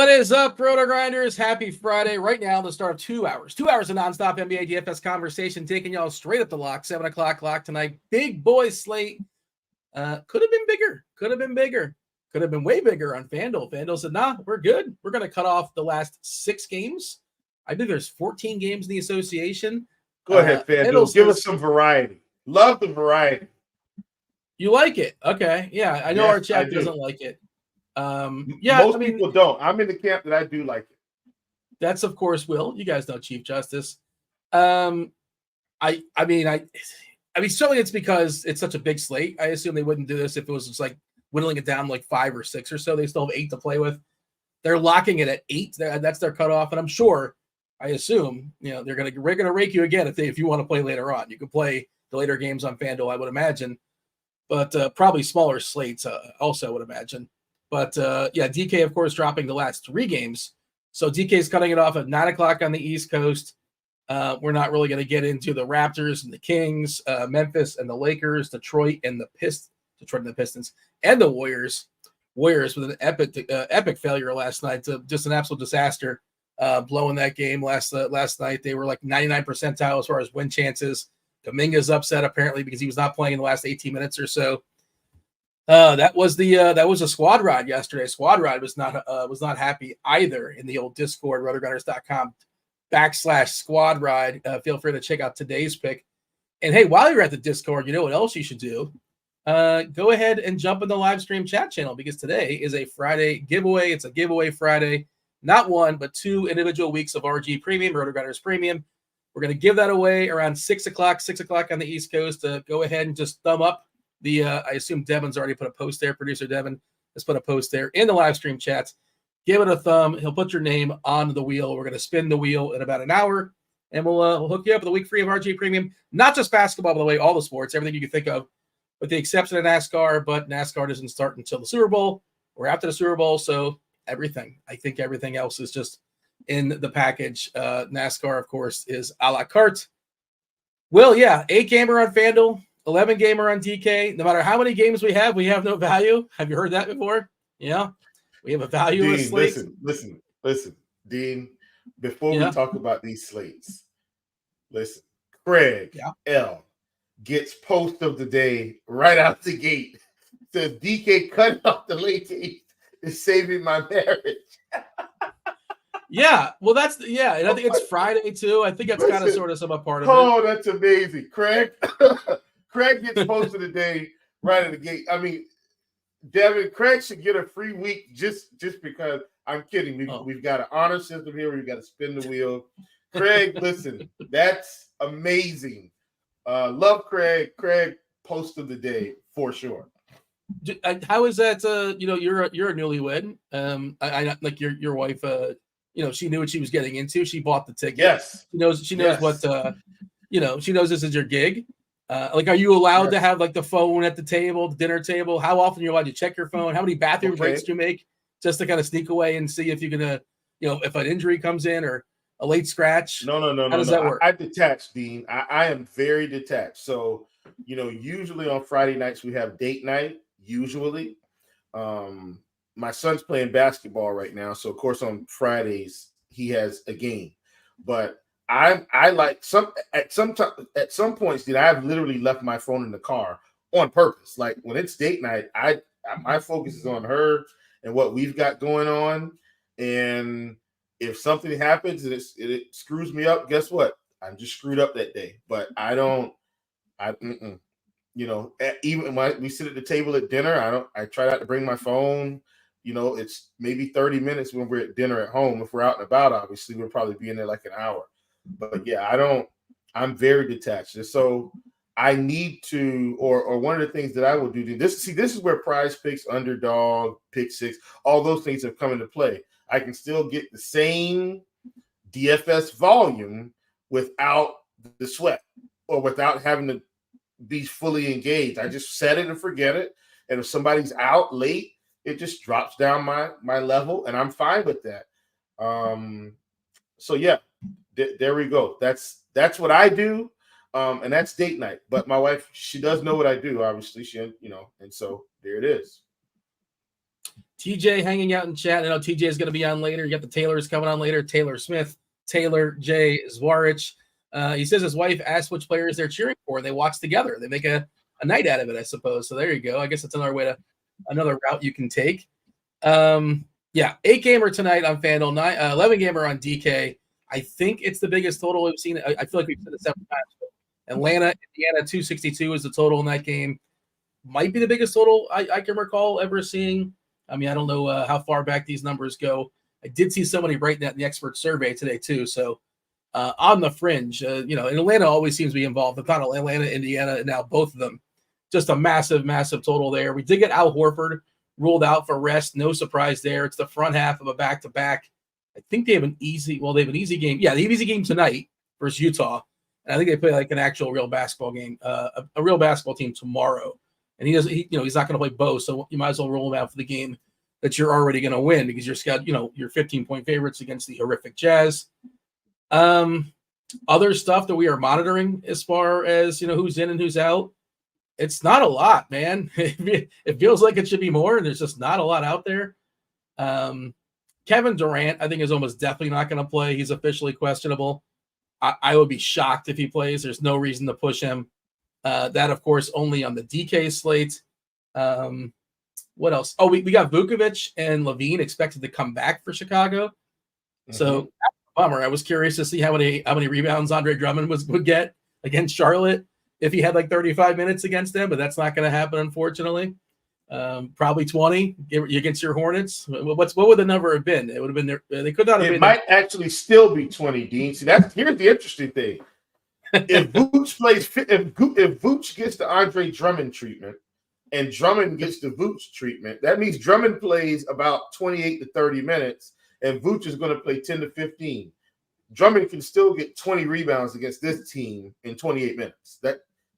What is up, RotoGrinders? Happy Friday. Right now, the start of 2 hours. 2 hours of nonstop NBA DFS conversation, taking y'all straight up the lock. 7 o'clock lock tonight. Big boy slate. Could have been bigger. Could have been bigger. Could have been way bigger on FanDuel. FanDuel said, nah, we're good. We're going to cut off the last 6 games. I think there's 14 games in the association. Go ahead, FanDuel. Give us some variety. Love the variety. You like it? Okay. Yeah, I know our chat doesn't like it. Most people don't. I'm in the camp that I do like it. That's, of course, Will. You guys know Chief Justice. I mean, certainly it's because it's such a big slate. I assume they wouldn't do this if it was just like whittling it down like 5 or 6 or so. They still have 8 to play with. They're locking it at 8. That's their cutoff, and I'm sure. I assume they're gonna rake you again if you want to play later on. You can play the later games on FanDuel, I would imagine, but probably smaller slates also, I would imagine. But DK, of course, dropping the last 3 games. So DK is cutting it off at 9 o'clock on the East Coast. We're not really going to get into the Raptors and the Kings, Memphis and the Lakers, Detroit and the Pistons, and the Warriors. Warriors with an epic failure last night. Just an absolute disaster, blowing that game last night. They were like 99th percentile as far as win chances. Kuminga's upset apparently because he was not playing in the last 18 minutes or so. That was a squad ride yesterday. Squad ride was not happy either in the old Discord, RotoGrinders.com/squad ride. Feel free to check out today's pick. And hey, while you're at the Discord, you know what else you should do? Go ahead and jump in the live stream chat channel because today is a Friday giveaway. It's a giveaway Friday, not 1, but 2 individual weeks of RG Premium, RotoGrinders Premium. We're going to give that away around 6 o'clock on the East Coast. Go ahead and just thumb up. I assume Devin's already put a post there. Producer Devin has put a post there in the live stream chats. Give it a thumb. He'll put your name on the wheel. We're going to spin the wheel in about an hour, and we'll hook you up with a week free of RG Premium. Not just basketball, by the way, all the sports, everything you can think of, with the exception of NASCAR. But NASCAR doesn't start until the Super Bowl or after the Super Bowl, so everything. I think everything else is just in the package. NASCAR, of course, is a la carte. Well, yeah, 8 gamer on FanDuel. 11 gamer on DK. No matter how many games we have no value. Have you heard that before? Yeah, we have a valueless slate. Listen, Dean. Before we talk about these slates, listen. Craig L gets post of the day right out the gate. Says DK cutting off the late game is saving my marriage. Yeah, well, and I think it's Friday too. I think that's kind of sort of some part of it. Oh, that's amazing, Craig. Craig gets post of the day right at the gate. I mean, Devin, Craig should get a free week just because. I'm kidding. We've got an honor system here. We've got to spin the wheel. Craig, listen, that's amazing. Love Craig. Craig, post of the day for sure. How is that? You're a newlywed. I like your wife. She knew what she was getting into. She bought the ticket. Yes, she knows what. She knows this is your gig. Are you allowed to have like the phone at the table, the dinner table? How often are you allowed to check your phone? How many bathroom breaks do you make just to kind of sneak away and see if you're gonna, if an injury comes in or a late scratch? No. How does that work? I detach, Dean. I am very detached. So, usually on Friday nights we have date night. Usually, my son's playing basketball right now, so of course on Fridays he has a game, but. I like at some points, dude, I've literally left my phone in the car on purpose. Like when it's date night, my focus is on her and what we've got going on. And if something happens and it screws me up, guess what? I'm just screwed up that day. But even when we sit at the table at dinner, I try not to bring my phone. It's maybe 30 minutes when we're at dinner at home. If we're out and about, obviously we'll probably be in there like an hour. But yeah, I'm very detached. And so I need to, or one of the things that I will do, this is where Prize Picks, Underdog, Pick Six, all those things have come into play. I can still get the same DFS volume without the sweat or without having to be fully engaged. I just set it and forget it. And if somebody's out late, it just drops down my level, and I'm fine with that. So yeah. There we go. That's what I do, and that's date night. But my wife, she does know what I do. Obviously, and so there it is. TJ hanging out in chat. I know TJ is going to be on later. You got the Taylors coming on later. Taylor Smith, Taylor J. Zwarych. He says his wife asked which players they're cheering for, and they watch together. They make a night out of it, I suppose. So there you go. I guess that's another route you can take. 8-gamer tonight on FanDuel, 11-gamer on DK. I think it's the biggest total we've seen. I feel like we've said it several times. Atlanta, Indiana, 262 is the total in that game. Might be the biggest total I can recall ever seeing. I mean, I don't know how far back these numbers go. I did see somebody write that in the expert survey today too. So on the fringe, and Atlanta always seems to be involved. If not Atlanta, Indiana, and now both of them. Just a massive, massive total there. We did get Al Horford ruled out for rest. No surprise there. It's the front half of a back-to-back. I think they have an easy game. Yeah, they have an easy game tonight versus Utah. And I think they play like an actual real basketball game, a real basketball team tomorrow. And he's not going to play both, so you might as well roll him out for the game that you're already going to win because you're 15-point favorites against the horrific Jazz. Other stuff that we are monitoring as far as who's in and who's out. It's not a lot, man. It feels like it should be more, and there's just not a lot out there. Kevin Durant, I think, is almost definitely not going to play. He's officially questionable. I would be shocked if he plays. There's no reason to push him. That, of course, only on the DK slate. What else? Oh, we got Vukovic and Levine expected to come back for Chicago. Mm-hmm. So that's a bummer. I was curious to see how many rebounds Andre Drummond would get against Charlotte if he had like 35 minutes against them, but that's not going to happen, unfortunately. Probably 20 against your Hornets. What would the number have been? It would have been there. They could not have been. It might actually still be 20, Dean. See, here's the interesting thing. If Vooch gets the Andre Drummond treatment and Drummond gets the Vooch treatment, that means Drummond plays about 28 to 30 minutes and Vooch is going to play 10 to 15. Drummond can still get 20 rebounds against this team in 28 minutes.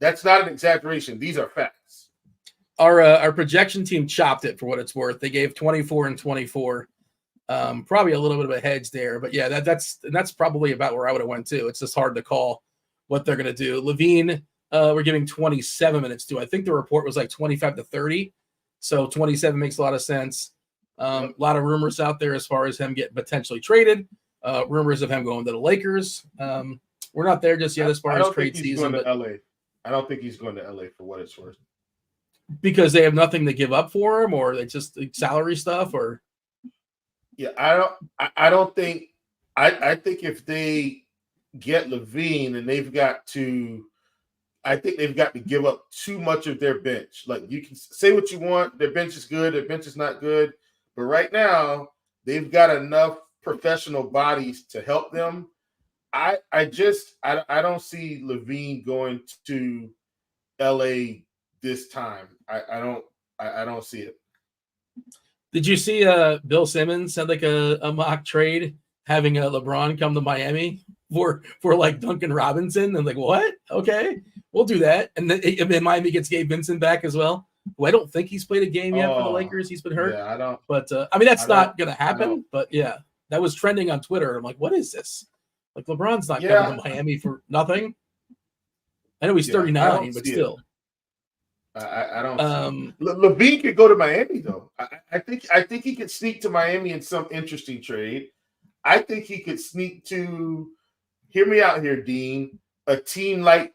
That's not an exaggeration. These are facts. Our projection team chopped it for what it's worth. They gave 24 and 24. Probably a little bit of a hedge there, but yeah, that's probably about where I would have went too. It's just hard to call what they're going to do. Levine, we're giving 27 minutes to. I think the report was like 25 to 30. So 27 makes a lot of sense. A lot of rumors out there as far as him getting potentially traded. Rumors of him going to the Lakers. We're not there just yet as far as trade season. I don't think he's going to LA for what it's worth. Because they have nothing to give up for him, or they just salary stuff, or I don't think I think if they get Levine and they've got to give up too much of their bench. Like, you can say what you want, their bench is good, their bench is not good, but right now they've got enough professional bodies to help them. I don't see Levine going to LA this time. I don't see it. Did you see Bill Simmons had like a mock trade having LeBron come to Miami for like Duncan Robinson? And like, what? Okay, we'll do that. And then Miami gets Gabe Vincent back as well, who I don't think he's played a game yet for the Lakers. He's been hurt. Yeah, I don't. But I mean, that's not going to happen. But yeah, that was trending on Twitter. I'm like, what is this? Like, LeBron's not coming to Miami for nothing. I know he's 39, but still. I don't. Levine could go to Miami though. I think he could sneak to Miami in some interesting trade. I think he could sneak to. Hear me out here, Dean. A team like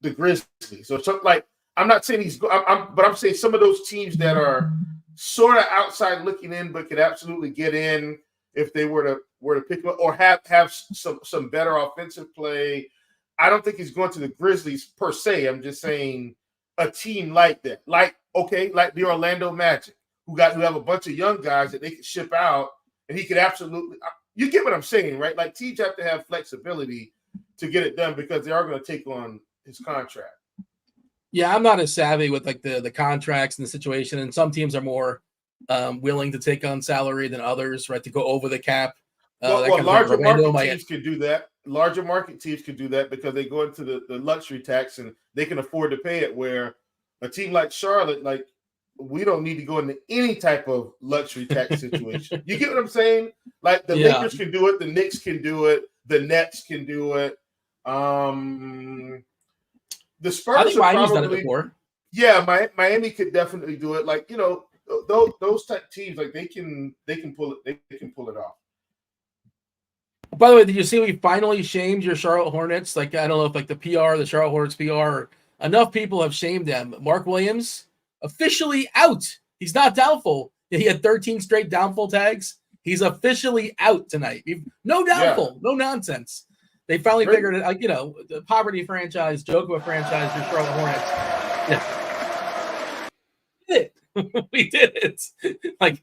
the Grizzlies. So like, I'm not saying but I'm saying some of those teams that are sort of outside looking in, but could absolutely get in if they were to pick him up or have some better offensive play. I don't think he's going to the Grizzlies per se. I'm just saying a team like that, like the Orlando Magic, who have a bunch of young guys that they could ship out, and he could absolutely. You get what I'm saying, right? Like, teams have to have flexibility to get it done because they are going to take on his contract. Yeah, I'm not as savvy with like the contracts and the situation, and some teams are more willing to take on salary than others, right? To go over the cap. Larger market teams can do that. Larger market teams can do that because they go into the luxury tax and they can afford to pay it. Where a team like Charlotte, like, we don't need to go into any type of luxury tax situation. You get what I'm saying? Like, the Lakers can do it, the Knicks can do it, the Nets can do it. The Spurs, I think Miami's done it before. Yeah, Miami could definitely do it. Like, those type teams, like they can pull it off. By the way, did you see we finally shamed your Charlotte Hornets? Like, I don't know if like the Charlotte Hornets PR, enough people have shamed them. Mark Williams officially out. He's not doubtful. He had 13 straight doubtful tags. He's officially out tonight. No doubtful, no nonsense. They finally figured it out. The poverty franchise, joke of a franchise, your Charlotte Hornets. Yeah. We did it. Like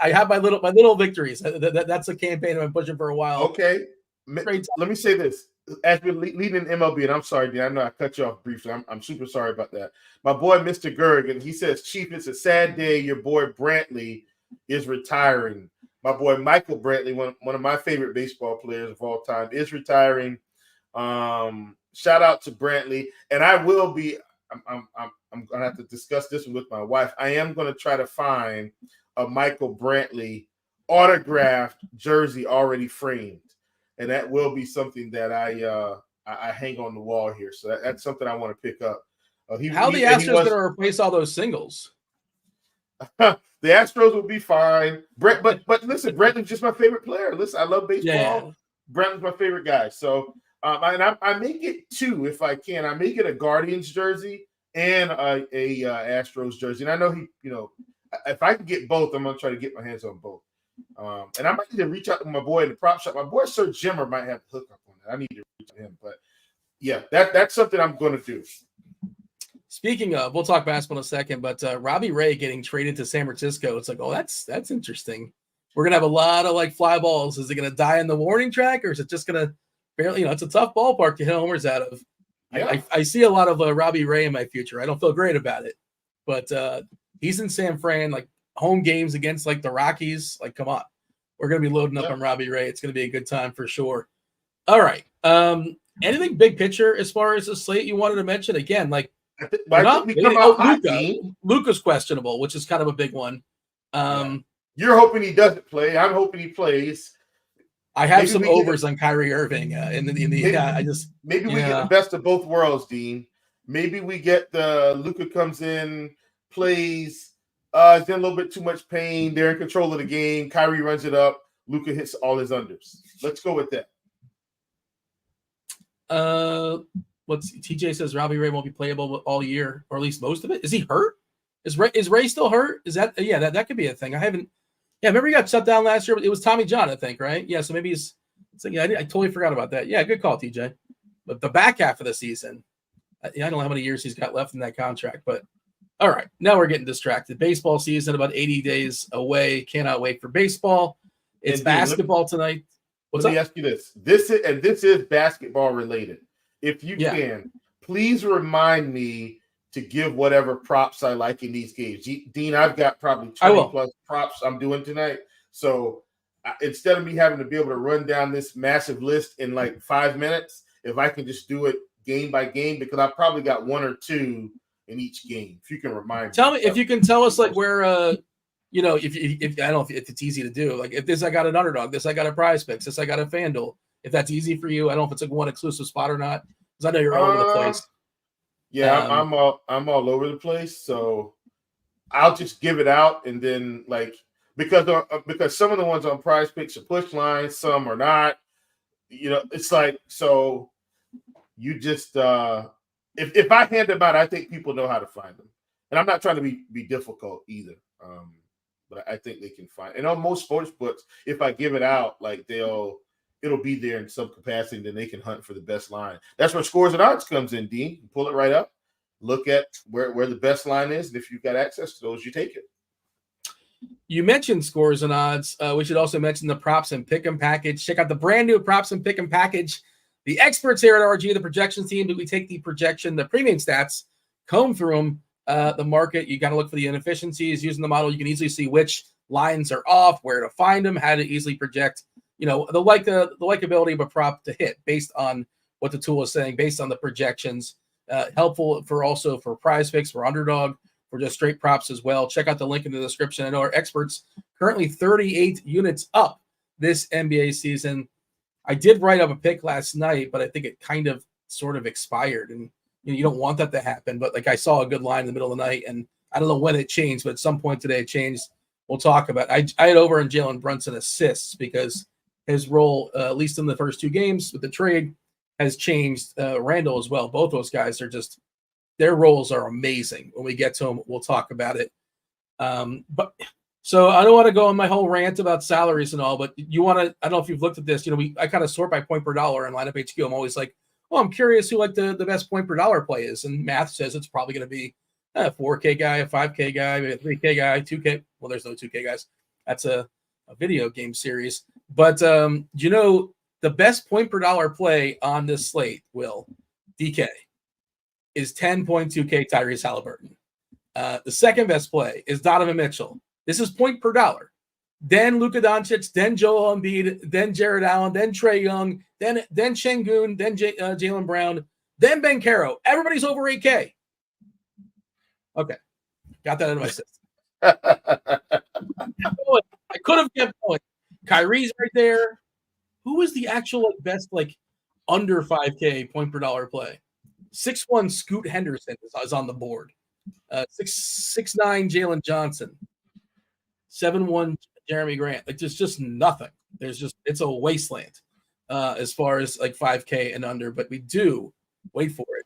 I have my little victories. That's a campaign I've been pushing for a while. Okay, let me say this. As we're leading MLB, and I'm sorry, Dean, I know I cut you off briefly. I'm super sorry about that. My boy, Mr. Gerg, he says, Chief, it's a sad day. Your boy Brantley is retiring. My boy Michael Brantley, one of my favorite baseball players of all time, is retiring. Shout out to Brantley, and I will be. I'm gonna have to discuss this one with my wife. I am gonna try to find a Michael Brantley autographed jersey already framed, and that will be something that I hang on the wall here. So that's something I want to pick up. How the Astros going to replace all those singles? The Astros will be fine. But listen, Brantley's just my favorite player. Listen, I love baseball. Yeah. Brantley's my favorite guy. So I may get two if I can. I may get a Guardians jersey and a Astros jersey. And I know if I can get both, I'm gonna try to get my hands on both. And I might need to reach out to my boy in the prop shop. My boy Sir Jimmer might have to hook up on that. I need to reach out to him. But yeah, that's something I'm gonna do. Speaking of, we'll talk basketball in a second, but Robbie Ray getting traded to San Francisco. It's like, oh, that's interesting. We're gonna have a lot of like fly balls. Is it gonna die in the warning track, or is it just gonna barely? It's a tough ballpark to hit homers out of. Yeah. I see a lot of Robbie Ray in my future. I don't feel great about it, but he's in San Fran, like home games against like the Rockies. Like, come on, we're gonna be loading up on Robbie Ray. It's gonna be a good time for sure. All right. Anything big picture as far as the slate you wanted to mention? Again, like Luka's questionable, which is kind of a big one. You're hoping he doesn't play. I'm hoping he plays. I have some overs on Kyrie Irving maybe we get the best of both worlds, Dean. Maybe we get the Luka comes in, plays, is in a little bit too much pain. They're in control of the game. Kyrie runs it up. Luka hits all his unders. Let's go with that. TJ says Robbie Ray won't be playable all year, or at least most of it. Is he hurt? Is Ray still hurt? Is that that could be a thing. I haven't. Yeah, remember he got shut down last year, but it was Tommy John, I think, right? Yeah, so maybe I totally forgot about that. Yeah, good call, TJ. But the back half of the season, I don't know how many years he's got left in that contract, but all right, now we're getting distracted. Baseball season about 80 days away. Cannot wait for baseball. It's basketball tonight. Let me ask you this. This is basketball related. If you can, please remind me to give whatever props I like in these games. Dean, I've got probably 20 plus props I'm doing tonight. So instead of me having to be able to run down this massive list in like 5 minutes, if I can just do it game by game, because I've probably got one or two in each game. If you can remind me. If you can tell us like where, if I don't know if it's easy to do. Like if this I got an underdog, this I got a prize picks, this I got a FanDuel. If that's easy for you, I don't know if it's like one exclusive spot or not. Because I know you're all over the place. Yeah, I'm all over the place, so I'll just give it out, and then because some of the ones on Prize Picks are push lines, some are not. It's like so. You just if I hand them out, I think people know how to find them, and I'm not trying to be difficult either. But I think they can find. And on most sports books, if I give it out, like it'll be there in some capacity, then they can hunt for the best line. That's where Scores and Odds comes in, Dean. You pull it right up, look at where the best line is, and if you've got access to those, you take it. You mentioned Scores and Odds. We should also mention the Props and Pick'em package. Check out the brand new Props and Pick'em package. The experts here at RG, the projections team, we take the premium stats, comb through them, the market. You got to look for the inefficiencies. Using the model, you can easily see which lines are off, where to find them, how to easily project the likability of a prop to hit based on what the tool is saying, based on the projections. Helpful for Prize Picks, for Underdog, for just straight props as well. Check out the link in the description. I know our experts currently 38 units up this NBA season. I did write up a pick last night, but I think it kind of sort of expired, and you don't want that to happen. But like I saw a good line in the middle of the night, and I don't know when it changed, but at some point today it changed. We'll talk about it. I had over in Jalen Brunson assists because his role, at least in the first 2 games with the trade, has changed. Randall as well. Both those guys are just, their roles are amazing. When we get to them, we'll talk about it. But so I don't want to go on my whole rant about salaries and all, but you want to, I don't know if you've looked at this, I kind of sort by point per dollar in lineup HQ. I'm always like, well, I'm curious who like the best point per dollar play is. And math says it's probably going to be a 4K guy, a 5K guy, maybe a 3K guy, 2K. Well, there's no 2K guys. That's a video game series. But the best point per dollar play on this slate, DK, is 10.2K Tyrese Halliburton. The second best play is Donovan Mitchell. This is point per dollar. Then Luka Doncic, then Joel Embiid, then Jared Allen, then Trae Young, then Şengün, then Jaylen Brown, then Ben Caro. Everybody's over 8K. Okay. Got that out of my system. I could have kept going. Kyrie's right there. Who is the actual best, under 5K point per dollar play? 6'1" Scoot Henderson is on the board. 6'9" Jalen Johnson. 7'1" Jeremy Grant. There's just nothing. It's a wasteland as far as 5K and under. But we do, wait for it,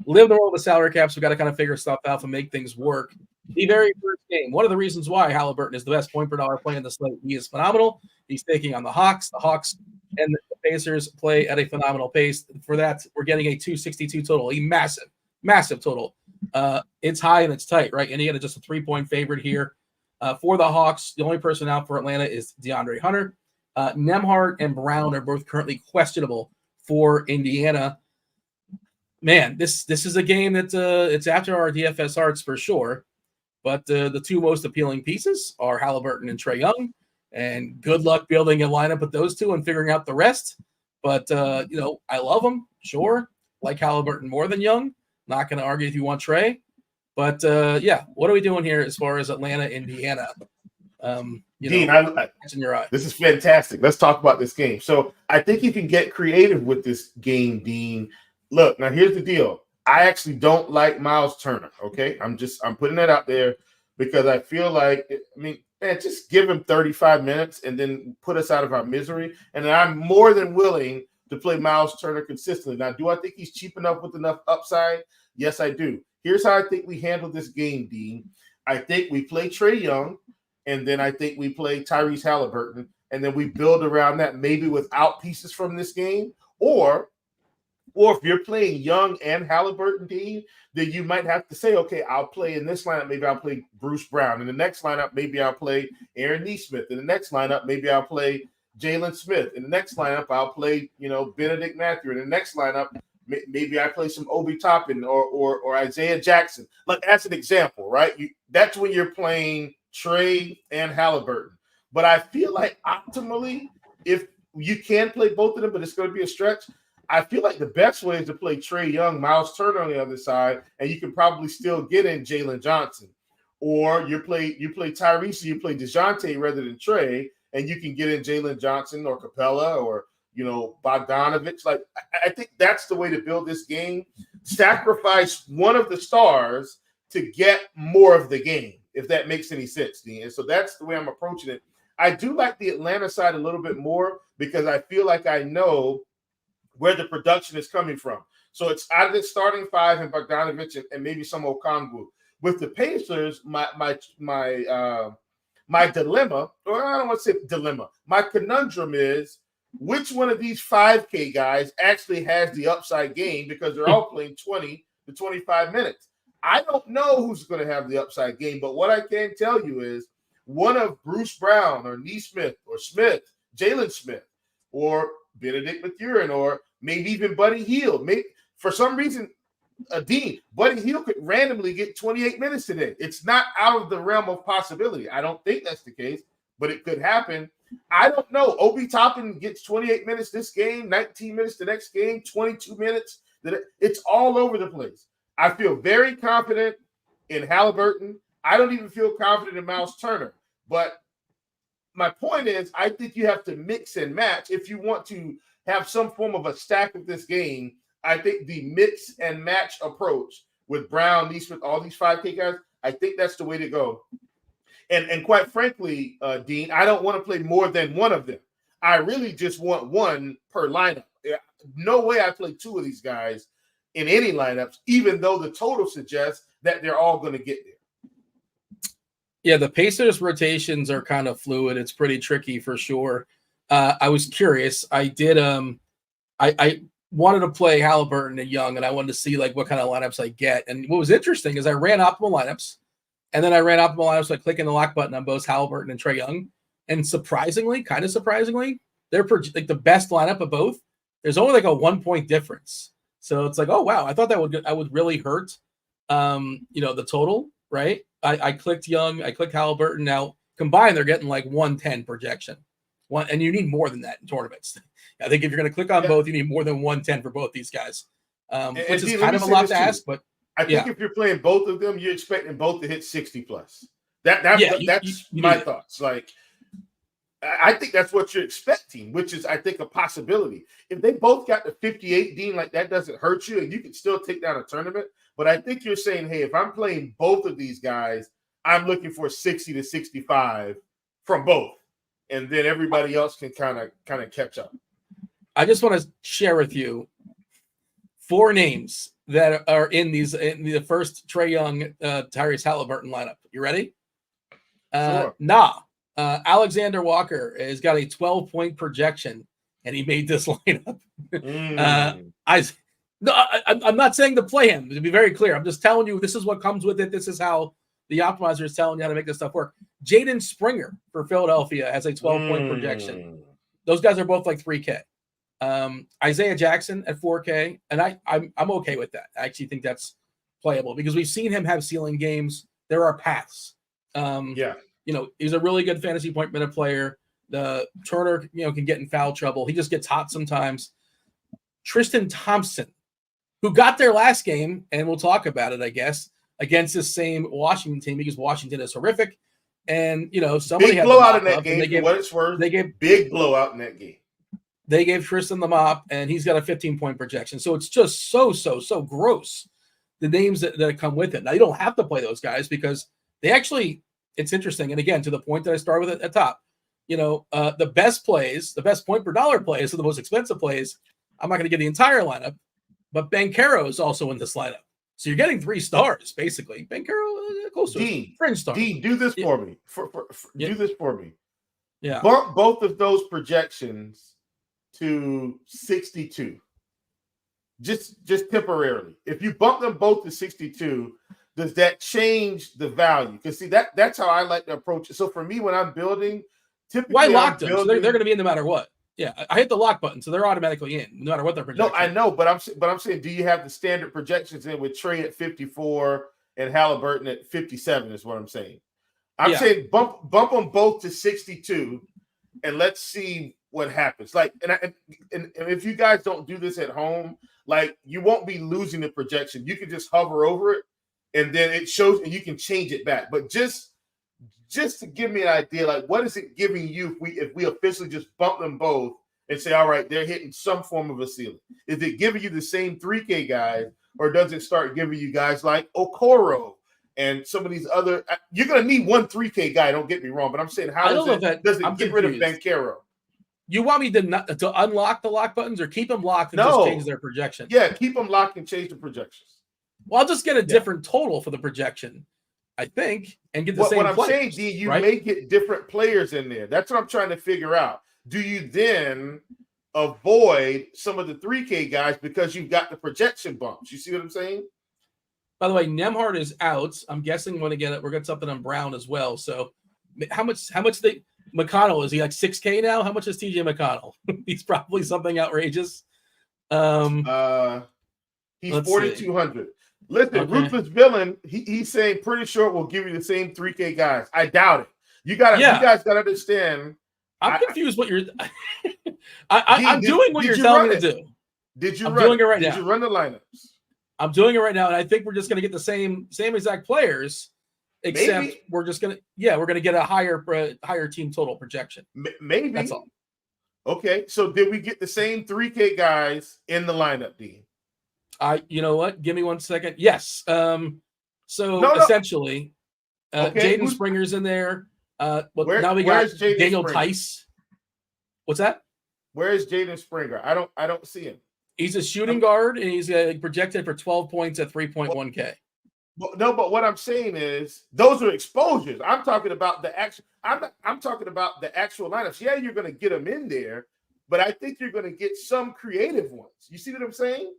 live the role of the salary caps. We got to kind of figure stuff out and make things work. The very first game, one of the reasons why Halliburton is the best point per dollar play in the slate. He is phenomenal. He's taking on the Hawks. The Hawks and the Pacers play at a phenomenal pace. For that, we're getting a 262 total, a massive total. It's high and it's tight, right? Indiana just a 3-point favorite here. For the Hawks, the only person out for Atlanta is DeAndre Hunter. Nembhard and Brown are both currently questionable for Indiana. Man, this is a game that it's after our DFS hearts for sure. But the 2 most appealing pieces are Halliburton and Trae Young. And good luck building a lineup with those 2 and figuring out the rest. But, I love them, sure. Like Halliburton more than Young. Not going to argue if you want Trae. But, what are we doing here as far as Atlanta, Indiana? Dean, in your eye. This is fantastic. Let's talk about this game. So I think you can get creative with this game, Dean. Look, now here's the deal. I actually don't like Miles Turner, okay? I'm putting that out there because I feel like, just give him 35 minutes and then put us out of our misery. And then I'm more than willing to play Miles Turner consistently. Now, do I think he's cheap enough with enough upside? Yes, I do. Here's how I think we handle this game, Dean. I think we play Trae Young, and then I think we play Tyrese Halliburton, and then we build around that maybe without pieces from this game. Or if you're playing Young and Halliburton, Dean, then you might have to say, okay, I'll play in this lineup. Maybe I'll play Bruce Brown. In the next lineup, maybe I'll play Aaron Nesmith. In the next lineup, maybe I'll play Jalen Smith. In the next lineup, I'll play, Benedict Matthew. In the next lineup, maybe I play some Obi Toppin or Isaiah Jackson. That's an example, right? That's when you're playing Trae and Halliburton. But I feel like optimally, if you can play both of them, but it's going to be a stretch, I feel like the best way is to play Trae Young, Miles Turner on the other side, and you can probably still get in Jalen Johnson. Or you play Tyrese, you play DeJounte rather than Trae, and you can get in Jalen Johnson or Capella or Bogdanovich. I think that's the way to build this game. Sacrifice one of the stars to get more of the game, if that makes any sense, Dean. And so that's the way I'm approaching it. I do like the Atlanta side a little bit more because I feel like I know where the production is coming from. So it's out of the starting 5 and Bogdanovich and maybe some Okongwu. With the Pacers, my dilemma, or I don't want to say dilemma, my conundrum is which one of these 5K guys actually has the upside game because they're all playing 20 to 25 minutes. I don't know who's going to have the upside game, but what I can tell you is one of Bruce Brown or Nesmith or Smith, Jalen Smith, or Benedict Mathurin, or maybe even Buddy Hield. Maybe for some reason, Dean, Buddy Hield could randomly get 28 minutes today. It's not out of the realm of possibility. I don't think that's the case, but it could happen. I don't know. Obi Toppin gets 28 minutes this game, 19 minutes the next game, 22 minutes. It's all over the place. I feel very confident in Halliburton. I don't even feel confident in Miles Turner. But my point is, I think you have to mix and match if you want to have some form of a stack of this game. I think the mix and match approach with Brown, Nesmith, all these 5K guys, I think that's the way to go. And quite frankly, Dean, I don't want to play more than one of them. I really just want one per lineup. No way I play two of these guys in any lineups, even though the total suggests that they're all going to get there. Yeah, the Pacers rotations are kind of fluid. It's pretty tricky for sure. I was curious. I did I wanted to play Halliburton and Young, and I wanted to see like what kind of lineups I get. And what was interesting is I ran optimal lineups, and then I ran optimal lineups by clicking the lock button on both Halliburton and Trae Young. And surprisingly, they're like the best lineup of both. There's only like a 1 point difference. So it's like, oh wow, I thought that would really hurt the total, right? I clicked Young, I clicked Halliburton. Now combined, they're getting like 110 projection. And you need more than that in tournaments. I think if you're going to click on both, you need more than 110 for both these guys, which is kind of a lot to ask. But I think if you're playing both of them, you're expecting both to hit 60 plus. That's my thoughts. Like, I think that's what you're expecting, which is, I think, a possibility. If they both got to 58, Dean, like that doesn't hurt you, and you can still take down a tournament. But I think you're saying, hey, if I'm playing both of these guys, I'm looking for 60 to 65 from both, and then everybody else can kind of catch up. I just want to share with you 4 names that are in the first Trae Young, Tyrese Halliburton lineup. You ready? Sure. Alexander Walker has got a 12-point projection, and he made this lineup. I'm not saying to play him, to be very clear. I'm just telling you this is what comes with it. This is how the optimizer is telling you how to make this stuff work. Jaden Springer for Philadelphia has a 12-point projection. Those guys are both like 3K. Isaiah Jackson at 4K, and I'm okay with that. I actually think that's playable because we've seen him have ceiling games. There are paths. He's a really good fantasy point minute player. The Turner, can get in foul trouble. He just gets hot sometimes. Tristan Thompson, who got their last game, and we'll talk about it, I guess, against this same Washington team because Washington is horrific. And somebody big had blowout in that game. What it's worth, they gave big blowout in that game. They gave Tristan the mop, and he's got a 15-point projection. So it's just so gross, the names that come with it. Now, you don't have to play those guys because they actually, it's interesting. And again, to the point that I started with at the top, the best plays, the best point per dollar plays are the most expensive plays. I'm not going to get the entire lineup, but Banchero is also in this lineup. So you're getting 3 stars, basically. Banchero, close to a fringe star. Dean, do this for me. Do this for me. Yeah. Bump both of those projections to 62, just temporarily. If you bump them both to 62, does that change the value? Because see, that's how I like to approach it. So for me, when I'm building, typically why lock them? So they're going to be in no matter what. Yeah, I hit the lock button, so they're automatically in, no matter what their projection. No, I know, but I'm saying, do you have the standard projections in with Trae at 54 and Halliburton at 57? Is what I'm saying. I'm saying bump them both to 62, and let's see what happens. Like, and if you guys don't do this at home, like you won't be losing the projection. You can just hover over it, and then it shows, and you can change it back. But just to give me an idea, like what is it giving you if we officially just bump them both and say, all right, they're hitting some form of a ceiling? Is it giving you the same 3K guys, or does it start giving you guys like Okoro and some of these other? You're going to need one 3K guy. Don't get me wrong, but I'm saying, does it get rid of Banchero? You want me to unlock the lock buttons or keep them locked and just change their projection? Yeah, keep them locked and change the projections. Well, I'll just get a different total for the projection, I think, and get the same. What I'm saying, D, you may get different players in there. That's what I'm trying to figure out. Do you then avoid some of the 3K guys because you've got the projection bumps? You see what I'm saying? By the way, Nembhard is out. I'm guessing we're getting something on Brown as well. So how much McConnell, is he like 6K now? How much is TJ McConnell? He's probably something outrageous. He's 4,200. Listen, Ruthless Villain, he's saying pretty sure we'll give you the same 3K guys. I doubt it. You guys gotta understand. I'm confused what you're I'm doing what you're telling me to do. I'm doing it right now. Did you run the lineups? I'm doing it right now, and I think we're just gonna get the same exact players, except we're gonna get a higher team total projection. Maybe that's all. Okay, so did we get the same 3K guys in the lineup, Dean? You know what? Give me 1 second. Yes. Essentially, Okay, Jaden Springer's in there. Now we got where's Daniel Springer? Tice. What's that? Where is Jaden Springer? I don't see him. He's a shooting guard, and he's projected for 12 points at 3.1K. No, but what I'm saying is those are exposures. I'm talking about the actual. I'm talking about the actual lineups. Yeah, you're going to get them in there, but I think you're going to get some creative ones. You see what I'm saying?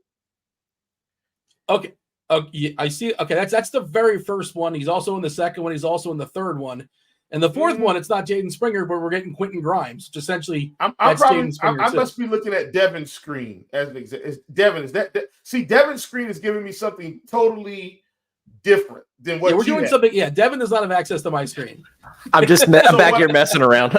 Okay. Yeah, I see. Okay, that's the very first one. He's also in the second one. He's also in the third one. And the fourth one, it's not Jaden Springer, but we're getting Quentin Grimes, which essentially I must be looking at Devin's screen as an example. Devin, is that see, Devin's screen is giving me something totally different than what we're doing have. something. Yeah, Devin does not have access to my screen. I'm back here messing around.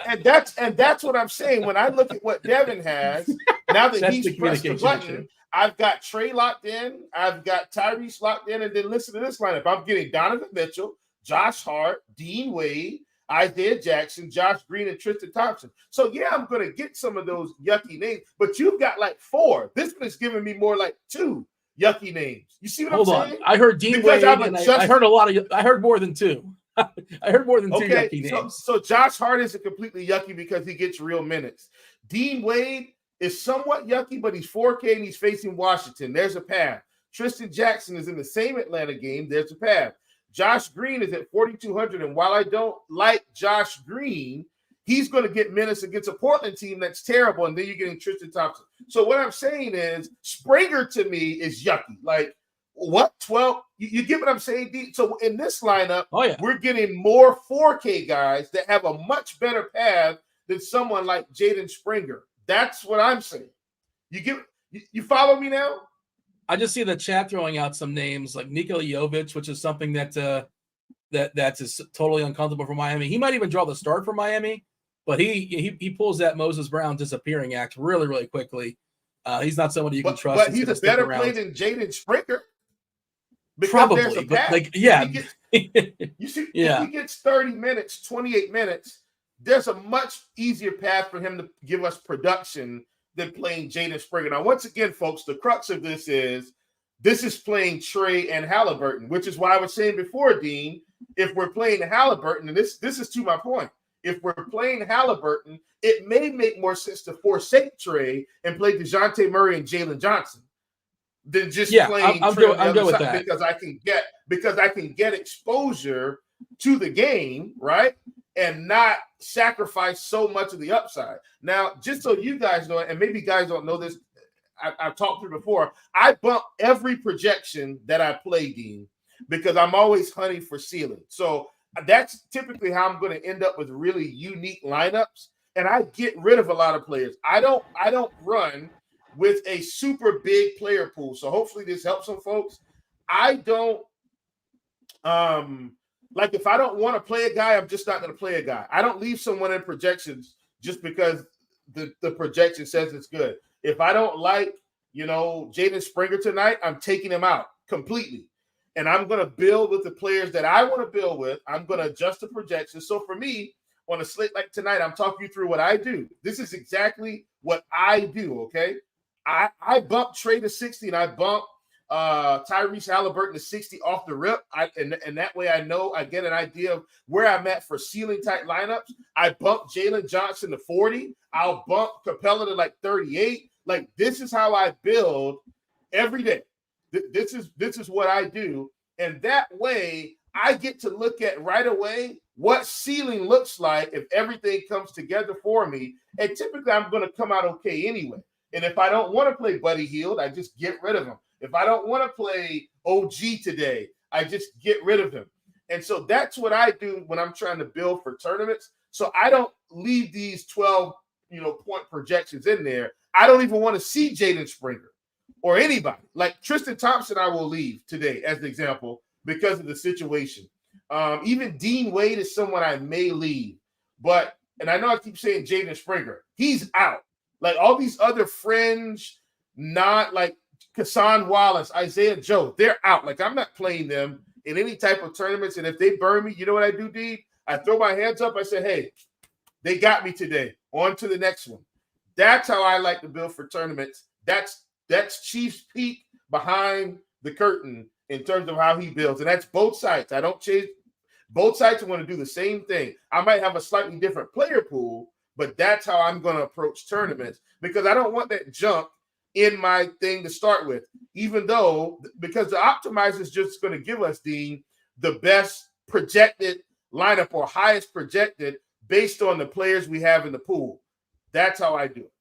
and that's what I'm saying. When I look at what Devin has, now that he's pressed the button, I've got Trey locked in, I've got Tyrese locked in, and then listen to this lineup. I'm getting Donovan Mitchell, Josh Hart, Dean Wade, Isaiah Jackson, Josh Green, and Tristan Thompson. So, yeah, I'm going to get some of those yucky names, but you've got like 4. This one is giving me more like 2 yucky names. You see what I'm saying? Hold on. I heard Dean Wade, and I heard I heard more than 2. I heard more than 2 yucky names. So Josh Hart isn't completely yucky because he gets real minutes. Dean Wade is somewhat yucky, but he's 4K and he's facing Washington. There's a path. Tristan Jackson is in the same Atlanta game. There's a path. Josh Green is at 4,200, and while I don't like Josh Green, he's going to get minutes against a Portland team that's terrible, and then you're getting Tristan Thompson. So what I'm saying is Springer to me is yucky. Like, what, 12? You get what I'm saying, D? So in this lineup, we're getting more 4K guys that have a much better path than someone like Jaden Springer. That's what I'm saying. You follow me now? I just see the chat throwing out some names like Nikola Jovic, which is something that's totally uncomfortable for Miami. He might even draw the start for Miami, but he pulls that Moses Brown disappearing act really, really quickly. He's not somebody you can trust. But he's a better play than Jaden Springer. Probably, but like, yeah. You see, if he gets 30 minutes, 28 minutes, there's a much easier path for him to give us production than playing Jaden Springer. Now, once again, folks, the crux of this is playing Trey and Halliburton, which is why I was saying before, Dean, if we're playing Halliburton, and this is to my point, if we're playing Halliburton, it may make more sense to forsake Trey and play DeJounte Murray and Jalen Johnson than just playing I'm Trey good with that. because I can get exposure to the game, right? And not sacrifice so much of the upside. Now, just so you guys know, and maybe guys don't know this, I've talked through before, I bump every projection that I play, Dean, because I'm always hunting for ceiling. So that's typically how I'm going to end up with really unique lineups. And I get rid of a lot of players. I don't run with a super big player pool. So hopefully this helps some folks. I don't like if I don't want to play a guy, I'm just not going to play a guy. I don't leave someone in projections just because the projection says it's good. If I don't like, Jaden Springer tonight, I'm taking him out completely. And I'm going to build with the players that I want to build with. I'm going to adjust the projections. So for me, on a slate like tonight, I'm talking you through what I do. This is exactly what I do, okay? I bump Trey to 60 and I bump Tyrese Halliburton to 60 off the rip. And that way I know I get an idea of where I'm at for ceiling type lineups. I bump Jalen Johnson to 40. I'll bump Capella to like 38. Like, this is how I build every day. This is what I do. And that way I get to look at right away what ceiling looks like if everything comes together for me. And typically I'm going to come out okay anyway. And if I don't want to play Buddy Hield, I just get rid of him. If I don't want to play OG today, I just get rid of him. And so that's what I do when I'm trying to build for tournaments. So I don't leave these 12, point projections in there. I don't even want to see Jaden Springer or anybody. Like Tristan Thompson, I will leave today as an example because of the situation. Even Dean Wade is someone I may leave. And I know I keep saying Jaden Springer. He's out. Like all these other fringe, not like Kassan Wallace, Isaiah Joe, they're out. Like I'm not playing them in any type of tournaments. And if they burn me, you know what I do, D? I throw my hands up. I say, hey, they got me today. On to the next one. That's how I like to build for tournaments. That's Chiefs peek behind the curtain in terms of how he builds. And that's both sides. I don't change. Both sides are going to do the same thing. I might have a slightly different player pool, but that's how I'm going to approach tournaments because I don't want that junk in my thing to start with, even though because the optimizer is just going to give us, Dean, the best projected lineup or highest projected based on the players we have in the pool. That's how I do it.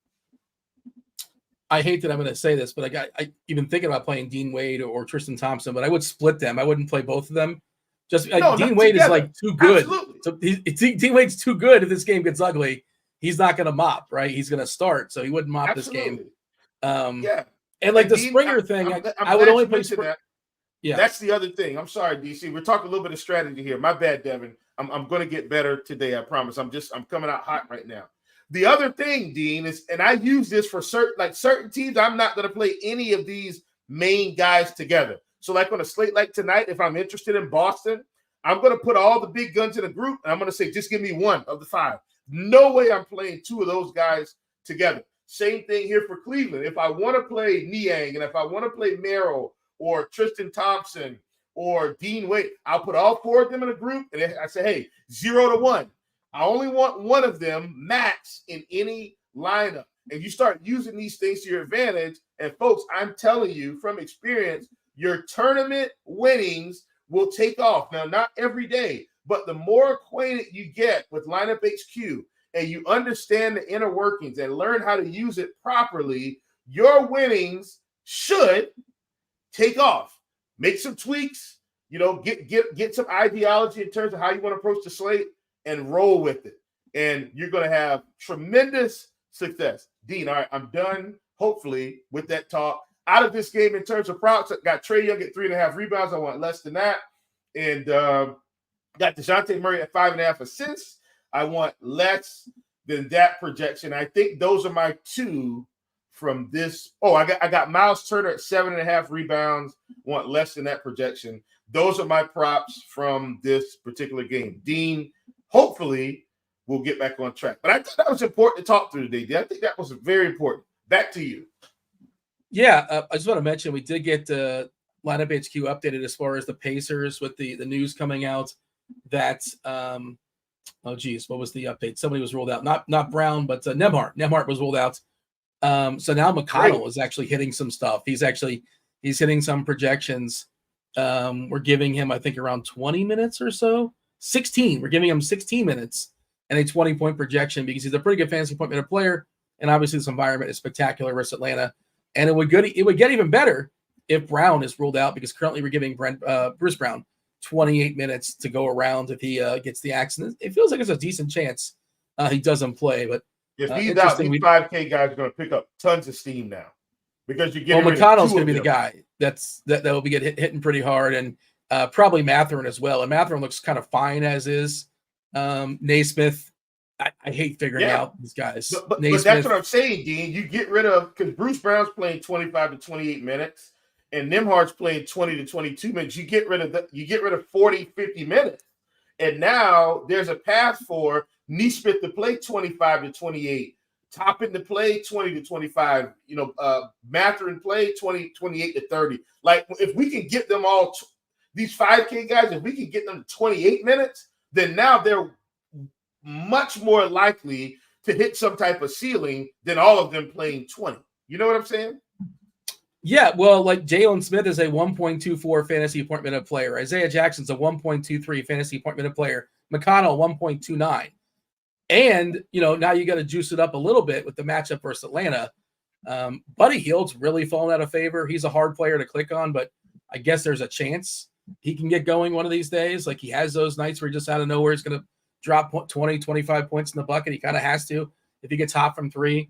I hate that I'm going to say this, but I even thinking about playing Dean Wade or Tristan Thompson, but I would split them. I wouldn't play both of them. Just Dean Wade is like too good. So Dean Wade's too good. If this game gets ugly, he's not going to mop, right? He's going to start, so he wouldn't mop this game. Yeah, and like the Springer thing, I would only play Springer. Yeah, that's the other thing. I'm sorry, DC. We're talking a little bit of strategy here. My bad, Devin. I'm going to get better today. I promise. I'm coming out hot right now. The other thing, Dean, is, and I use this for certain teams, I'm not going to play any of these main guys together. So like on a slate like tonight, if I'm interested in Boston, I'm going to put all the big guns in a group, and I'm going to say, just give me one of the five. No way I'm playing two of those guys together. Same thing here for Cleveland. If I want to play Niang, and if I want to play Merrill or Tristan Thompson or Dean Wade, I'll put all four of them in a group, and I say, hey, 0-1. I only want one of them max in any lineup. And you start using these things to your advantage. And folks, I'm telling you from experience, your tournament winnings will take off. Now, not every day, but the more acquainted you get with Lineup HQ and you understand the inner workings and learn how to use it properly, your winnings should take off. Make some tweaks, get some ideology in terms of how you want to approach the slate and roll with it. And you're going to have tremendous success. Dean, all right, I'm done, hopefully, with that talk. Out of this game in terms of props, I got Trae Young at 3.5 rebounds. I want less than that. And got DeJounte Murray at 5.5 assists. I want less than that projection. I think those are my two from this. Oh, I got Miles Turner at 7.5 rebounds. Want less than that projection. Those are my props from this particular game. Dean, hopefully, we'll get back on track. But I thought that was important to talk through today. I think that was very important. Back to you. Yeah, I just want to mention we did get the Lineup HQ updated as far as the Pacers with the news coming out that what was the update? Somebody was ruled out. Not Brown, but Nembhard. Nembhard was ruled out. So now McConnell is actually hitting some stuff. He's hitting some projections. We're giving him, I think, around 20 minutes or so. 16. We're giving him 16 minutes and a 20-point projection because he's a pretty good fantasy point minute player. And obviously this environment is spectacular versus Atlanta. And it would get even better if Brown is ruled out because currently we're giving Bruce Brown 28 minutes to go around if he gets the accident. It feels like there's a decent chance he doesn't play. But if he's out, these 5K guys are going to pick up tons of steam now because you're getting McConnell's going to be the guy that will be hitting pretty hard, and probably Mathurin as well. And Mathurin looks kind of fine as is. Naismith, I hate figuring out these guys. But that's what I'm saying, Dean. You get rid of, because Bruce Brown's playing 25 to 28 minutes and Nembhard's playing 20 to 22 minutes. You get rid of 40, 50 minutes. And now there's a path for Naismith to play 25 to 28, Toppin to play 20 to 25, Mathurin play 28 to 30. Like, if we can get them all, these 5K guys, if we can get them to 28 minutes, then now they're much more likely to hit some type of ceiling than all of them playing 20. You know what I'm saying? Yeah, well, like Jalen Smith is a 1.24 fantasy point minute player. Isaiah Jackson's a 1.23 fantasy point minute player. McConnell, 1.29. And, now you got to juice it up a little bit with the matchup versus Atlanta. Buddy Hield's really fallen out of favor. He's a hard player to click on, but I guess there's a chance he can get going one of these days. Like, he has those nights where he just out of nowhere is going to drop 20, 25 points in the bucket. He kind of has to if he gets hot from three.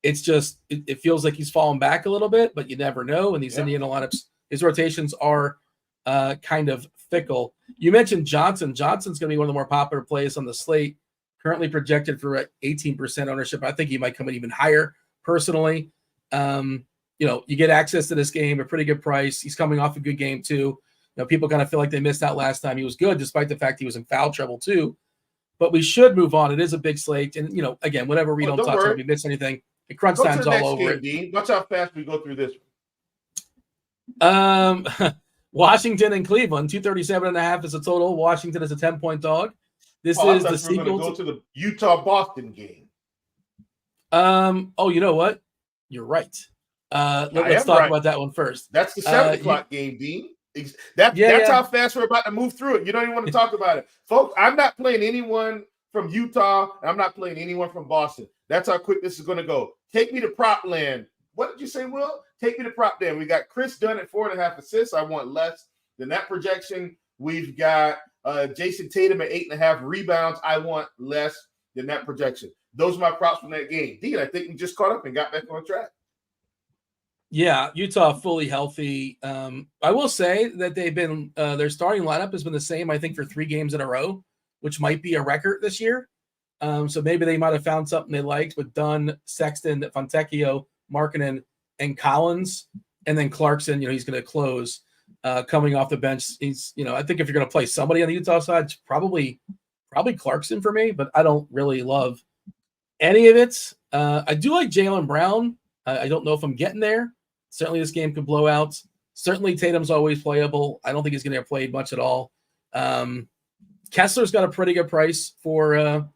It's just it feels like he's fallen back a little bit, but you never know. And these Indiana lineups, his rotations are kind of fickle. You mentioned Johnson. Johnson's going to be one of the more popular plays on the slate, currently projected for 18% ownership. I think he might come in even higher personally. You get access to this game at a pretty good price. He's coming off a good game too. People kind of feel like they missed out last time. He was good, despite the fact he was in foul trouble too. But we should move on. It is a big slate. And, again, whenever we don't talk about, if we miss anything, the crunch time's all over it. Dean. Watch how fast we go through this. Washington and Cleveland, 237.5 is a total. Washington is a 10-point dog. This I is thought the sequel we were going to go to the Utah-Boston game. Oh, you know what? You're right. Let's talk about that one first. That's the 7 o'clock game, Dean. That's how fast we're about to move through it. You don't even want to talk about it. Folks, I'm not playing anyone from Utah, and I'm not playing anyone from Boston. That's how quick this is going to go. Take me to prop land. What did you say, Will? Take me to prop land. We got Chris Dunn at 4.5 assists. I want less than that projection. We've got Jason Tatum at 8.5 rebounds. I want less than that projection. Those are my props from that game. Dean, I think we just caught up and got back on track. Yeah, Utah fully healthy. I will say that they've been their starting lineup has been the same, I think, for 3 games in a row, which might be a record this year. So maybe they might have found something they liked with Dunn, Sexton, Fontecchio, Markkanen, and Collins, and then Clarkson. He's going to close coming off the bench. He's, I think if you're going to play somebody on the Utah side, it's probably Clarkson for me, but I don't really love any of it. I do like Jaylen Brown. I don't know if I'm getting there. Certainly this game could blow out. Certainly Tatum's always playable. I don't think he's going to have played much at all. Kessler's got a pretty good price for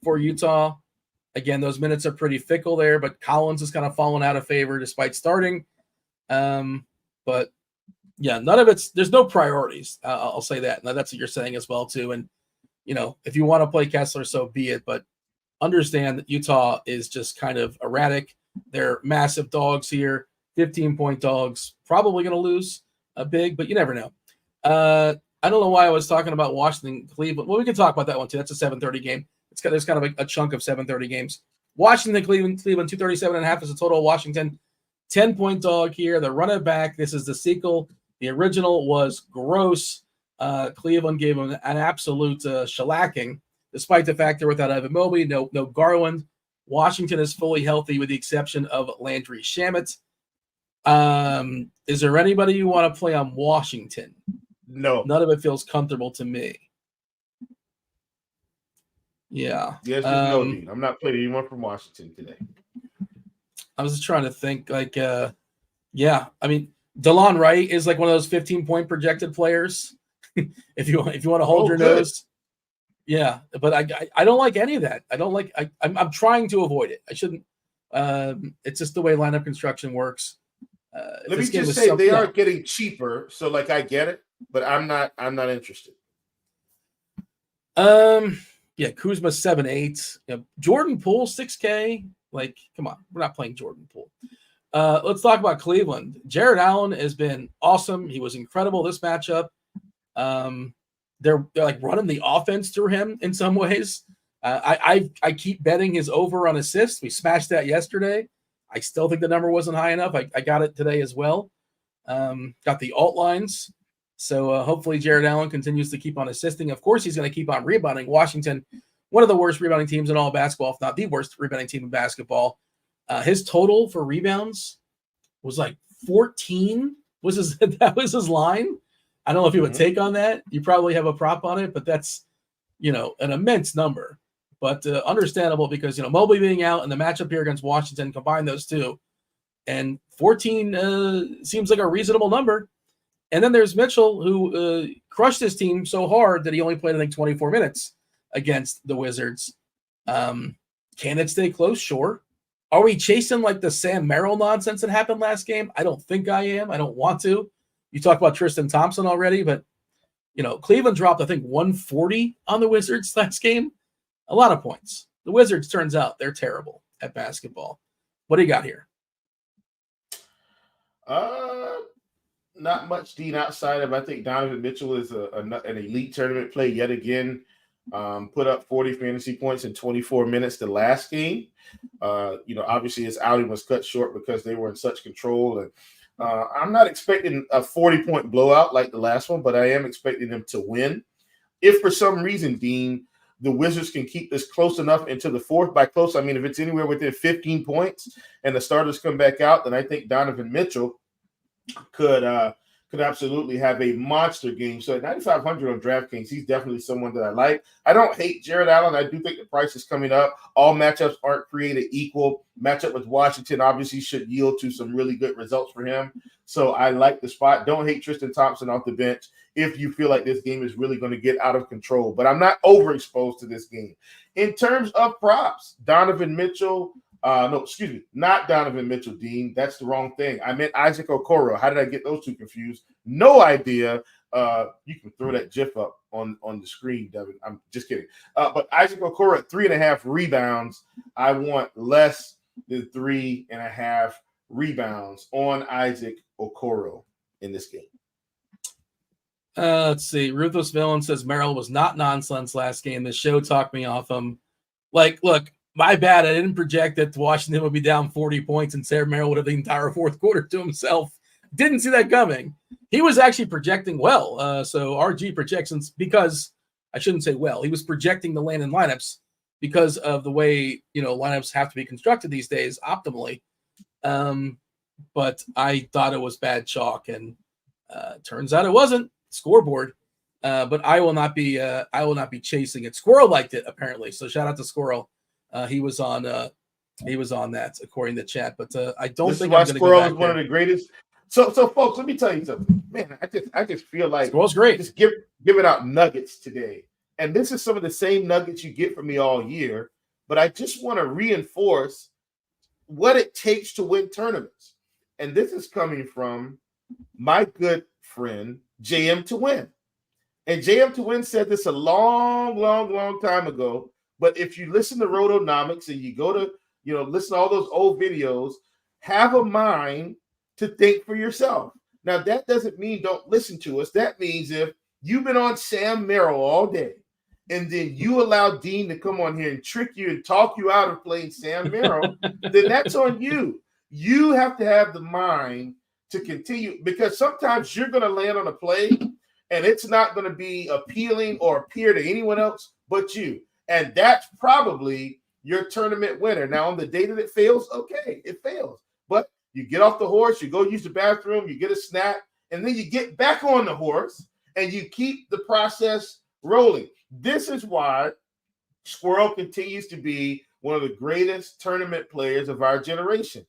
Utah. Again, those minutes are pretty fickle there, but Collins has kind of fallen out of favor despite starting. But yeah, none of there's no priorities. I'll say that. Now that's what you're saying as well too. And, if you want to play Kessler, so be it, but understand that Utah is just kind of erratic. They're massive dogs here, 15-point dogs, probably going to lose a big, but you never know. I don't know why I was talking about Washington, Cleveland. Well, we can talk about that one too. That's a 7:30 game. There's kind of a chunk of 7:30 games. Washington, Cleveland, 237.5 is a total. Washington, 10-point dog here. The running back. This is the sequel. The original was gross. Cleveland gave him an absolute shellacking, despite the fact they're without Evan Mobley, no Garland. Washington is fully healthy with the exception of Landry Shamet. Is there anybody you want to play on Washington? No. None of it feels comfortable to me. Yeah. Yes, no, Dean. I'm not playing anyone from Washington today. I was just trying to think DeLon Wright is like one of those 15-point projected players. if you want to hold your nose. Yeah, but I don't like any of that. I'm trying to avoid it. I shouldn't. It's just the way lineup construction works. Let me just say they are getting cheaper, so I get it, but I'm not interested. Yeah, Kuzma 7.8. Jordan Poole 6K. Come on, we're not playing Jordan Poole. Let's talk about Cleveland. Jared Allen has been awesome. He was incredible this matchup. They're running the offense through him in some ways. I keep betting his over on assists. We smashed that yesterday. I still think the number wasn't high enough. I got it today as well. Got the alt lines. So hopefully Jared Allen continues to keep on assisting. Of course, he's going to keep on rebounding. Washington, one of the worst rebounding teams in all of basketball, if not the worst rebounding team in basketball. His total for rebounds was 14. That was his line. I don't know if you would take on that. You probably have a prop on it, but that's, an immense number. But understandable because, Mobley being out and the matchup here against Washington, combine those two. And 14 seems like a reasonable number. And then there's Mitchell, who crushed his team so hard that he only played, I think, 24 minutes against the Wizards. Can it stay close? Sure. Are we chasing the Sam Merrill nonsense that happened last game? I don't think I am. I don't want to. You talked about Tristan Thompson already, but, Cleveland dropped, I think, 140 on the Wizards last game. A lot of points. The Wizards, turns out, they're terrible at basketball. What do you got here? Not much, Dean, outside of I think Donovan Mitchell is an elite tournament play yet again. Put up 40 fantasy points in 24 minutes the last game. Obviously his outing was cut short because they were in such control. And I'm not expecting a 40-point blowout like the last one, but I am expecting them to win. If for some reason, Dean, the Wizards can keep this close enough into the fourth, by close, I mean if it's anywhere within 15 points and the starters come back out, then I think Donovan Mitchell could could absolutely have a monster game. So at 9,500 on DraftKings, he's definitely someone that I like. I don't hate Jared Allen. I do think the price is coming up. All matchups aren't created equal. Matchup with Washington obviously should yield to some really good results for him. So I like the spot. Don't hate Tristan Thompson off the bench if you feel like this game is really going to get out of control. But I'm not overexposed to this game. In terms of props, Donovan Mitchell – not Donovan Mitchell, Dean. That's the wrong thing. I meant Isaac Okoro. How did I get those two confused? No idea. You can throw that GIF up on the screen, Devin. I'm just kidding. But Isaac Okoro at 3.5 rebounds. I want less than 3.5 rebounds on Isaac Okoro in this game. Let's see. Ruthless Villain says Merrill was not nonsense last game. The show talked me off him. Like, look. My bad. I didn't project that Washington would be down 40 points and Sam Merrill would have the entire fourth quarter to himself. Didn't see that coming. He was actually projecting well. So RG projections, because I shouldn't say well, he was projecting the land in lineups because of the way, lineups have to be constructed these days optimally. But I thought it was bad chalk, and turns out it wasn't. Scoreboard. But I will not be chasing it. Squirrel liked it apparently. So shout out to Squirrel. He was on that according to chat, but I don't this think is why I'm going to Squirrel go back is one of the greatest. So folks, let me tell you something, man. I just feel like Squirrel's great. Just giving out nuggets today, and this is some of the same nuggets you get from me all year. But I just want to reinforce what it takes to win tournaments, and this is coming from my good friend JM to Win, and JM to Win said this a long time ago. But if you listen to Rotonomics and you go to, listen to all those old videos, have a mind to think for yourself. Now, that doesn't mean don't listen to us. That means if you've been on Sam Merrill all day and then you allow Dean to come on here and trick you and talk you out of playing Sam Merrill, then that's on you. You have to have the mind to continue, because sometimes you're going to land on a play and it's not going to be appealing or appear to anyone else but you. And that's probably your tournament winner. Now, on the day that it fails, okay, it fails. But you get off the horse, you go use the bathroom, you get a snack, and then you get back on the horse, and you keep the process rolling. This is why Squirrel continues to be one of the greatest tournament players of our generation.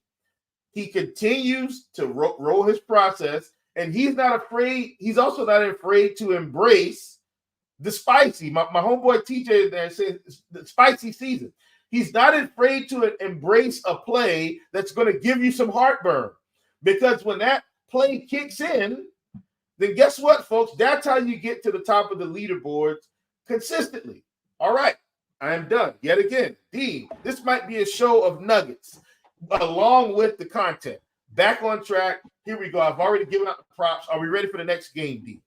He continues to roll his process, and he's not afraid. He's also not afraid to embrace the spicy. My homeboy TJ there says the spicy season. He's not afraid to embrace a play that's going to give you some heartburn, because when that play kicks in, then guess what, folks? That's how you get to the top of the leaderboards consistently. All right, I am done yet again. Dean, this might be a show of nuggets along with the content. Back on track. Here we go. I've already given out the props. Are we ready for the next game, Dean?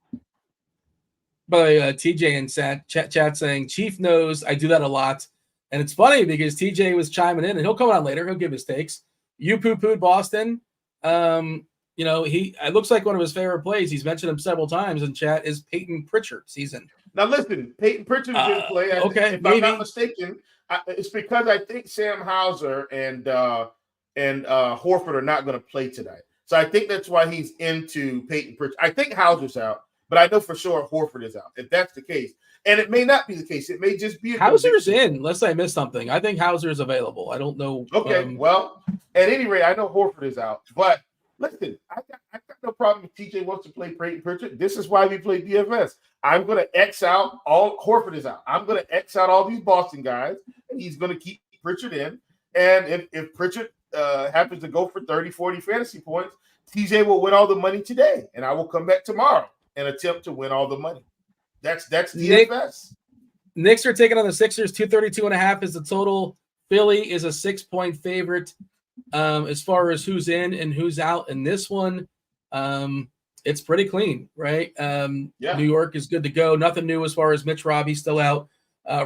By TJ in chat saying Chief knows I do that a lot, and it's funny because TJ was chiming in, and he'll come on later. He'll give his takes. You poo-pooed Boston. It looks like one of his favorite plays. He's mentioned him several times in chat is Peyton Pritchard season. Now listen, Peyton Pritchard's in play. If I'm not mistaken, it's because I think Sam Hauser and Horford are not going to play tonight. So I think that's why he's into Peyton Pritchard. I think Hauser's out. But I know for sure Horford is out. If that's the case, and it may not be the case, it may just be Hauser's in, unless I missed something. I think Hauser's available. I don't know. Okay, well, at any rate, I know Horford is out. But listen, I got no problem if TJ wants to play Peyton Pritchard. This is why we play DFS. I'm going to X out all Horford is out. I'm going to X out all these Boston guys, and he's going to keep Pritchard in. And if Pritchard happens to go for 30, 40 fantasy points, TJ will win all the money today, and I will come back tomorrow and attempt to win all the money. That's DFS. Knicks are taking on the Sixers. 232.5 is the total. Philly is a 6-point favorite. As far as who's in and who's out in this one, it's pretty clean, right? New York is good to go. Nothing new as far as Mitch Robbie's still out.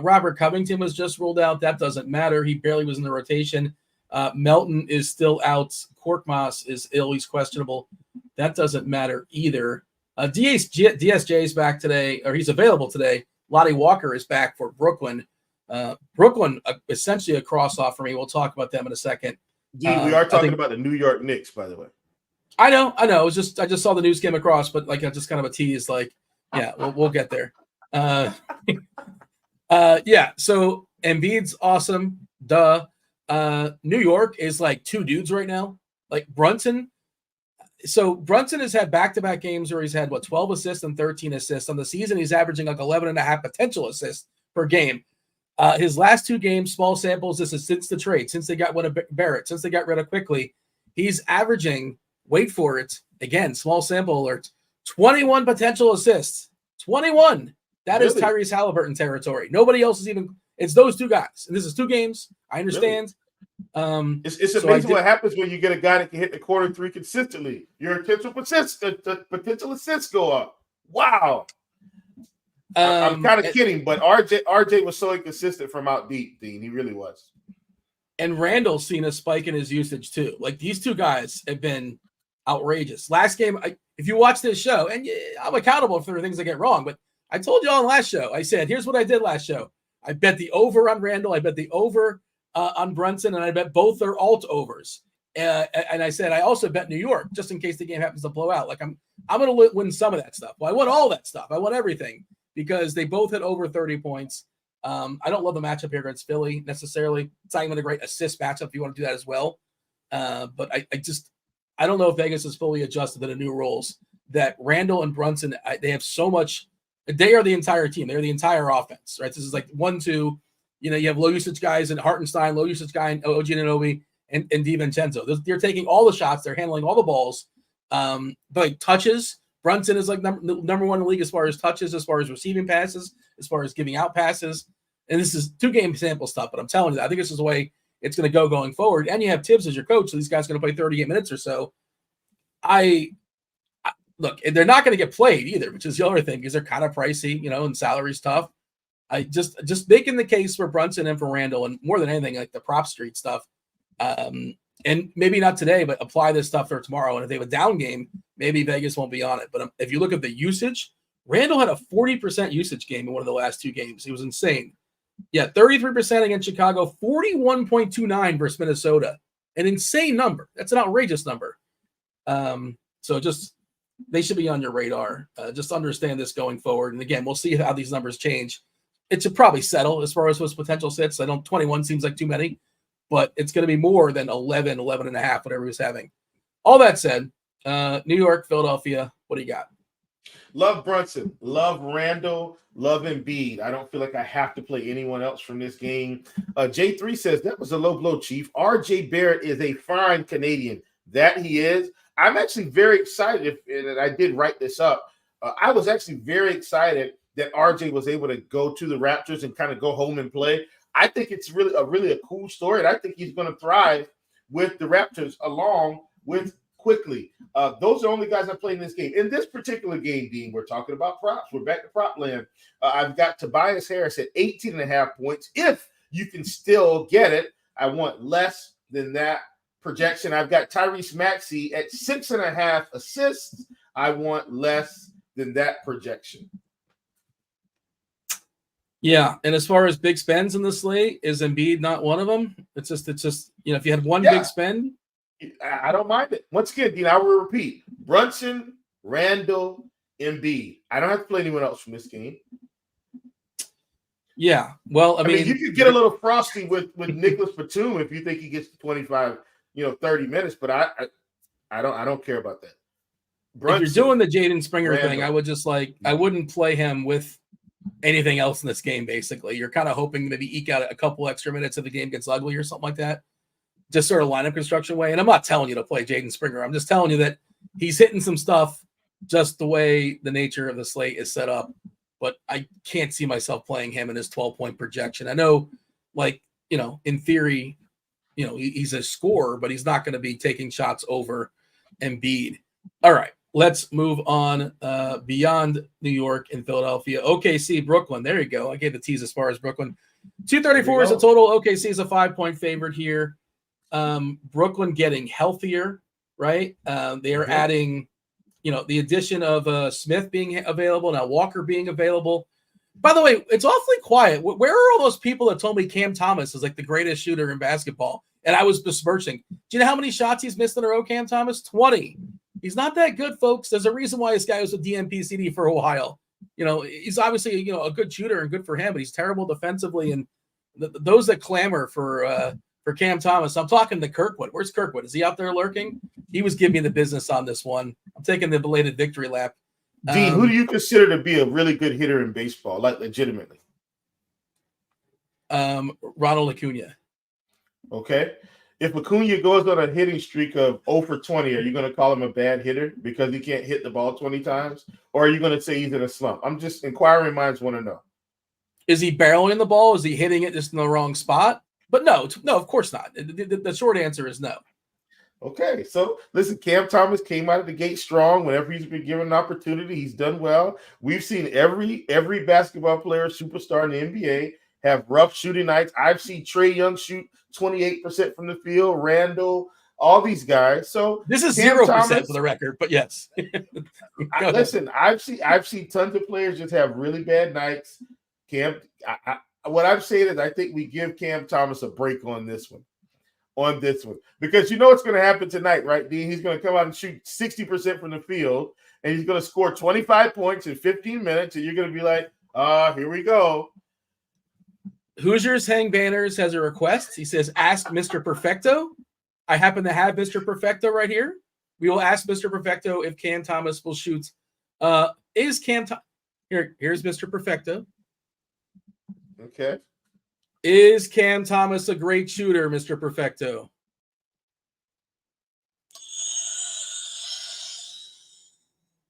Robert Covington was just ruled out. That doesn't matter. He barely was in the rotation. Melton is still out. Korkmaz is ill. He's questionable. That doesn't matter either. DSJ is back today, or he's available today. Lottie Walker is back for Brooklyn. Brooklyn, essentially a cross-off for me. We'll talk about them in a second. Dean, we are talking about the New York Knicks, by the way. I know. I just saw the news came across, but like I just kind of a tease. Like, yeah, we'll get there. Yeah. So Embiid's awesome. Duh. New York is like two dudes right now. Like Brunson. So Brunson has had back-to-back games where he's had 12 assists and 13 assists on the season. He's averaging like 11.5 potential assists per game. His last two games, small samples. This is since the trade, since they got rid of Barrett, since they got rid of Quickly. He's averaging, wait for it, again, small sample alerts, 21 potential assists. 21. That is Tyrese Halliburton territory. Nobody else is even. It's those two guys, and this is 2 games. I understand. It's amazing what happens when you get a guy that can hit the corner 3 consistently. Your potential assists go up. Wow. I'm kind of kidding, but RJ was so inconsistent from out deep, Dean. He really was. And Randall's seen a spike in his usage too. Like these two guys have been outrageous. Last game, if you watch this show, and I'm accountable for the things I get wrong, but I told you on last show, I said, here's what I did last show. I bet the over on Randall. I bet the over on Brunson, and I bet both are alt overs. And I said I also bet New York just in case the game happens to blow out. Like I'm going to win some of that stuff. Well, I won all that stuff. I won everything because they both had over 30 points. I don't love the matchup here against Philly necessarily. It's not even a great assist matchup if you want to do that as well. But I don't know if Vegas is fully adjusted to the new rules that Randall and Brunson, they have so much. They are the entire team. They're the entire offense, right? This is like 1-2. You have low usage guys in Hartenstein, low usage guy in OG Anunoby and DiVincenzo. They're taking all the shots. They're handling all the balls. But like touches, Brunson is like number one in the league as far as touches, as far as receiving passes, as far as giving out passes. And this is 2-game sample stuff, but I'm telling you, I think this is the way it's going to go going forward. And you have Tibbs as your coach, so these guys are going to play 38 minutes or so. Look, they're not going to get played either, which is the other thing, because they're kind of pricey, and salary's tough. I just making the case for Brunson and for Randall, and more than anything, like the prop street stuff. And maybe not today, but apply this stuff for tomorrow. And if they have a down game, maybe Vegas won't be on it. But if you look at the usage, Randall had a 40% usage game in one of the last 2 games. He was insane. Yeah, 33% against Chicago, 41.29 versus Minnesota. An insane number. That's an outrageous number. So just they should be on your radar. Just understand this going forward. And again, we'll see how these numbers change. It should probably settle as far as those potential sits. 21 seems like too many, but it's going to be more than 11 and a half, whatever he's having. All that said, New York, Philadelphia, what do you got? Love Brunson, love Randall, love Embiid. I don't feel like I have to play anyone else from this game. J3 says, that was a low blow, Chief. RJ Barrett is a fine Canadian. That he is. I'm actually very excited, and I did write this up. I was actually very excited that RJ was able to go to the Raptors and kind of go home and play. I think it's really a cool story, and I think he's going to thrive with the Raptors along with Quickly. Those are the only guys I played in this game. In this particular game, Dean, we're talking about props. We're back to prop land. I've got Tobias Harris at 18.5 points. If you can still get it, I want less than that projection. I've got Tyrese Maxey at 6.5 assists. I want less than that projection. Yeah, and as far as big spends in the slate, is Embiid not one of them? It's just if you had one big spend, I don't mind it. Once again, Dean, I will repeat: Brunson, Randall, Embiid. I don't have to play anyone else from this game. Yeah, well, I mean, you could get a little frosty with Nicholas Batum if you think he gets 25, 30 minutes, but I don't care about that. Brunson, if you're doing the Jaden Springer thing, I would just I wouldn't play him with anything else in this game. Basically, you're kind of hoping maybe eke out a couple extra minutes if the game gets ugly or something like that. Just sort of lineup construction way. And I'm not telling you to play Jaden Springer. I'm just telling you that he's hitting some stuff just the way the nature of the slate is set up. But I can't see myself playing him in his 12-point projection. I know, in theory, he's a scorer, but he's not going to be taking shots over Embiid. All right, let's move on beyond New York and Philadelphia. OKC, Brooklyn. There you go. I gave the tease as far as Brooklyn. 234 is the total. OKC is a 5-point favorite here. Brooklyn getting healthier, right? They are adding, the addition of Smith being available, now Walker being available. By the way, it's awfully quiet. Where are all those people that told me Cam Thomas is like the greatest shooter in basketball? And I was besmirching. Do you know how many shots he's missed in a row, Cam Thomas? 20. He's not that good, folks. There's a reason why this guy was with DMPCD for a while. He's obviously, a good shooter and good for him, but he's terrible defensively. And those that clamor for Cam Thomas, I'm talking to Kirkwood. Where's Kirkwood? Is he out there lurking? He was giving me the business on this one. I'm taking the belated victory lap. Dean, who do you consider to be a really good hitter in baseball, like legitimately? Ronald Acuna. Okay. If Acuna goes on a hitting streak of 0 for 20, are you going to call him a bad hitter because he can't hit the ball 20 times? Or are you going to say he's in a slump? I'm just inquiring minds want to know. Is he barreling the ball? Is he hitting it just in the wrong spot? But no, of course not. The short answer is no. Okay, so listen, Cam Thomas came out of the gate strong. Whenever he's been given an opportunity, he's done well. We've seen every basketball player, superstar in the NBA, have rough shooting nights. I've seen Trae Young shoot 28% from the field, Randall, all these guys. So this is 0% for the record, but yes. Listen, I've seen tons of players just have really bad nights. What I'm saying is I think we give Cam Thomas a break on this one. Because you know what's going to happen tonight, right, Dean? He's going to come out and shoot 60% from the field, and he's going to score 25 points in 15 minutes, and you're going to be like, here we go. Hoosiers Hang Banners has a request. He says, ask Mr. Perfecto. I happen to have Mr. Perfecto right here. We will ask Mr. Perfecto if Cam Thomas will shoot. Here's Mr. Perfecto. Okay. Is Cam Thomas a great shooter, Mr. Perfecto?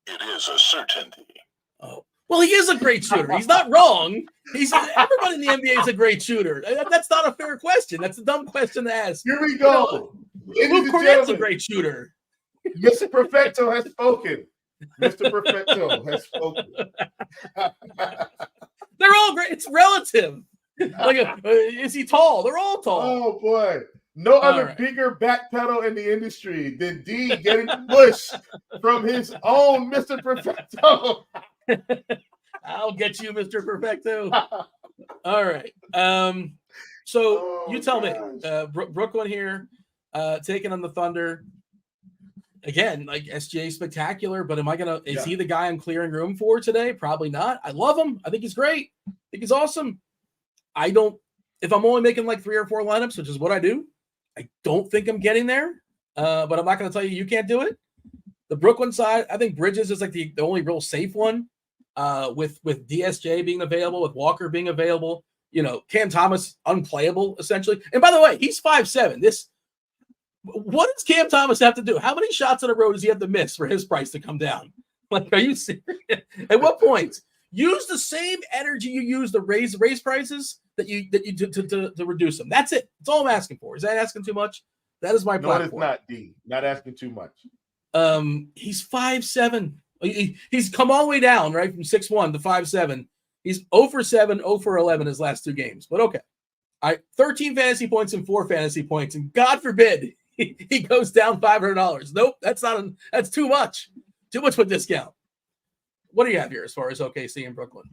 It is a certainty. Oh, well, he is a great shooter. He's not wrong. Everybody in the NBA is a great shooter. That's not a fair question. That's a dumb question to ask. Here we go. Luke Cornett's a great shooter. Mr. Perfecto has spoken. Mr. Perfecto has spoken. They're all great. It's relative. Is he tall? They're all tall. Oh boy. No other bigger back pedal in the industry than D getting pushed from his own Mr. Perfecto. I'll get you, Mr. Perfecto. All right. So you tell me, Brooklyn here, taking on the Thunder. Again, like SGA spectacular, but is he the guy I'm clearing room for today? Probably not. I love him. I think he's great. I think he's awesome. If I'm only making like 3 or 4 lineups, which is what I do, I don't think I'm getting there. But I'm not going to tell you can't do it. The Brooklyn side, I think Bridges is like the only real safe one. With DSJ being available, with Walker being available, Cam Thomas unplayable essentially. And by the way, he's 5'7". What does Cam Thomas have to do? How many shots in a row does he have to miss for his price to come down? Like, are you serious? At what point? Use the same energy you use to raise prices that you to reduce them. That's it. That's all I'm asking for. Is that asking too much? That is my platform. No, it is not, D. Not asking too much. He's 5'7". He's come all the way down, right, from 6'1" to 5'7". He's 0 for 7, 0 for 11 his last 2 games. But okay. 13 fantasy points and 4 fantasy points. And God forbid he goes down $500. Nope, that's too much. Too much for discount. What do you have here as far as OKC and Brooklyn?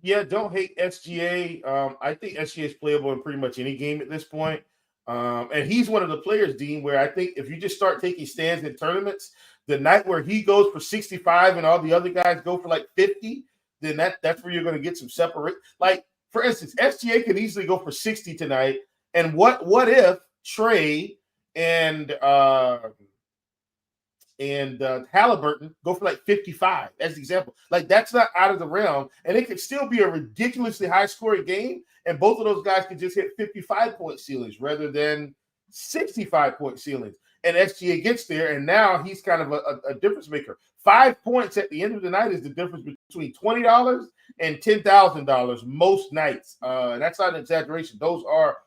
Yeah, don't hate SGA. I think SGA is playable in pretty much any game at this point. And he's one of the players, Dean, where I think if you just start taking stands in tournaments, the night where he goes for 65 and all the other guys go for like 50, then that's where you're going to get some separate. Like, for instance, SGA could easily go for 60 tonight. And what if Trae and Halliburton go for like 55 as an example? Like, that's not out of the realm, and it could still be a ridiculously high scoring game, and both of those guys could just hit 55-point ceilings rather than 65-point ceilings. And SGA gets there, and now he's kind of a difference maker. 5 points at the end of the night is the difference between $20 and $10,000 most nights. That's not an exaggeration. Those are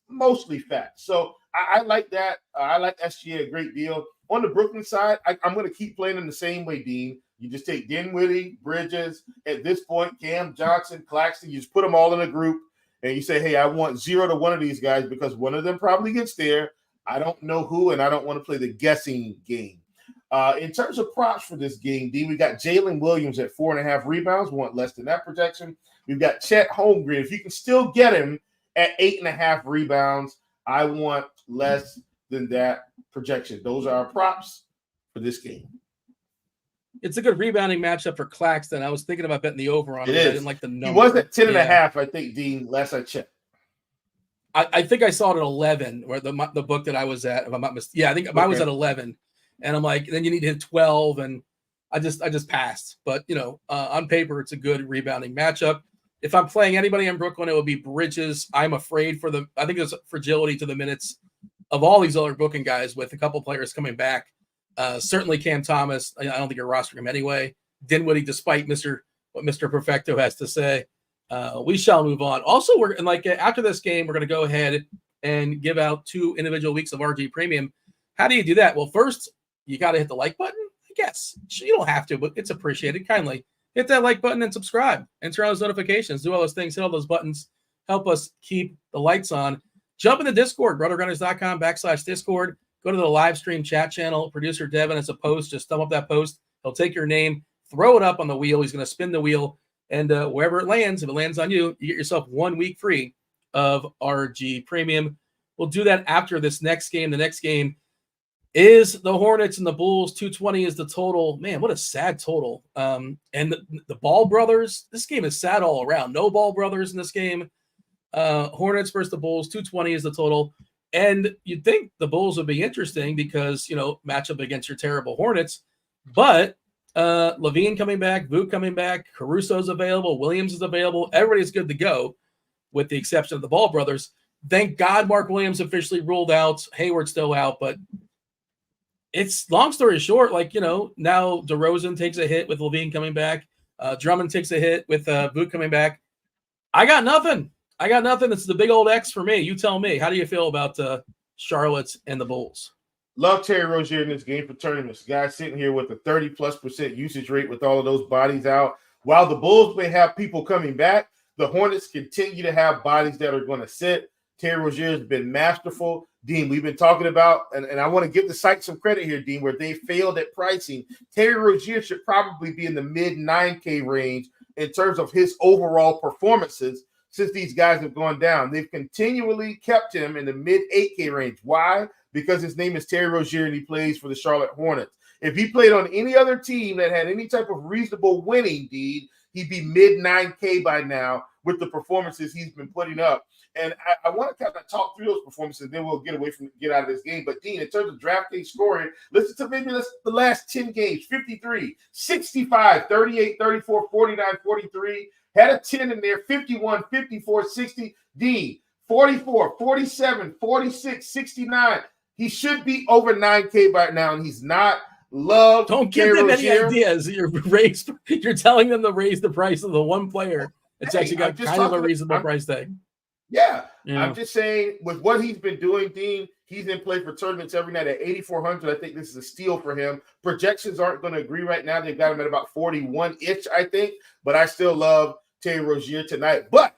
mostly facts. So I like that. I like SGA a great deal. On the Brooklyn side, I'm going to keep playing them the same way, Dean. You just take Dinwiddie, Bridges, at this point, Cam Johnson, Claxton. You just put them all in a group, and you say, hey, I want 0 to 1 of these guys because one of them probably gets there. I don't know who, and I don't want to play the guessing game. In terms of props for this game, Dean, we got Jalen Williams at 4.5 rebounds. We want less than that projection. We've got Chet Holmgren. If you can still get him at 8.5 rebounds, I want less than that projection. Those are our props for this game. It's a good rebounding matchup for Claxton. I was thinking about betting the over on it. I didn't like the number. He was at 10.5, I think, Dean, last I checked. I think I saw it at 11, where the book that I was at, if I'm not mistaken. Yeah, I think mine was at 11. And I'm like, then you need to hit 12. And I just passed. But, on paper, it's a good rebounding matchup. If I'm playing anybody in Brooklyn, it would be Bridges. I'm afraid I think there's fragility to the minutes of all these other Brooklyn guys with a couple players coming back. Certainly Cam Thomas. I don't think you're rostering him anyway. Dinwiddie, despite what Mr. Perfecto has to say. We shall move on. Also, after this game, we're going to go ahead and give out 2 individual weeks of RG Premium. How do you do that? Well, first, you got to hit the like button. I guess you don't have to, but it's appreciated. Kindly hit that like button and subscribe and turn on those notifications. Do all those things. Hit all those buttons. Help us keep the lights on. Jump in the Discord, RotoGrinders.com/Discord. Go to the live stream chat channel. Producer Devin has a post. Just thumb up that post. He'll take your name, throw it up on the wheel. He's going to spin the wheel. And wherever it lands, if it lands on you, you get yourself 1 week free of RG Premium. We'll do that after this next game. The next game is the Hornets and the Bulls. 220 is the total. Man, what a sad total. And the Ball brothers, this game is sad all around. No Ball brothers in this game. Hornets versus the Bulls. 220 is the total. And you'd think the Bulls would be interesting because, matchup against your terrible Hornets. But Levine coming back, Vuk coming back, Caruso's available, Williams is available. Everybody's good to go with the exception of the Ball brothers. Thank God Mark Williams officially ruled out. Hayward's still out, but it's long story short, now DeRozan takes a hit with Levine coming back. Drummond takes a hit with Vuk coming back. I got nothing. It's the big old X for me. You tell me. How do you feel about Charlotte and the Bulls? Love Terry Rozier in this game for tournaments. Guy sitting here with a 30+% usage rate with all of those bodies out. While the Bulls may have people coming back, the Hornets continue to have bodies that are going to sit. Terry Rozier has been masterful. Dean, we've been talking about, and I want to give the site some credit here, Dean, where they failed at pricing. Terry Rozier should probably be in the mid 9K range in terms of his overall performances since these guys have gone down. They've continually kept him in the mid 8K range. Why? Because his name is Terry Rozier and he plays for the Charlotte Hornets. If he played on any other team that had any type of reasonable winning, Dean, he'd be mid 9K by now with the performances he's been putting up. And I want to kind of talk through those performances, then we'll get out of this game. But, Dean, in terms of DraftKings scoring, listen to maybe the last 10 games, 53, 65, 38, 34, 49, 43. Had a 10 in there, 51, 54, 60. Dean, 44, 47, 46, 69. He should be over 9K by now, and he's not. Love. Don't give them any ideas. You're telling them to raise the price of the one player. It's actually got kind of a reasonable price tag. Yeah. I'm just saying, with what he's been doing, Dean, he's in play for tournaments every night at 8,400. I think this is a steal for him. Projections aren't going to agree right now. They've got him at about 41-ish, I think. But I still love Terry Rozier tonight. But,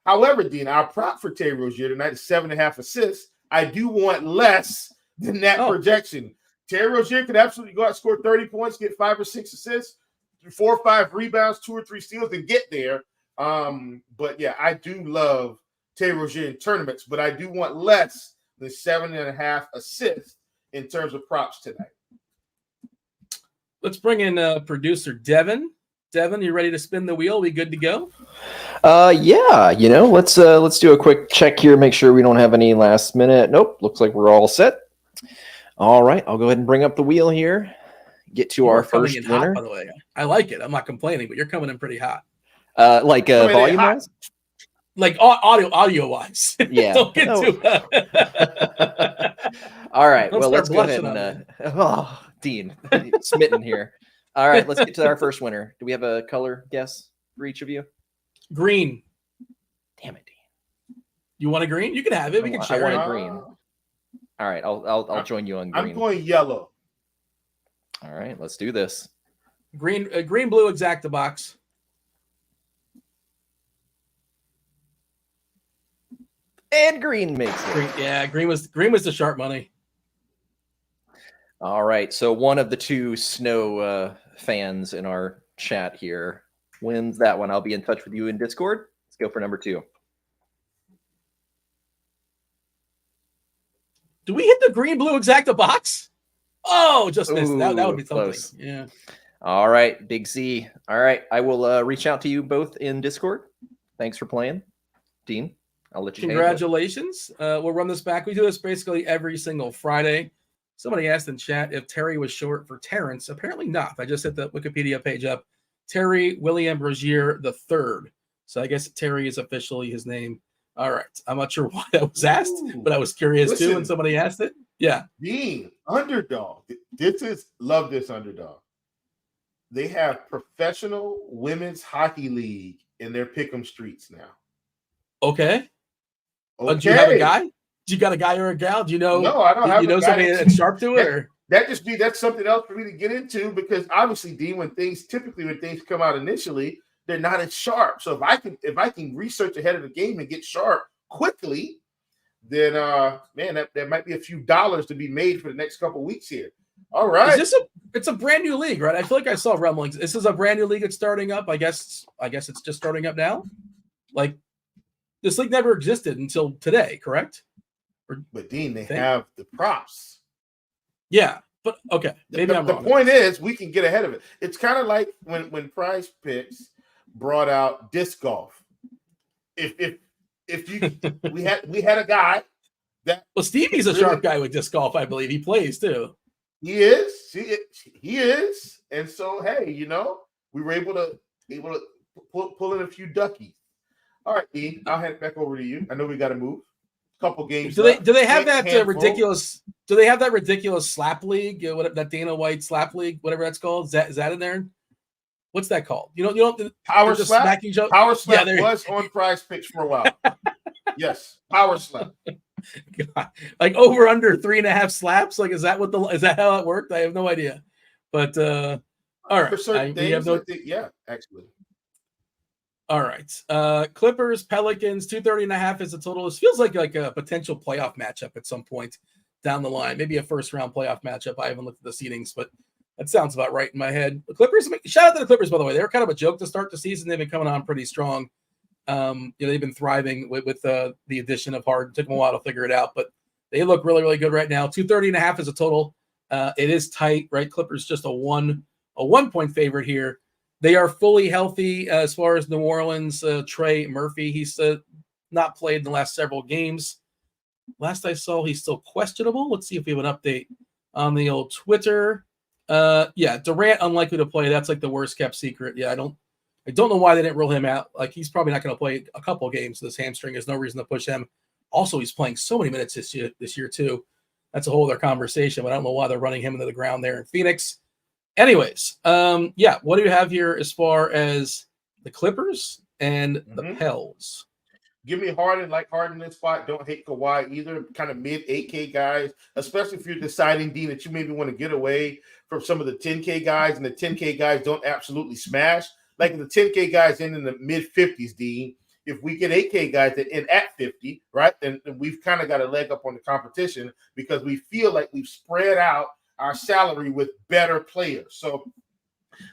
however, Dean, our prop for Terry Rozier tonight is 7.5 assists. I do want less than that projection. Terry Rozier could absolutely go out and score 30 points, get 5 or 6 assists, 4 or 5 rebounds, 2 or 3 steals, and get there. But, yeah, I do love Terry Rozier in tournaments, but I do want less than 7.5 assists in terms of props tonight. Let's bring in producer Devin. Devin, you ready to spin the wheel? We good to go? Yeah. Let's do a quick check here. Make sure we don't have any last minute. Nope. Looks like we're all set. All right. I'll go ahead and bring up the wheel here. Get to our first winner. Hot, by the way, I like it. I'm not complaining, but you're coming in pretty hot. Volume wise. Like audio wise. Yeah. Don't get too. All right. Well, let's go ahead and. Dean, smitten here. All right. Let's get to our first winner. Do we have a color guess for each of you? Green. Damn it, Dean. You want a green? You can have it. We can share. I want a green. All right. I'll join you on green. I'm going yellow. All right. Let's do this. Green, blue, exacta box. And green makes it. Green was the sharp money. All right. So one of the two snow fans in our chat here wins that one. I'll be in touch with you in Discord. Let's go for number 2. Do we hit the green blue exacta box? Oh, just missed. That would be something. Close. Yeah. All right, Big C. All right, I will reach out to you both in Discord. Thanks for playing. Dean, I'll let you handle it. Congratulations. We'll run this back. We do this basically every single Friday. Somebody asked in chat if Terry was short for Terrence. Apparently not. I just hit the Wikipedia page up. Terry William Rozier III. So I guess Terry is officially his name. All right. I'm not sure why that was asked, but I was curious too when somebody asked it. Yeah. Dean, underdog. Love this underdog. They have professional women's hockey league in their pick'em streets now. Okay. Do you have a guy? Do you got a guy or a gal? Do you know? No, I don't have. You know somebody that's sharp to it, or that's something else for me to get into because obviously, Dean, when things come out initially, they're not as sharp. So if I can research ahead of the game and get sharp quickly, then man, there might be a few dollars to be made for the next couple of weeks here. All right. It's a brand new league, right? I feel like I saw rumblings. This is a brand new league that's starting up. I guess it's just starting up now. Like this league never existed until today, correct? But Dean, they have the props. Yeah, but okay. Maybe I'm wrong. The point is we can get ahead of it. It's kind of like when Prize Picks brought out disc golf. If we had a guy that Stevie's a sharp guy with disc golf, I believe. He plays too. He is. He is. And so, hey, we were able to pull in a few duckies. All right, Dean, I'll hand it back over to you. I know we got to move. Couple games. Do they have that ridiculous? Do they have that ridiculous slap league? That Dana White slap league, whatever that's called. Is that in there? What's that called? You don't power slap. Power slap was on Prize Picks for a while. Yes, power slap. God. Like over under 3.5 slaps. Like is that how it worked? I have no idea. But all right, for certain things, yeah, actually. All right. Clippers, Pelicans, 230.5 is the total. This feels like a potential playoff matchup at some point down the line. Maybe a first round playoff matchup. I haven't looked at the seedings, but that sounds about right in my head. The Clippers, shout out to the Clippers, by the way. They were kind of a joke to start the season. They've been coming on pretty strong. They've been thriving with the addition of Harden. Took them a while to figure it out, but they look really, really good right now. 230.5 is a total. It is tight, right? Clippers just a 1 point favorite here. They are fully healthy as far as New Orleans. Trey Murphy, he's not played in the last several games. Last I saw, he's still questionable. Let's see if we have an update on the old Twitter. Durant unlikely to play. That's like the worst kept secret. Yeah, I don't know why they didn't rule him out. Like he's probably not going to play a couple of games. This hamstring, there's no reason to push him. Also, he's playing so many minutes this year too. That's a whole other conversation. But I don't know why they're running him into the ground there in Phoenix. Anyways, what do you have here as far as the Clippers and the Pels? Give me Harden, like Harden in this spot. Don't hate Kawhi either. Kind of mid 8K guys, especially if you're deciding, Dean, that you maybe want to get away from some of the 10K guys, and the 10K guys don't absolutely smash. Like the 10K guys in the mid 50s, Dean. If we get 8K guys that end at 50, right, then we've kind of got a leg up on the competition because we feel like we've spread out our salary with better players. So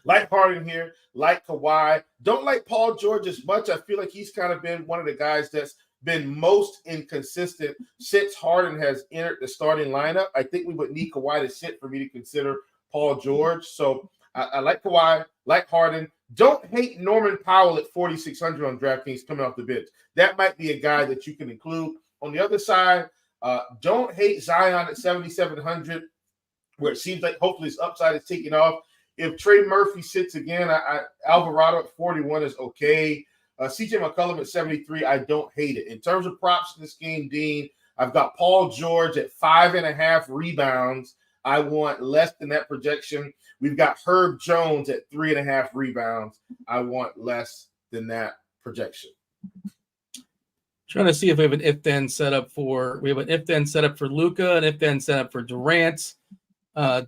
like Harden here, like Kawhi. Don't like Paul George as much. I feel like he's kind of been one of the guys that's been most inconsistent since Harden has entered the starting lineup. I think we would need Kawhi to sit for me to consider Paul George. So I like Kawhi, like Harden. Don't hate Norman Powell at 4,600 on DraftKings coming off the bench. That might be a guy that you can include. On the other side, don't hate Zion at 7,700. Where it seems like hopefully his upside is taking off. If Trey Murphy sits again, Alvarado at 41 is okay. CJ McCollum at 73, I don't hate it. In terms of props in this game, Dean, I've got Paul George at 5.5 rebounds. I want less than that projection. We've got Herb Jones at 3.5 rebounds. I want less than that projection. Trying to see if we have an if-then setup for Luka, an if-then setup for Durant.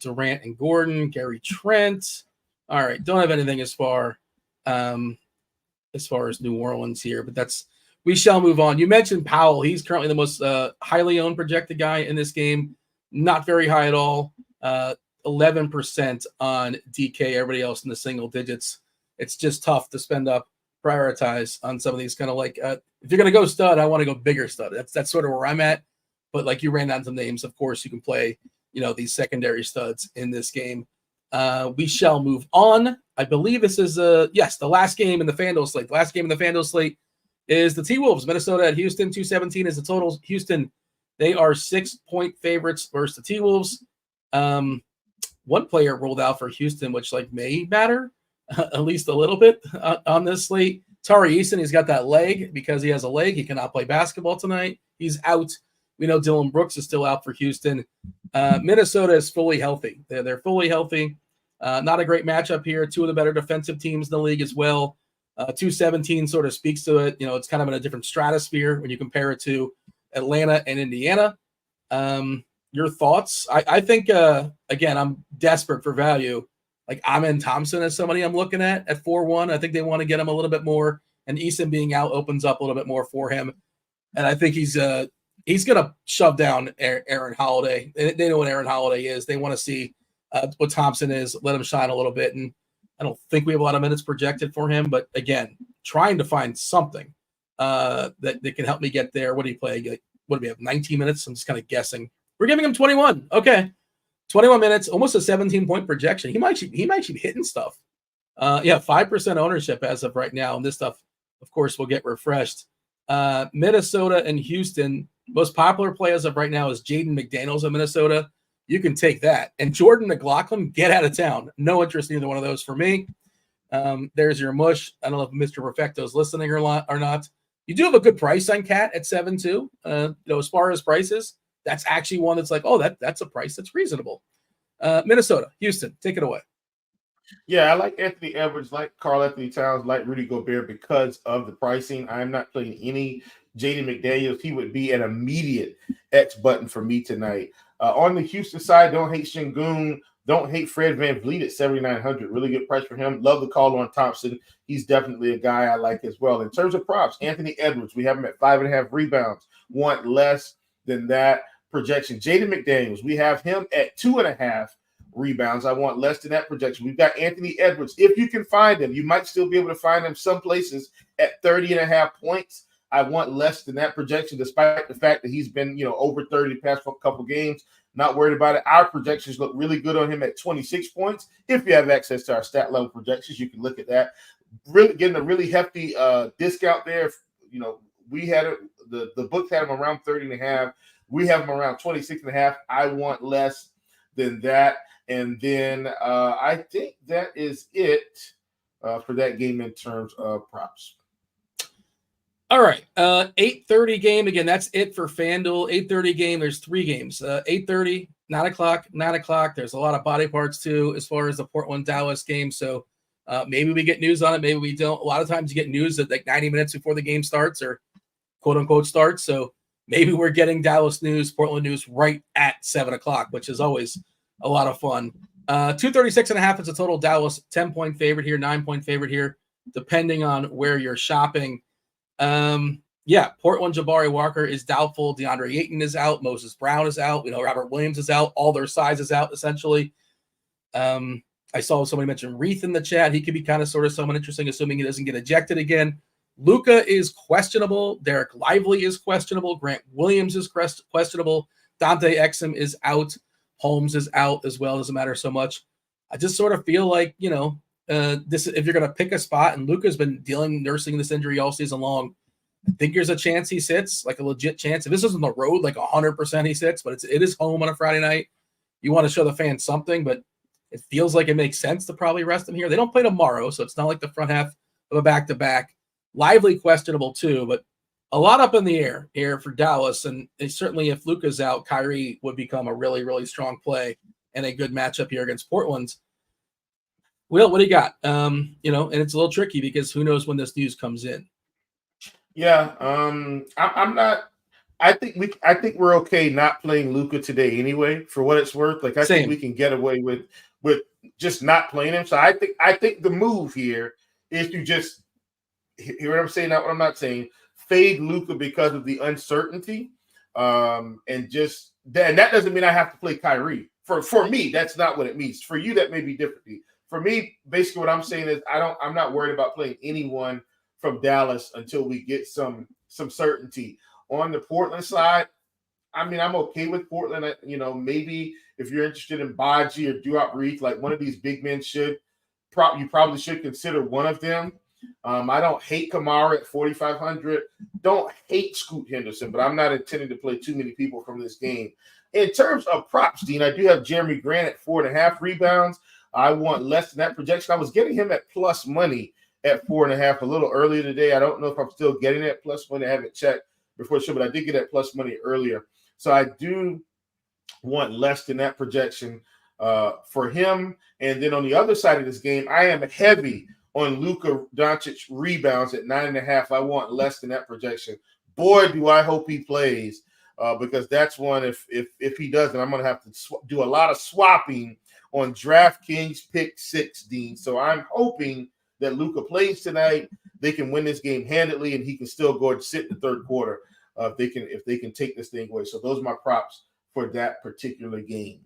Durant and Gordon, Gary Trent. All right, don't have anything as far as New Orleans here, but we shall move on. You mentioned Powell. He's currently the most highly owned projected guy in this game. Not very high at all. 11% on DK. Everybody else in the single digits. It's just tough to prioritize on some of these kind of like if you're going to go stud, I want to go bigger stud. That's sort of where I'm at. But like you ran down some names, of course you can play these secondary studs in this game. We shall move on. I believe this is the last game in the FanDuel slate. The last game in the FanDuel slate is the T-Wolves. Minnesota at Houston. 217 is the total. Houston, they are 6-point favorites versus the T-Wolves. One player rolled out for Houston, which may matter at least a little bit on this slate. Tari Eason, he's got that leg. Because he has a leg, he cannot play basketball tonight. He's out. We know Dylan Brooks is still out for Houston. Minnesota is fully healthy. They're fully healthy. Not a great matchup here. Two of the better defensive teams in the league as well. 217 sort of speaks to it. It's kind of in a different stratosphere when you compare it to Atlanta and Indiana. Your thoughts? I think, again, I'm desperate for value. Amen Thompson is somebody I'm looking at 4-1. I think they want to get him a little bit more. And Eason being out opens up a little bit more for him. And I think he's going to shove down Aaron Holiday. They know what Aaron Holiday is. They want to see what Thompson is, let him shine a little bit. And I don't think we have a lot of minutes projected for him. But, again, trying to find something that can help me get there. What do you play? What do we have, 19 minutes? I'm just kind of guessing. We're giving him 21. Okay. 21 minutes, almost a 17-point projection. He might be hitting stuff. 5% ownership as of right now. And this stuff, of course, will get refreshed. Minnesota and Houston, most popular play as of right now is Jaden McDaniels of Minnesota. You can take that. And Jordan McLaughlin, get out of town. No interest in either one of those for me. There's your mush. I don't know if Mr. Perfecto is listening or not. You do have a good price on Cat at 7-2. As far as prices, that's actually one that's that's a price that's reasonable. Minnesota, Houston, take it away. Yeah, I like Anthony Edwards, like Karl Anthony Towns, like Rudy Gobert because of the pricing. I'm not playing any Jaden McDaniels. He would be an immediate X button for me tonight. On the Houston side, don't hate Şengün. Don't hate Fred VanVleet at 7,900. Really good price for him. Love the call on Thompson. He's definitely a guy I like as well. In terms of props, Anthony Edwards, we have him at 5.5 rebounds. Want less than that projection. Jaden McDaniels, we have him at 2.5 rebounds. I want less than that projection. We've got Anthony Edwards. If you can find him, you might still be able to find him some places at 30.5 points. I want less than that projection, despite the fact that he's been, over 30 the past couple games. Not worried about it. Our projections look really good on him at 26 points. If you have access to our stat level projections, you can look at that. Really getting a really hefty discount there. We had it. The books had him around 30.5. We have him around 26.5. I want less than that. And then I think that is it for that game in terms of props. All right. 8:30 game. Again, that's it for FanDuel. 8:30 game. There's 3 games. 8:30, 9 o'clock, 9 o'clock. There's a lot of body parts, too, as far as the Portland-Dallas game. So maybe we get news on it. Maybe we don't. A lot of times you get news at 90 minutes before the game starts or quote-unquote starts. So maybe we're getting Dallas news, Portland news right at 7 o'clock, which is always a lot of fun. 236.5 is a total. Dallas 10-point favorite here, 9-point favorite here, depending on where you're shopping. Portland Jabari Walker is doubtful. DeAndre Ayton is out. Moses Brown is out. Robert Williams is out. All their size is out, essentially. I saw somebody mention Reith in the chat. He could be kind of sort of someone interesting, assuming he doesn't get ejected again. Luka is questionable. Derek Lively is questionable. Grant Williams is questionable. Dante Exum is out. Holmes is out as well. Doesn't matter so much. I just sort of feel like, this, if you're going to pick a spot, and Luka's been nursing this injury all season long, I think there's a chance he sits, a legit chance. If this isn't the road, 100% he sits, but it is home on a Friday night. You want to show the fans something, but it feels like it makes sense to probably rest him here. They don't play tomorrow, so it's not like the front half of a back-to-back. Lively questionable too, but a lot up in the air here for Dallas. And certainly if Luka's out, Kyrie would become a really, really strong play and a good matchup here against Portland. Will, what do you got? And it's a little tricky because who knows when this news comes in. Yeah, I'm not. I think we're okay not playing Luka today anyway. For what it's worth, I think we can get away with just not playing him. So I think the move here is to just hear what I'm saying, not what I'm not saying. Fade Luka because of the uncertainty, and that doesn't mean I have to play Kyrie. For me, that's not what it means. For you, that may be differently. For me, basically what I'm saying is I'm not worried about playing anyone from Dallas until we get some certainty. On the Portland side, I mean, I'm okay with Portland. You know, maybe if you're interested in Baji or Duop Reith, like one of these big men you probably should consider one of them. I don't hate Kamara at 4,500. Don't hate Scoot Henderson, but I'm not intending to play too many people from this game. In terms of props, Dean, I do have Jeremy Grant at 4.5 rebounds. I want less than that projection. I was getting him at plus money at 4.5 a little earlier today. I don't know if I'm still getting it at plus money. I haven't checked before sure, but I did get at plus money earlier. So I do want less than that projection for him. And then on the other side of this game, I am heavy on Luka Doncic rebounds at 9.5. I want less than that projection. Boy, do I hope he plays because that's one. If he doesn't, I'm going to have to do a lot of swapping on DraftKings pick 6, Dean. So I'm hoping that Luka plays tonight. They can win this game handedly, and he can still go and sit in the third quarter if they can take this thing away. So those are my props for that particular game.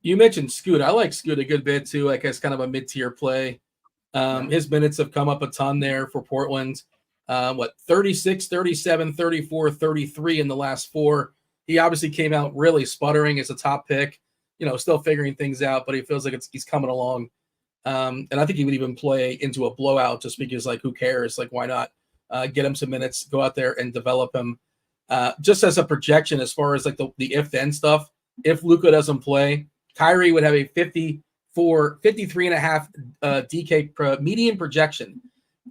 You mentioned Scoot. I like Scoot a good bit too. Like as kind of a mid-tier play. His minutes have come up a ton there for Portland. 36, 37, 34, 33 in the last 4. He obviously came out really sputtering as a top pick, still figuring things out, but he feels like he's coming along. And I think he would even play into a blowout just because, like, who cares? Like, why not get him some minutes, go out there and develop him? Just as a projection, as far as like the if-then stuff, if Luka doesn't play, Kyrie would have a 53.5 DK median projection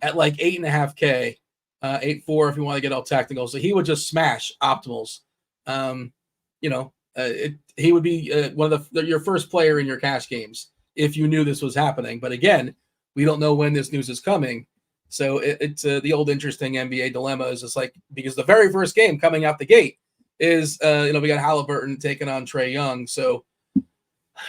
at like 8.5K, 8.4 if you want to get all technical. So he would just smash optimals. He would be one of your first player in your cash games if you knew this was happening. But again, we don't know when this news is coming. So it's the old interesting NBA dilemma is just like, because the very first game coming out the gate is, we got Halliburton taking on Trae Young. So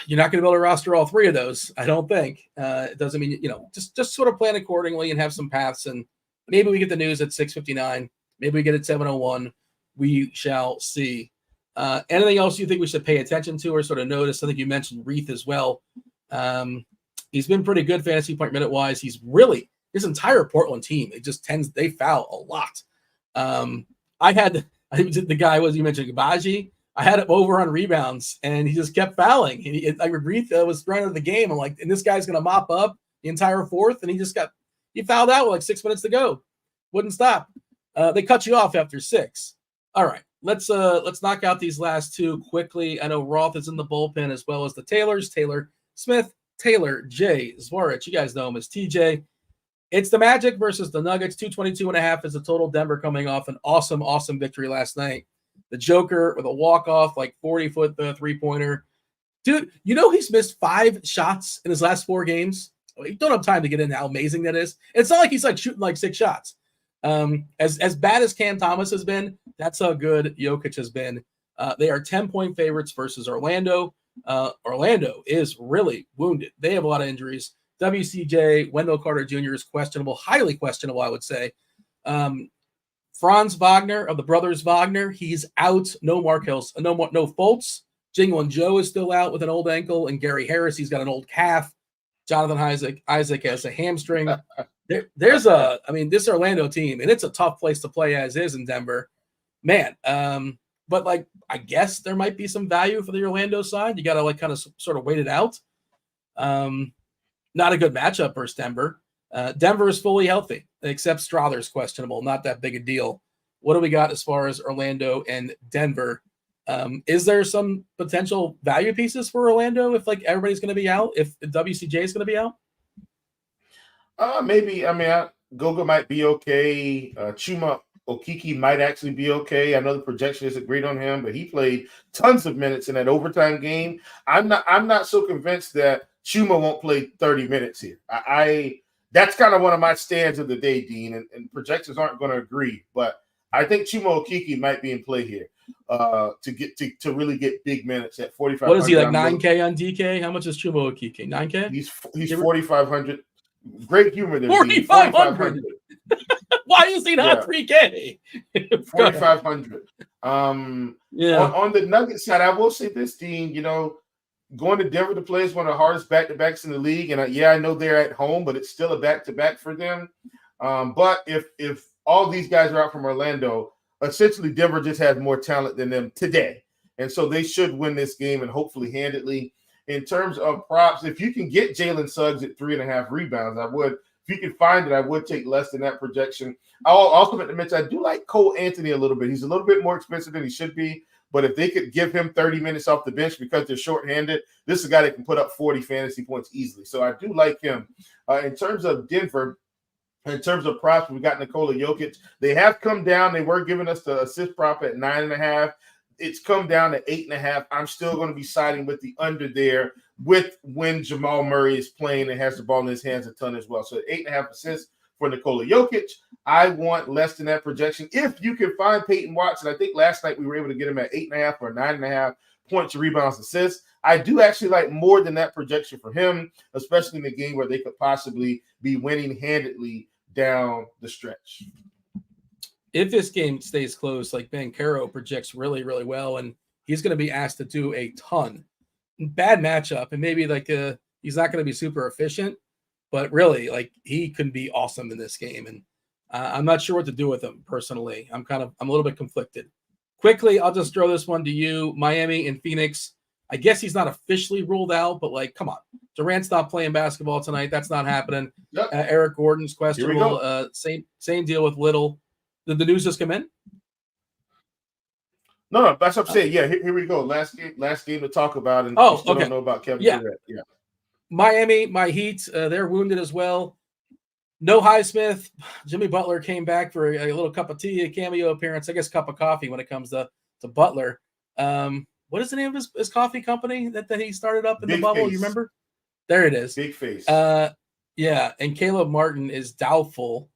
you're not going to be able to roster all 3 of those, I don't think. It doesn't mean, just sort of plan accordingly and have some paths. And maybe we get the news at 6:59. Maybe we get it 7:01. We shall see. Anything else you think we should pay attention to or sort of notice? I think you mentioned Reith as well. He's been pretty good fantasy point minute wise. He's really, his entire Portland team, they foul a lot. I think the guy was, you mentioned Gabaji. I had him over on rebounds, and he just kept fouling. Reith was running the game. I'm like, and this guy's going to mop up the entire fourth, and he fouled out with like 6 minutes to go. Wouldn't stop. They cut you off after 6. All right, let's knock out these last 2 quickly. I know Roth is in the bullpen as well as the Taylors. Taylor Smith, Taylor J. Zwarych. You guys know him as TJ. It's the Magic versus the Nuggets. 222.5 is the total. Denver coming off an awesome victory last night. The Joker with a walk-off, like 40-foot three-pointer. Dude, he's missed 5 shots in his last 4 games. You don't have time to get into how amazing that is. It's not like he's like shooting like 6 shots. As bad as Cam Thomas has been, that's how good Jokic has been. They are 10-point favorites versus Orlando. Orlando is really wounded. They have a lot of injuries. WCJ, Wendell Carter Jr. is questionable, highly questionable, I would say. Franz Wagner of the brothers Wagner, he's out. No Markels, no Fultz. Jingwon Joe is still out with an old ankle, and Gary Harris, he's got an old calf. Jonathan Isaac has a hamstring. This Orlando team, and it's a tough place to play as is in Denver, man. But like, I guess there might be some value for the Orlando side. You got to like kind of sort of wait it out. Not a good matchup versus Denver. Denver is fully healthy, except Strother's questionable. Not that big a deal. What do we got as far as Orlando and Denver? Is there some potential value pieces for Orlando if like everybody's going to be out? If WCJ is going to be out? Maybe. I mean, Goga might be okay. Chuma Okeke might actually be okay. I know the projection isn't great on him, but he played tons of minutes in that overtime game. I'm not so convinced that Chuma won't play 30 minutes here. That's kind of one of my stands of the day, Dean, and projections aren't going to agree, but I think Chuma Okeke might be in play here to really get big minutes at 4,500. What is he, like 9K on DK? How much is Chuma Okeke? 9K? He's 4,500. Great humor there. 4,500. Why is he not 3K? 4,500. Yeah. On the Nuggets side, I will say this, Dean. Going to Denver to play is one of the hardest back-to-backs in the league, and I know they're at home, but it's still a back-to-back for them. But if all these guys are out from Orlando, essentially Denver just has more talent than them today. And so they should win this game and hopefully handedly. In terms of props, if you can get Jalen Suggs at 3.5 rebounds, I would. If you can find it, I would take less than that projection. I'll also mention I do like Cole Anthony a little bit. He's a little bit more expensive than he should be. But if they could give him 30 minutes off the bench because they're shorthanded, this is a guy that can put up 40 fantasy points easily. So I do like him. In terms of Denver, in terms of props, we got Nikola Jokic. They have come down. They were giving us the assist prop at 9.5. It's come down to 8.5. I'm still going to be siding with the under there with when Jamal Murray is playing and has the ball in his hands a ton as well. So 8.5 assists for Nikola Jokic. I want less than that projection. If you can find Peyton Watson, I think last night we were able to get him at 8.5 or 9.5 points, rebounds, assists. I do actually like more than that projection for him, especially in a game where they could possibly be winning handedly down the stretch. If this game stays close, like Banchero projects really, really well, and he's going to be asked to do a ton. Bad matchup, and maybe he's not going to be super efficient, but really, he can be awesome in this game. And I'm not sure what to do with him personally. I'm a little bit conflicted. Quickly, I'll just throw this one to you. Miami and Phoenix. I guess he's not officially ruled out, but come on. Durant's not playing basketball tonight. That's not happening. Yep. Eric Gordon's questionable. Same deal with Little. Did the news just come in? No, that's what I'm saying. Yeah, here we go. Last game to talk about, and okay. Don't know about Kevin Durant. Yeah. Miami, my Heat, they're wounded as well. No Highsmith. Jimmy Butler came back for a little cup of tea, a cameo appearance. I guess cup of coffee when it comes to Butler. What is the name of his coffee company that he started up in the bubble? You remember? There it is. Big Face. Yeah, and Caleb Martin is doubtful.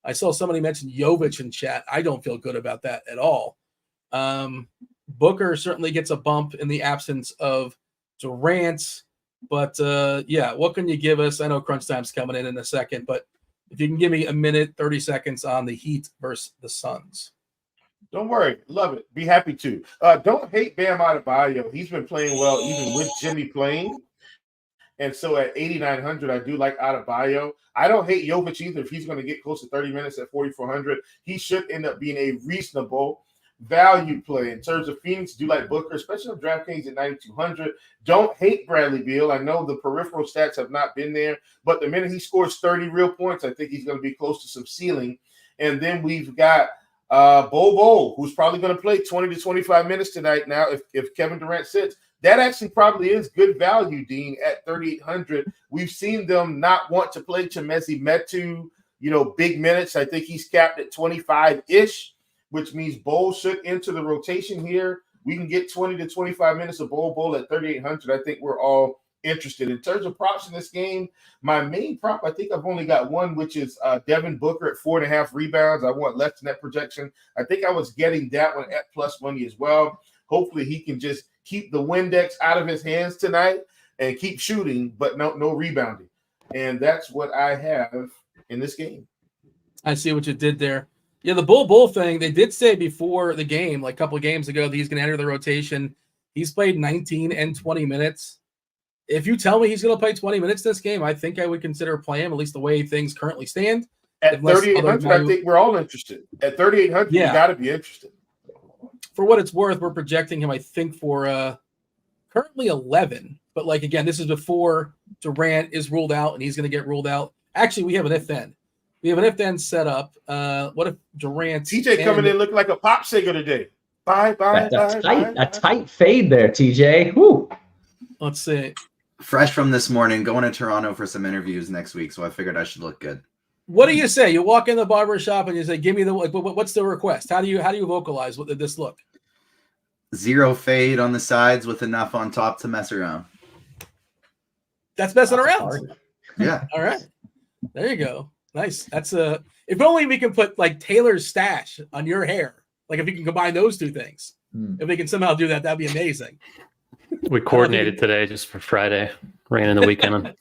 I saw somebody mention Jovic in chat. I don't feel good about that at all. Booker certainly gets a bump in the absence of Durant. But, what can you give us? I know crunch time's coming in a second, but if you can give me a minute, 30 seconds on the Heat versus the Suns. Don't worry. Love it. Be happy to. Don't hate Bam Adebayo. He's been playing well even with Jimmy playing. And so at 8,900, I do like Adebayo. I don't hate Jovic either. If he's going to get close to 30 minutes at 4,400, he should end up being a reasonable value play. In terms of Phoenix, do like Booker, especially on DraftKings at 9,200. Don't hate Bradley Beal. I know the peripheral stats have not been there, but the minute he scores 30 real points, I think he's going to be close to some ceiling. And then we've got Bo, who's probably going to play 20 to 25 minutes tonight now if Kevin Durant sits. That actually probably is good value, Dean, at 3,800. We've seen them not want to play Chimezie Metu, big minutes. I think he's capped at 25-ish, which means Bol should enter the rotation here. We can get 20 to 25 minutes of Bol at 3,800. I think we're all interested. In terms of props in this game, my main prop, I think I've only got one, which is Devin Booker at 4.5 rebounds. I want less than that projection. I think I was getting that one at plus money as well. Hopefully he can just keep the Windex out of his hands tonight and keep shooting, but no rebounding. And that's what I have in this game. I see what you did there. Yeah, the Bull thing, they did say before the game, a couple of games ago, that he's going to enter the rotation. He's played 19 and 20 minutes. If you tell me he's going to play 20 minutes this game, I think I would consider playing him, at least the way things currently stand. At 3,800, I think we're all interested. At 3,800, you got to be interested. For what it's worth, we're projecting him, I think, for currently 11. But, again, this is before Durant is ruled out, and he's going to get ruled out. Actually, we have an if-then. We have an if-then set up. What if Durant... TJ coming in looking like a pop singer today. Bye. A tight fade there, TJ. Woo. Let's see. Fresh from this morning, going to Toronto for some interviews next week, so I figured I should look good. What do you say? You walk in the barber shop and you say, "Give me what's the request?" How do you vocalize this look? 0 fade on the sides with enough on top to mess around. That's messing around. Yeah. All right. There you go. Nice. That's if only we can put Taylor's stash on your hair. If you can combine those two things. If we can somehow do that, that'd be amazing. We coordinated today just for Friday. Ran in the weekend.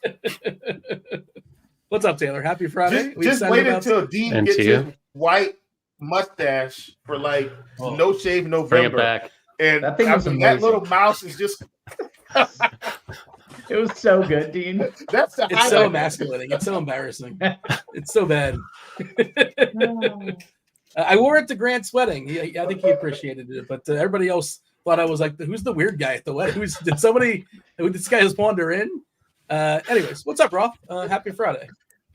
What's up, Taylor? Happy Friday. Just wait until Dean gets his white mustache for No Shave November. Bring it back. And that little mouse is just it was so good, Dean. It's so emasculating. It's so embarrassing. It's so bad. I wore it to Grant's wedding. I think he appreciated it, but everybody else thought I was like, who's the weird guy at the wedding? Did this guy just wander in? Anyways, what's up, Roth? Happy Friday.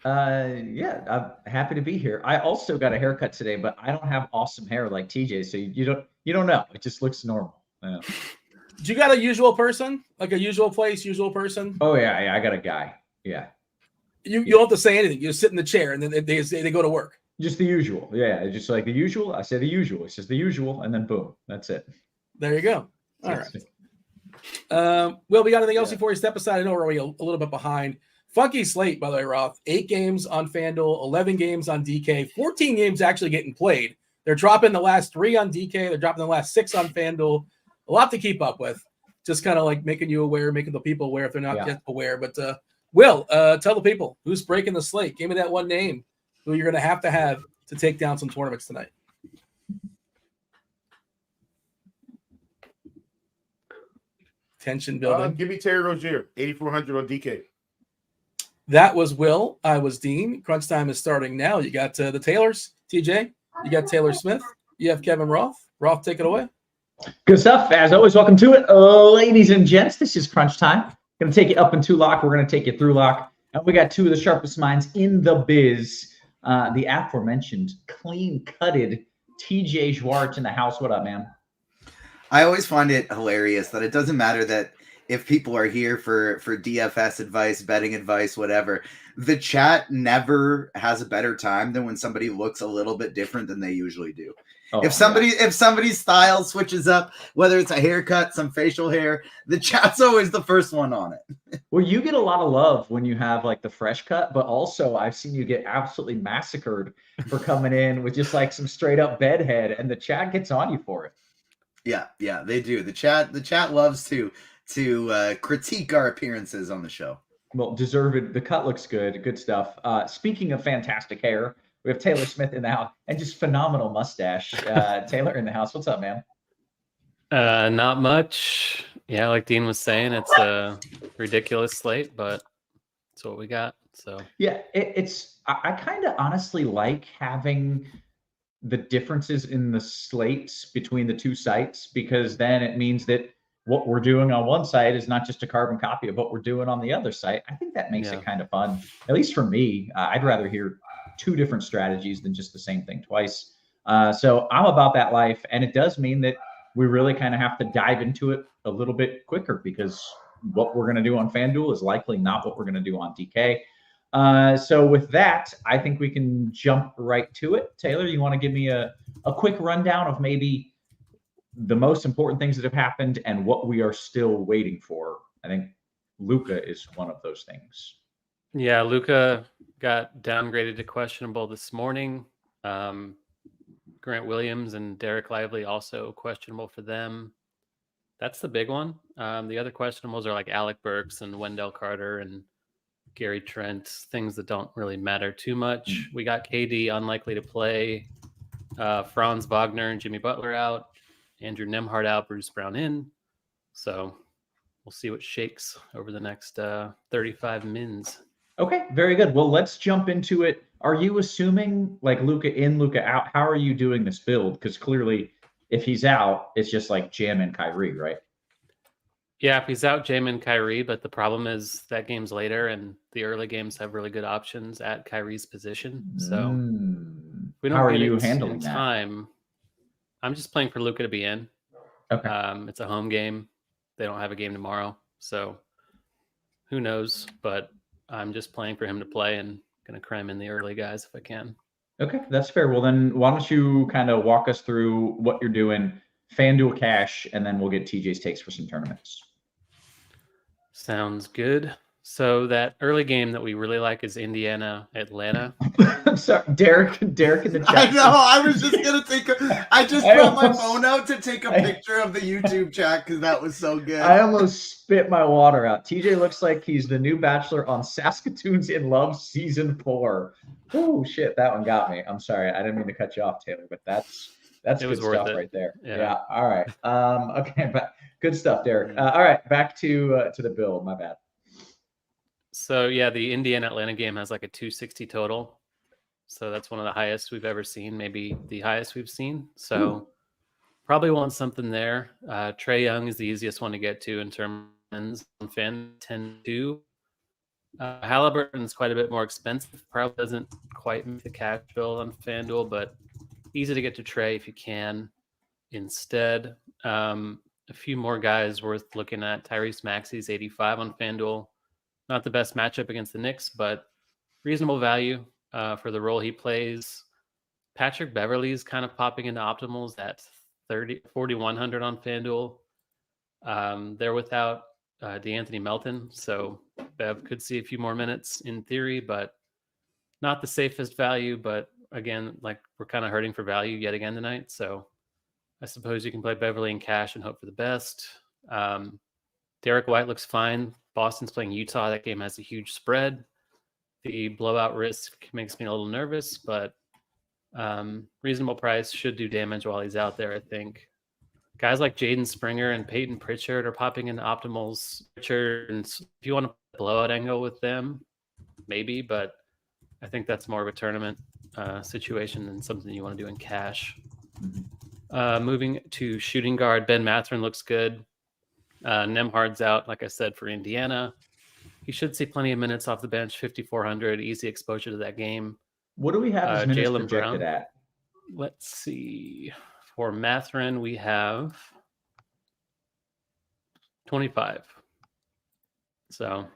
Yeah, I'm happy to be here. I also got a haircut today, but I don't have awesome hair like TJ, so you don't know. It just looks normal. Yeah. Do you got a usual person, like a usual place, usual person? Oh yeah, I got a guy. Yeah. You don't have to say anything. You just sit in the chair and then they go to work. Just the usual. Yeah, just like the usual. I say the usual. It's just the usual, and then boom, that's it. There you go. All right. Will, we got anything else before we step aside? I know we're already a little bit behind. Funky slate, by the way, Roth. 8 games on FanDuel, 11 games on DK, 14 games actually getting played. They're dropping the last 3 on DK. They're dropping the last 6 on FanDuel. A lot to keep up with. Just kind of like making you aware, making the people aware if they're not yet aware. But Will, tell the people who's breaking the slate. Give me that one name who you're going to have to take down some tournaments tonight. Tension building. Give me Terry Rozier, 8,400 on DK. That was Will. I was Dean. Crunch time is starting now. You got the Taylors, TJ. You got Taylor Smith. You have Kevin Roth. Roth, take it away. Good stuff. As always, welcome to it. Ladies and gents, this is Crunch Time. Going to take you up into lock. We're going to take you through lock. And we got 2 of the sharpest minds in the biz. The aforementioned clean-cutted TJ Zwarych in the house. What up, man? I always find it hilarious that it doesn't matter that if people are here for DFS advice, betting advice, whatever, the chat never has a better time than when somebody looks a little bit different than they usually do. If somebody's style switches up, whether it's a haircut, some facial hair, the chat's always the first one on it. Well, you get a lot of love when you have like the fresh cut, but also I've seen you get absolutely massacred for coming in with just like some straight up bedhead, and the chat gets on you for it. Yeah, they do. The chat loves to critique our appearances on the show. Well, deserved. The cut looks good. Good stuff. Speaking of fantastic hair, we have Taylor Smith in the house and just phenomenal mustache. Taylor in the house. What's up, man? Not much. Yeah, like Dean was saying, it's a ridiculous slate, but that's what we got. So yeah, I kind of honestly like having the differences in the slates between the 2 sites, because then it means that what we're doing on one site is not just a carbon copy of what we're doing on the other site. I think that makes it kind of fun, at least for me. I'd rather hear 2 different strategies than just the same thing twice. So I'm about that life. And it does mean that we really kind of have to dive into it a little bit quicker, because what we're going to do on FanDuel is likely not what we're going to do on DK. So with that, I think we can jump right to it. Taylor, you want to give me a quick rundown of maybe the most important things that have happened and what we are still waiting for? I think Luka is one of those things. yeah, Luka got downgraded to questionable this morning. Grant Williams and Derek Lively also questionable for them. That's the big one. The other questionables are like Alec Burks and Wendell Carter and Gary Trent, things that don't really matter too much. We got KD unlikely to play, Franz Wagner and Jimmy Butler out, Andrew Nembhard out, Bruce Brown in. So we'll see what shakes over the next 35 mins. Okay, very good. Well, let's jump into it. Are you assuming like Luka in, Luka out? How are you doing this build? Because clearly if he's out, it's just like Jam and Kyrie, right? Yeah, if he's out, Jam and Kyrie, but the problem is that game's later and the early games have really good options at Kyrie's position. So we don't. How are get you it handling in that? time. I'm just playing for Luka to be in. Okay. It's a home game. They don't have a game tomorrow, so who knows? But I'm just playing for him to play and going to cram in the early guys if I can. Okay, that's fair. Well, then why don't you kind of walk us through what you're doing, FanDuel cash, and then we'll get TJ's takes for some tournaments. Sounds good. So that early game that we really like is Indiana-Atlanta. I'm sorry, Derek in the chat. I know. I was just gonna I just brought my phone out to take a picture of the YouTube chat because that was so good. I almost spit my water out. TJ looks like he's the new bachelor on Saskatoon's in Love season 4. Oh shit, that one got me. I'm sorry, I didn't mean to cut you off, Taylor, but that's good stuff right there. Yeah. All right. Okay, but good stuff, Derek. All right, back to the build. My bad. So yeah, the Indiana-Atlanta game has like a 260 total. So that's one of the highest we've ever seen, maybe the highest we've seen. So probably want something there. Trae Young is the easiest one to get to in terms of fan 10-2. Halliburton's quite a bit more expensive. Probably doesn't quite meet the cash bill on FanDuel, but easy to get to Trae if you can. Instead, a few more guys worth looking at. Tyrese Maxey's 85 on FanDuel. Not the best matchup against the Knicks, but reasonable value for the role he plays. Patrick Beverley's kind of popping into optimals at 4,100 on FanDuel. They're without DeAnthony Melton, so Bev could see a few more minutes in theory, but not the safest value. But again, like, we're kind of hurting for value yet again tonight, so I suppose you can play Beverley in cash and hope for the best. Derek White looks fine. Boston's playing Utah. That game has a huge spread. The blowout risk makes me a little nervous, but reasonable price, should do damage while he's out there, I think. Guys like Jaden Springer and Peyton Pritchard are popping into optimals. Pritchard, and if you want to blowout angle with them, maybe, but I think that's more of a tournament situation than something you want to do in cash. Moving to shooting guard, Ben Mathurin looks good. Nemhard's out, like I said, for Indiana. He should see plenty of minutes off the bench, 5,400, easy exposure to that game. What do we have as minutes Jaylen projected Brown. at? Let's see. For Mathurin, we have 25. So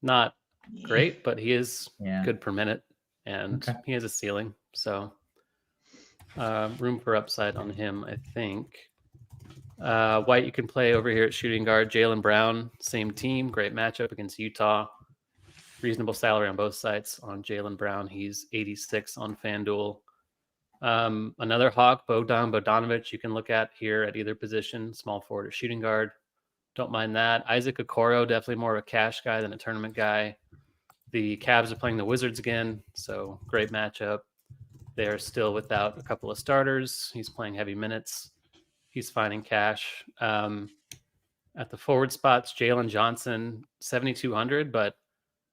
not great, but he is good per minute, and he has a ceiling. So room for upside on him, I think. White, you can play over here at shooting guard. Jaylen Brown, same team, great matchup against Utah. Reasonable salary on both sides on Jaylen Brown. He's 86 on FanDuel. Another Hawk, Bogdan Bogdanovic, you can look at here at either position, small forward or shooting guard. Don't mind that. Isaac Okoro, definitely more of a cash guy than a tournament guy. The Cavs are playing the Wizards again, so great matchup. They're still without a couple of starters. He's playing heavy minutes. He's finding cash. At the forward spots, Jalen Johnson, 7,200, but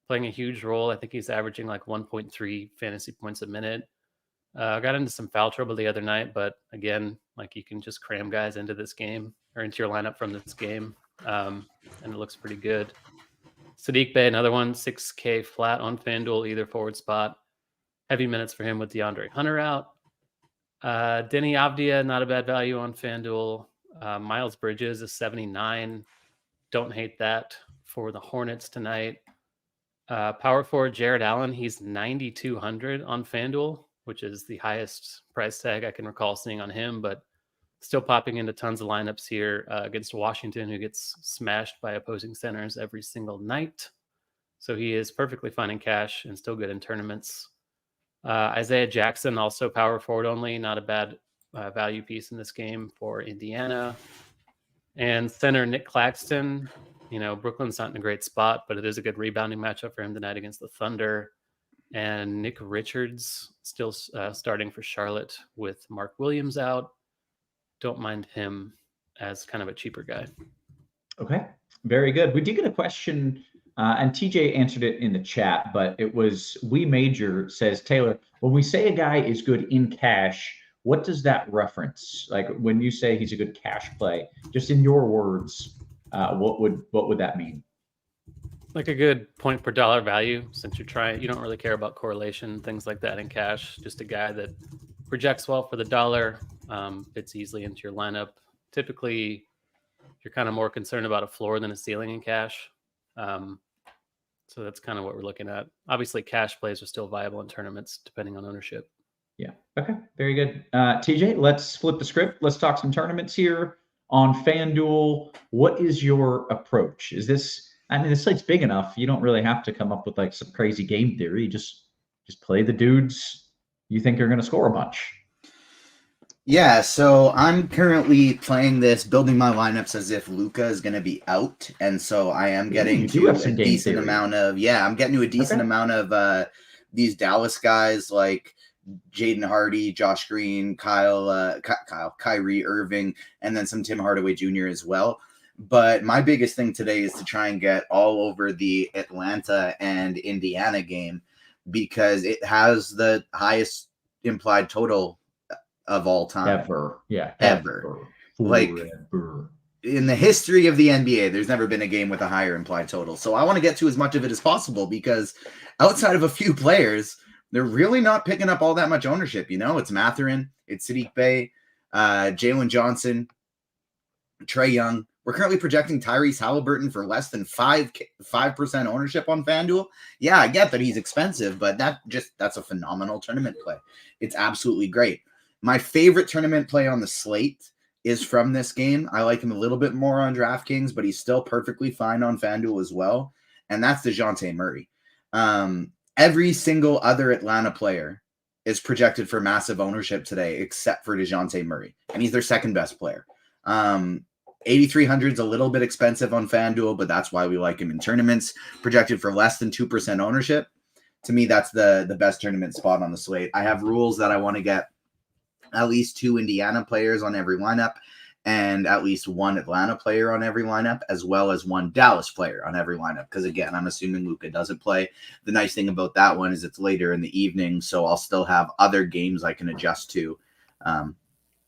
playing a huge role. I think he's averaging like 1.3 fantasy points a minute. Got into some foul trouble the other night, but again, like, you can just cram guys into this game or into your lineup from this game, and it looks pretty good. Sadiq Bey, another one, 6K flat on FanDuel, either forward spot. Heavy minutes for him with DeAndre Hunter out. Denny Avdia, not a bad value on FanDuel. Miles Bridges is 79. Don't hate that for the Hornets tonight. Power forward Jared Allen, he's 9,200 on FanDuel, which is the highest price tag I can recall seeing on him, but still popping into tons of lineups here against Washington, who gets smashed by opposing centers every single night. So he is perfectly fine in cash and still good in tournaments. Isaiah Jackson, also power forward only, not a bad value piece in this game for Indiana. And center Nick Claxton, you know, Brooklyn's not in a great spot, but it is a good rebounding matchup for him tonight against the Thunder. And Nick Richards still starting for Charlotte with Mark Williams out. Don't mind him as kind of a cheaper guy. Okay, very good. We did get a question, and TJ answered it in the chat, but it was We Major says, Taylor, when we say a guy is good in cash, what does that reference? Like, when you say he's a good cash play, just in your words, what would that mean? Like a good point per dollar value, since you don't really care about correlation, things like that in cash. Just a guy that projects well for the dollar, fits easily into your lineup. Typically, you're kind of more concerned about a floor than a ceiling in cash. So that's kind of what we're looking at. Obviously, cash plays are still viable in tournaments, depending on ownership. Yeah. Okay. Very good. TJ, let's flip the script. Let's talk some tournaments here on FanDuel. What is your approach? Is this? I mean, the slate's big enough. You don't really have to come up with like some crazy game theory. You just play the dudes you think are going to score a bunch. Yeah, so I'm currently playing this, building my lineups as if Luka is going to be out, and so I am getting to a decent amount of these Dallas guys like Jaden Hardy, Josh Green, Kyrie Irving, and then some Tim Hardaway Jr. as well. But my biggest thing today is to try and get all over the Atlanta and Indiana game, because it has the highest implied total of all time. Ever. Yeah. Ever. Like, Forever. in the history of the NBA, there's never been a game with a higher implied total. So I want to get to as much of it as possible, because outside of a few players, they're really not picking up all that much ownership. It's Mathurin, it's Sadiq Bey, Jalen Johnson, Trae Young. We're currently projecting Tyrese Halliburton for less than 5% ownership on FanDuel. Yeah, I get that he's expensive, but that's a phenomenal tournament play. It's absolutely great. My favorite tournament play on the slate is from this game. I like him a little bit more on DraftKings, but he's still perfectly fine on FanDuel as well. And that's DeJounte Murray. Every single other Atlanta player is projected for massive ownership today, except for DeJounte Murray. And he's their second best player. 8,300 is a little bit expensive on FanDuel, but that's why we like him in tournaments. Projected for less than 2% ownership. To me, that's the best tournament spot on the slate. I have rules that I want to get at least 2 Indiana players on every lineup and at least 1 Atlanta player on every lineup, as well as 1 Dallas player on every lineup. Because again, I'm assuming Luka doesn't play. The nice thing about that one is it's later in the evening, so I'll still have other games I can adjust to.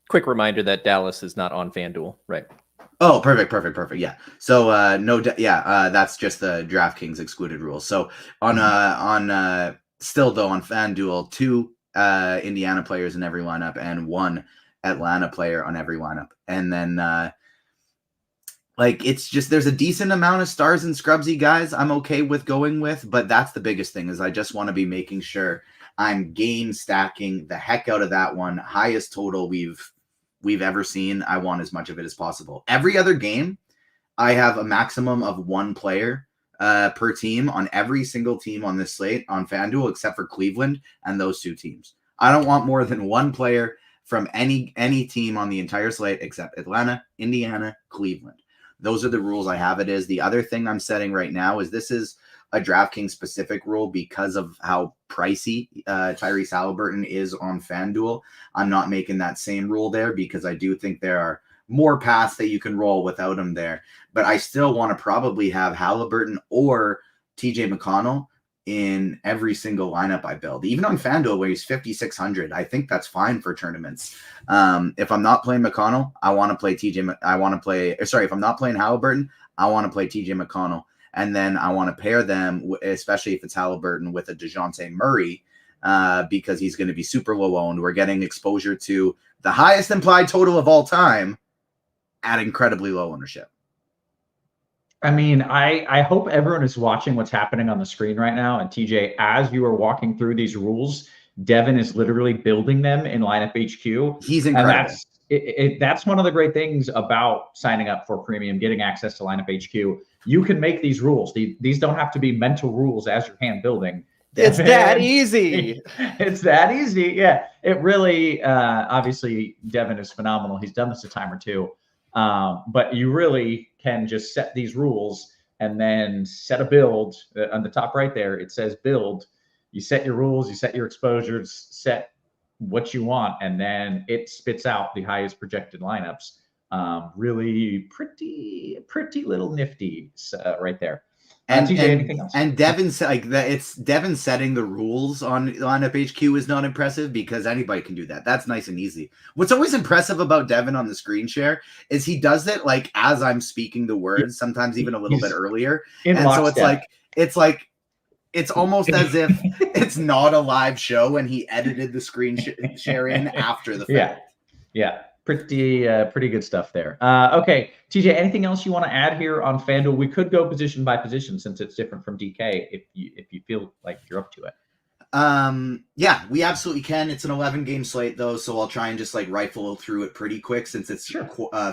Quick reminder that Dallas is not on FanDuel, right? Oh, perfect. Yeah. So that's just the DraftKings excluded rules. So on still though on FanDuel, 2 Indiana players in every lineup and 1 Atlanta player on every lineup. And then it's just, there's a decent amount of stars and scrubsy guys I'm okay with going with, but that's the biggest thing, is I just want to be making sure I'm game stacking the heck out of that one. Highest total we've ever seen. I want as much of it as possible. Every other game, I have a maximum of 1 player per team on every single team on this slate on FanDuel, except for Cleveland and those 2 teams. I don't want more than 1 player from any team on the entire slate except Atlanta, Indiana, Cleveland. Those are the rules I have it is. The other thing I'm setting right now is this is a DraftKings specific rule because of how pricey Tyrese Halliburton is on FanDuel. I'm not making that same rule there because I do think there are more paths that you can roll without him there. But I still want to probably have Halliburton or TJ McConnell in every single lineup I build. Even on FanDuel where he's 5,600, I think that's fine for tournaments. If I'm not playing McConnell, I want to play if I'm not playing Halliburton, I want to play TJ McConnell. And then I want to pair them, especially if it's Halliburton, with a DeJounte Murray because he's going to be super low owned. We're getting exposure to the highest implied total of all time at incredibly low ownership. I mean, I hope everyone is watching what's happening on the screen right now. And TJ, as you are walking through these rules, Devin is literally building them in Lineup HQ. He's incredible. And that's one of the great things about signing up for premium, getting access to Lineup HQ. You can make these rules. These don't have to be mental rules as you're hand building. It's that easy. It's that easy. Yeah, it really, obviously, Devin is phenomenal. He's done this a time or 2. But you really can just set these rules and then set a build. On the top right there, it says build. You set your rules, you set your exposures, set what you want, and then it spits out the highest projected lineups. Really pretty little nifty right there. And TJ, anything else? And Devin it's Devin setting the rules on Lineup HQ is not impressive because anybody can do that. That's nice and easy. What's always impressive about Devin on the screen share is he does it like as I'm speaking the words, sometimes even a little bit earlier. And so it's almost as if it's not a live show and he edited the screen share in after the fact. Yeah. Pretty good stuff there. Okay, TJ, anything else you want to add here on FanDuel? We could go position by position since it's different from DK if you feel like you're up to it. Yeah, we absolutely can. It's an 11-game slate though, so I'll try and just rifle through it pretty quick since it's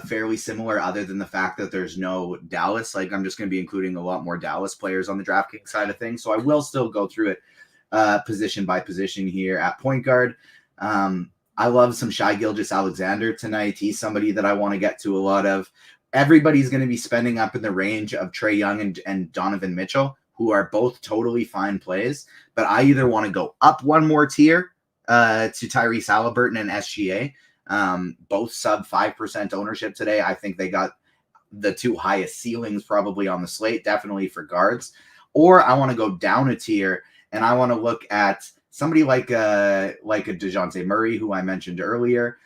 fairly similar other than the fact that there's no Dallas. I'm just going to be including a lot more Dallas players on the DraftKings side of things, so I will still go through it position by position here at point guard. I love some Shai Gilgeous-Alexander tonight. He's somebody that I want to get to a lot of. Everybody's going to be spending up in the range of Trae Young and Donovan Mitchell, who are both totally fine plays. But I either want to go up one more tier to Tyrese Halliburton and SGA. Both sub 5% ownership today. I think they got the 2 highest ceilings probably on the slate, definitely for guards. Or I want to go down a tier and I want to look at somebody like a DeJounte Murray, who I mentioned earlier,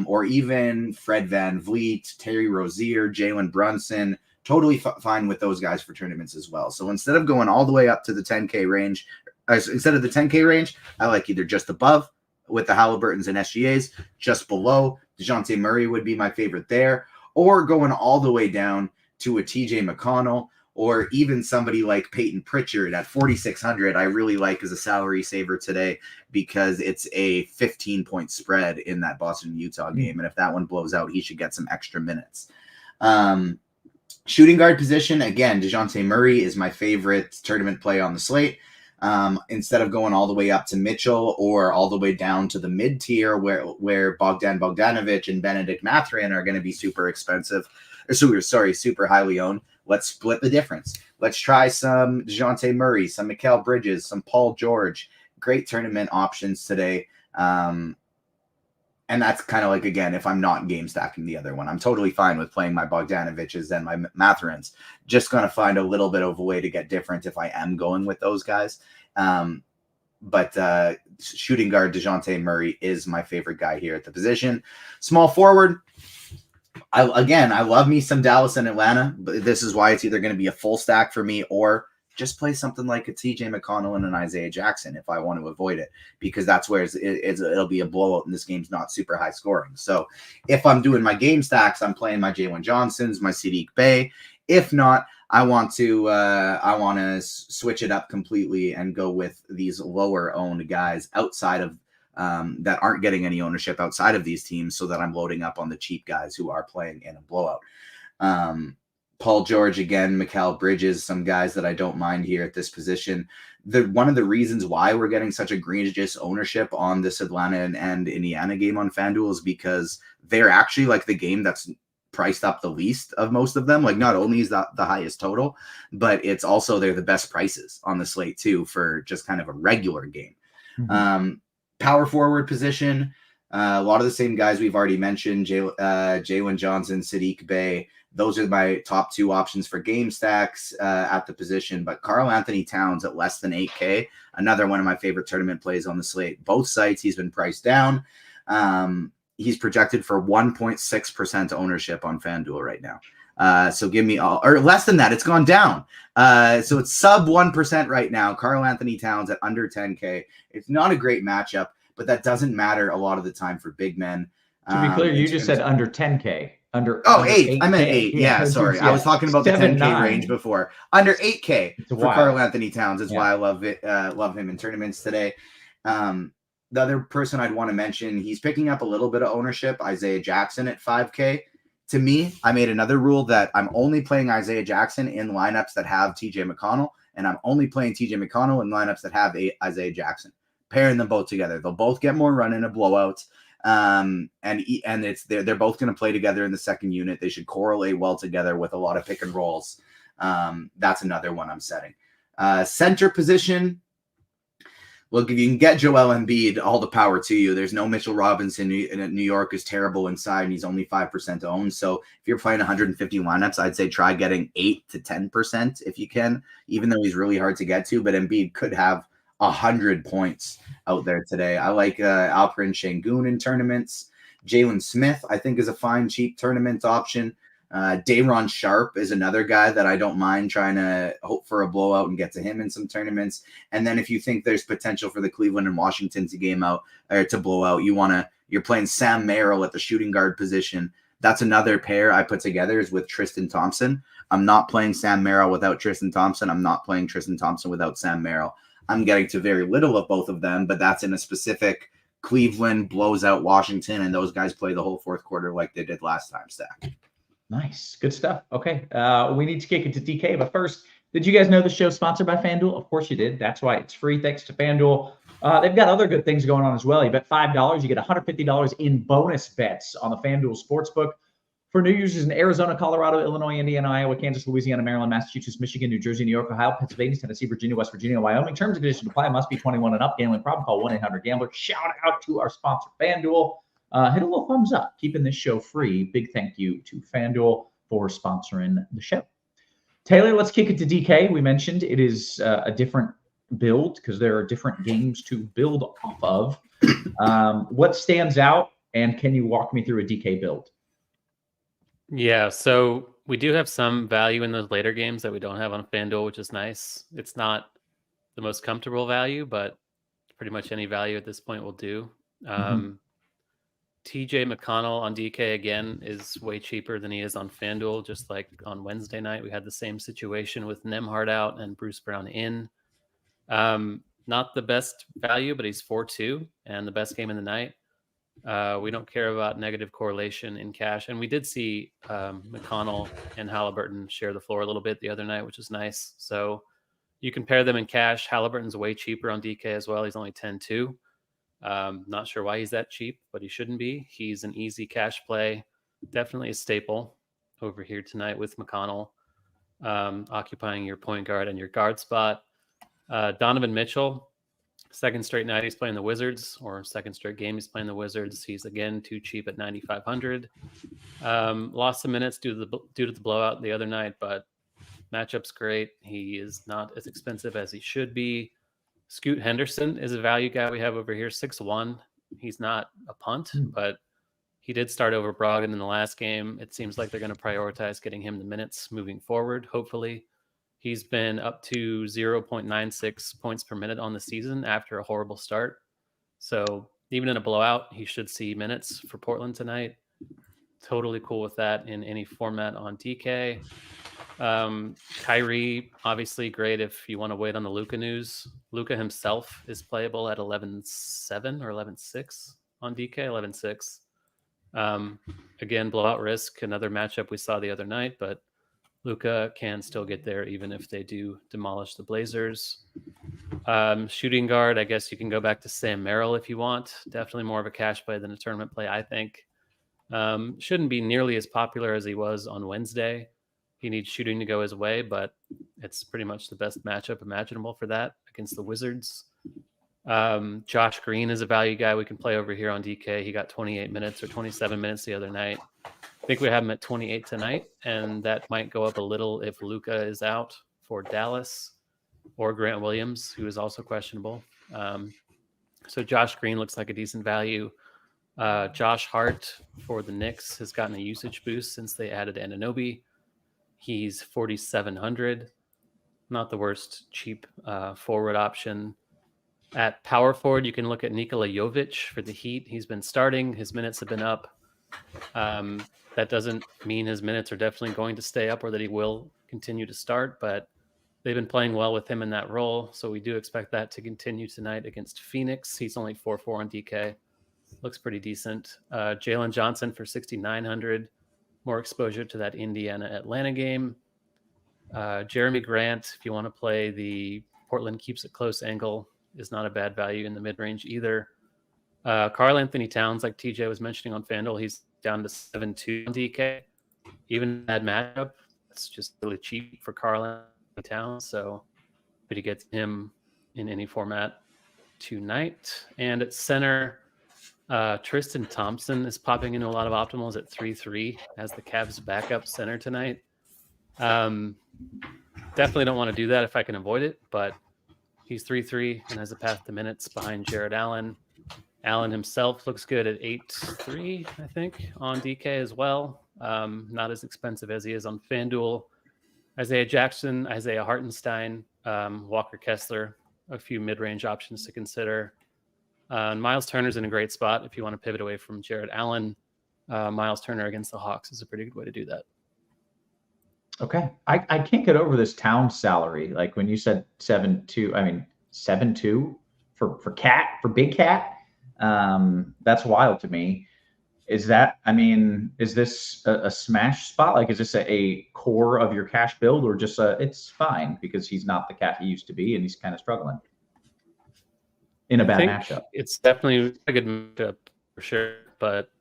or even Fred VanVleet, Terry Rozier, Jalen Brunson, totally fine with those guys for tournaments as well. So instead of going all the way up to the 10K range, instead of the 10K range, I like either just above with the Halliburtons and SGAs, just below. DeJounte Murray would be my favorite there, or going all the way down to a TJ McConnell, or even somebody like Peyton Pritchard at 4,600. I really like as a salary saver today because it's a 15-point spread in that Boston-Utah game. And if that one blows out, he should get some extra minutes. Shooting guard position, again, DeJounte Murray is my favorite tournament play on the slate. Instead of going all the way up to Mitchell or all the way down to the mid-tier where Bogdan Bogdanovic and Benedict Mathurin are going to be super expensive, super highly owned, let's split the difference. Let's try some DeJounte Murray, some Mikal Bridges, some Paul George. Great tournament options today. And that's kind of like, again, if I'm not game stacking the other one, I'm totally fine with playing my Bogdanovic's and my Mathurins. Just going to find a little bit of a way to get different if I am going with those guys. But shooting guard DeJounte Murray is my favorite guy here at the position. Small forward, I love me some Dallas and Atlanta, but this is why it's either going to be a full stack for me or just play something like a TJ McConnell and an Isaiah Jackson if I want to avoid it, because that's where it'll be a blowout and this game's not super high scoring. So if I'm doing my game stacks, I'm playing my Jalen Johnsons, my Sadiq Bey. If not, I want to switch it up completely and go with these lower owned guys outside of that aren't getting any ownership outside of these teams, so that I'm loading up on the cheap guys who are playing in a blowout. Paul George, again, Mikal Bridges, some guys that I don't mind here at this position. One of the reasons why we're getting such egregious ownership on this Atlanta and Indiana game on FanDuel is because they're actually like the game that's priced up the least of most of them. Like, not only is that the highest total, but it's also they're the best prices on the slate too for just kind of a regular game. Mm-hmm. Power forward position, a lot of the same guys we've already mentioned, Jalen Johnson, Sadiq Bey. Those are my top two options for game stacks at the position. But Karl Anthony Towns at less than 8K, another one of my favorite tournament plays on the slate. Both sites, he's been priced down. He's projected for 1.6% ownership on FanDuel right now. So give me or less than that. It's gone down. So it's sub 1% right now. Karl Anthony Towns at under 10K. It's not a great matchup, but that doesn't matter a lot of the time for big men. To be clear, you just said under 10K. Under 8. I meant 8. Yeah, sorry. I was talking about the 10K range before. Under 8K for Karl Anthony Towns is why I love him in tournaments today. The other person I'd want to mention, he's picking up a little bit of ownership, Isaiah Jackson at 5K. To me, I made another rule that I'm only playing Isaiah Jackson in lineups that have TJ McConnell, and I'm only playing TJ McConnell in lineups that have Isaiah Jackson. Pairing them both together. They'll both get more run in a blowout. And they're both going to play together in the second unit. They should correlate well together with a lot of pick and rolls. That's another one I'm setting. Center position. Look, if you can get Joel Embiid, all the power to you. There's no Mitchell Robinson in New York is terrible inside, and he's only 5% owned. So if you're playing 150 lineups, I'd say try getting 8 to 10% if you can, even though he's really hard to get to. But Embiid could have 100 points out there today. I like Alperen Şengün in tournaments. Jalen Smith, I think, is a fine, cheap tournament option. Day'Ron Sharpe is another guy that I don't mind trying to hope for a blowout and get to him in some tournaments. And then if you think there's potential for the Cleveland and Washington to game out or to blow out, you're playing Sam Merrill at the shooting guard position. That's another pair I put together is with Tristan Thompson. I'm not playing Sam Merrill without Tristan Thompson. I'm not playing Tristan Thompson without Sam Merrill. I'm getting to very little of both of them, but that's in a specific Cleveland blows out Washington, and those guys play the whole fourth quarter like they did last time stack. Nice. Good stuff. Okay. We need to kick it to DK, but first, did you guys know the show's sponsored by FanDuel? Of course you did. That's why it's free. Thanks to FanDuel. They've got other good things going on as well. You bet $5, you get $150 in bonus bets on the FanDuel Sportsbook. For new users in Arizona, Colorado, Illinois, Indiana, Iowa, Kansas, Louisiana, Maryland, Massachusetts, Michigan, New Jersey, New York, Ohio, Pennsylvania, Tennessee, Virginia, West Virginia, Wyoming. Terms and conditions apply. Must be 21 and up. Gambling problem? Call 1-800-GAMBLER. Shout out to our sponsor, FanDuel. Hit a little thumbs up. Keeping this show free. Big thank you to FanDuel for sponsoring the show. Taylor, let's kick it to DK. We mentioned it is a different build because there are different games to build off of. What stands out, and can you walk me through a DK build? Yeah, so we do have some value in those later games that we don't have on FanDuel, which is nice. It's not the most comfortable value, but pretty much any value at this point will do. TJ McConnell on DK again is way cheaper than he is on FanDuel. Just like on Wednesday night, we had the same situation with Nembhard out and Bruce Brown in. Not the best value, but he's 4-2 and the best game in the night. We don't care about negative correlation in cash. And we did see McConnell and Halliburton share the floor a little bit the other night, which is nice. So you compare them in cash. Halliburton's way cheaper on DK as well. He's only 10-2. Not sure why he's that cheap, but he shouldn't be. He's an easy cash play. Definitely a staple over here tonight with McConnell occupying your point guard and your guard spot. Donovan Mitchell, second straight night he's playing the Wizards, or second straight game he's playing the Wizards. He's again too cheap at 9,500. Lost some minutes due to the blowout the other night, but matchup's great. He is not as expensive as he should be. Scoot Henderson is a value guy we have over here, 6-1. He's not a punt, but he did start over Brogdon in the last game. It seems like they're going to prioritize getting him the minutes moving forward, hopefully. He's been up to 0.96 points per minute on the season after a horrible start. So even in a blowout, he should see minutes for Portland tonight. Totally cool with that in any format on DK. Kyrie, obviously great if you want to wait on the Luka news. Luka himself is playable at 11.7 or 11.6 on DK, 11.6. Again, blowout risk, another matchup we saw the other night, but Luka can still get there even if they do demolish the Blazers. Shooting guard, I guess you can go back to Sam Merrill if you want. Definitely more of a cash play than a tournament play, I think. Shouldn't be nearly as popular as he was on Wednesday. He needs shooting to go his way, but it's pretty much the best matchup imaginable for that against the Wizards. Josh Green is a value guy we can play over here on DK. He got 28 minutes or 27 minutes the other night. I think we have him at 28 tonight, and that might go up a little if Luka is out for Dallas or Grant Williams, who is also questionable. So Josh Green looks like a decent value. Josh Hart for the Knicks has gotten a usage boost since they added Anunoby. He's 4,700. Not the worst cheap forward option. At power forward, you can look at Nikola Jovic for the Heat. He's been starting. His minutes have been up. That doesn't mean his minutes are definitely going to stay up or that he will continue to start, but they've been playing well with him in that role. So we do expect that to continue tonight against Phoenix. He's only 4-4 on DK. Looks pretty decent. Jalen Johnson for 6,900. More exposure to that Indiana-Atlanta game. Jeremy Grant, if you want to play the Portland keeps it close angle, is not a bad value in the mid-range either. Karl Anthony Towns, like TJ was mentioning on FanDuel, he's down to 7-2 on DK. Even that matchup, it's just really cheap for Karl Anthony Towns. So but he gets him in any format tonight. And at center, Tristan Thompson is popping into a lot of optimals at 3-3 as the Cavs backup center tonight. Definitely don't want to do that if I can avoid it, but he's 3-3 and has a path to minutes behind Jared Allen. Allen himself looks good at 8-3, I think, on DK as well. Not as expensive as he is on FanDuel. Isaiah Jackson, Isaiah Hartenstein, Walker Kessler, a few mid-range options to consider. Miles Turner's in a great spot if you want to pivot away from Jared Allen. Miles Turner against the Hawks is a pretty good way to do that. Okay. I can't get over this Town salary. Like when you said 7-2, I mean 7-2 for Big Cat. That's wild to me. Is this a smash spot? Like, is this a core of your cash build, or just it's fine because he's not the Cat he used to be and he's kind of struggling in a bad matchup? It's definitely a good matchup for sure, but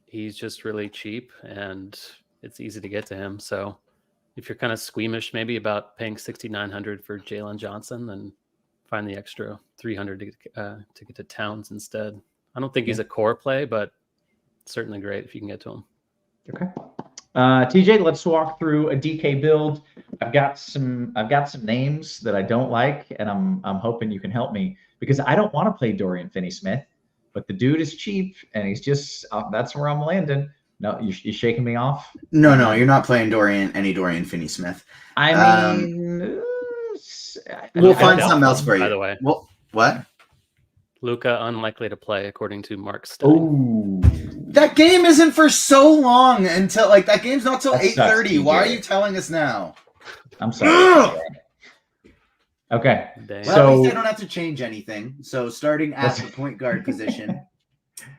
he's just really cheap and it's easy to get to him. So if you're kind of squeamish maybe about paying $6,900 for Jalen Johnson, then find the extra $300 to get to Towns instead. I don't think he's a core play, but certainly great if you can get to him. Okay. TJ, let's walk through a DK build. I've got some names that I don't like, and I'm hoping you can help me because I don't want to play Dorian Finney-Smith, but the dude is cheap, and he's just that's where I'm landing. No, you're shaking me off. No, you're not playing Dorian Finney-Smith. I mean, We'll I find doubt something else him, for you. by the way. Well, what? Luca unlikely to play according to Mark Stein. Oh, That game isn't for so long until that game's not till That sucks, 8:30. Why are TJ. you telling us now? I'm sorry. Okay. Dang. Well, So- at least I don't have to change anything. So starting at the point guard position,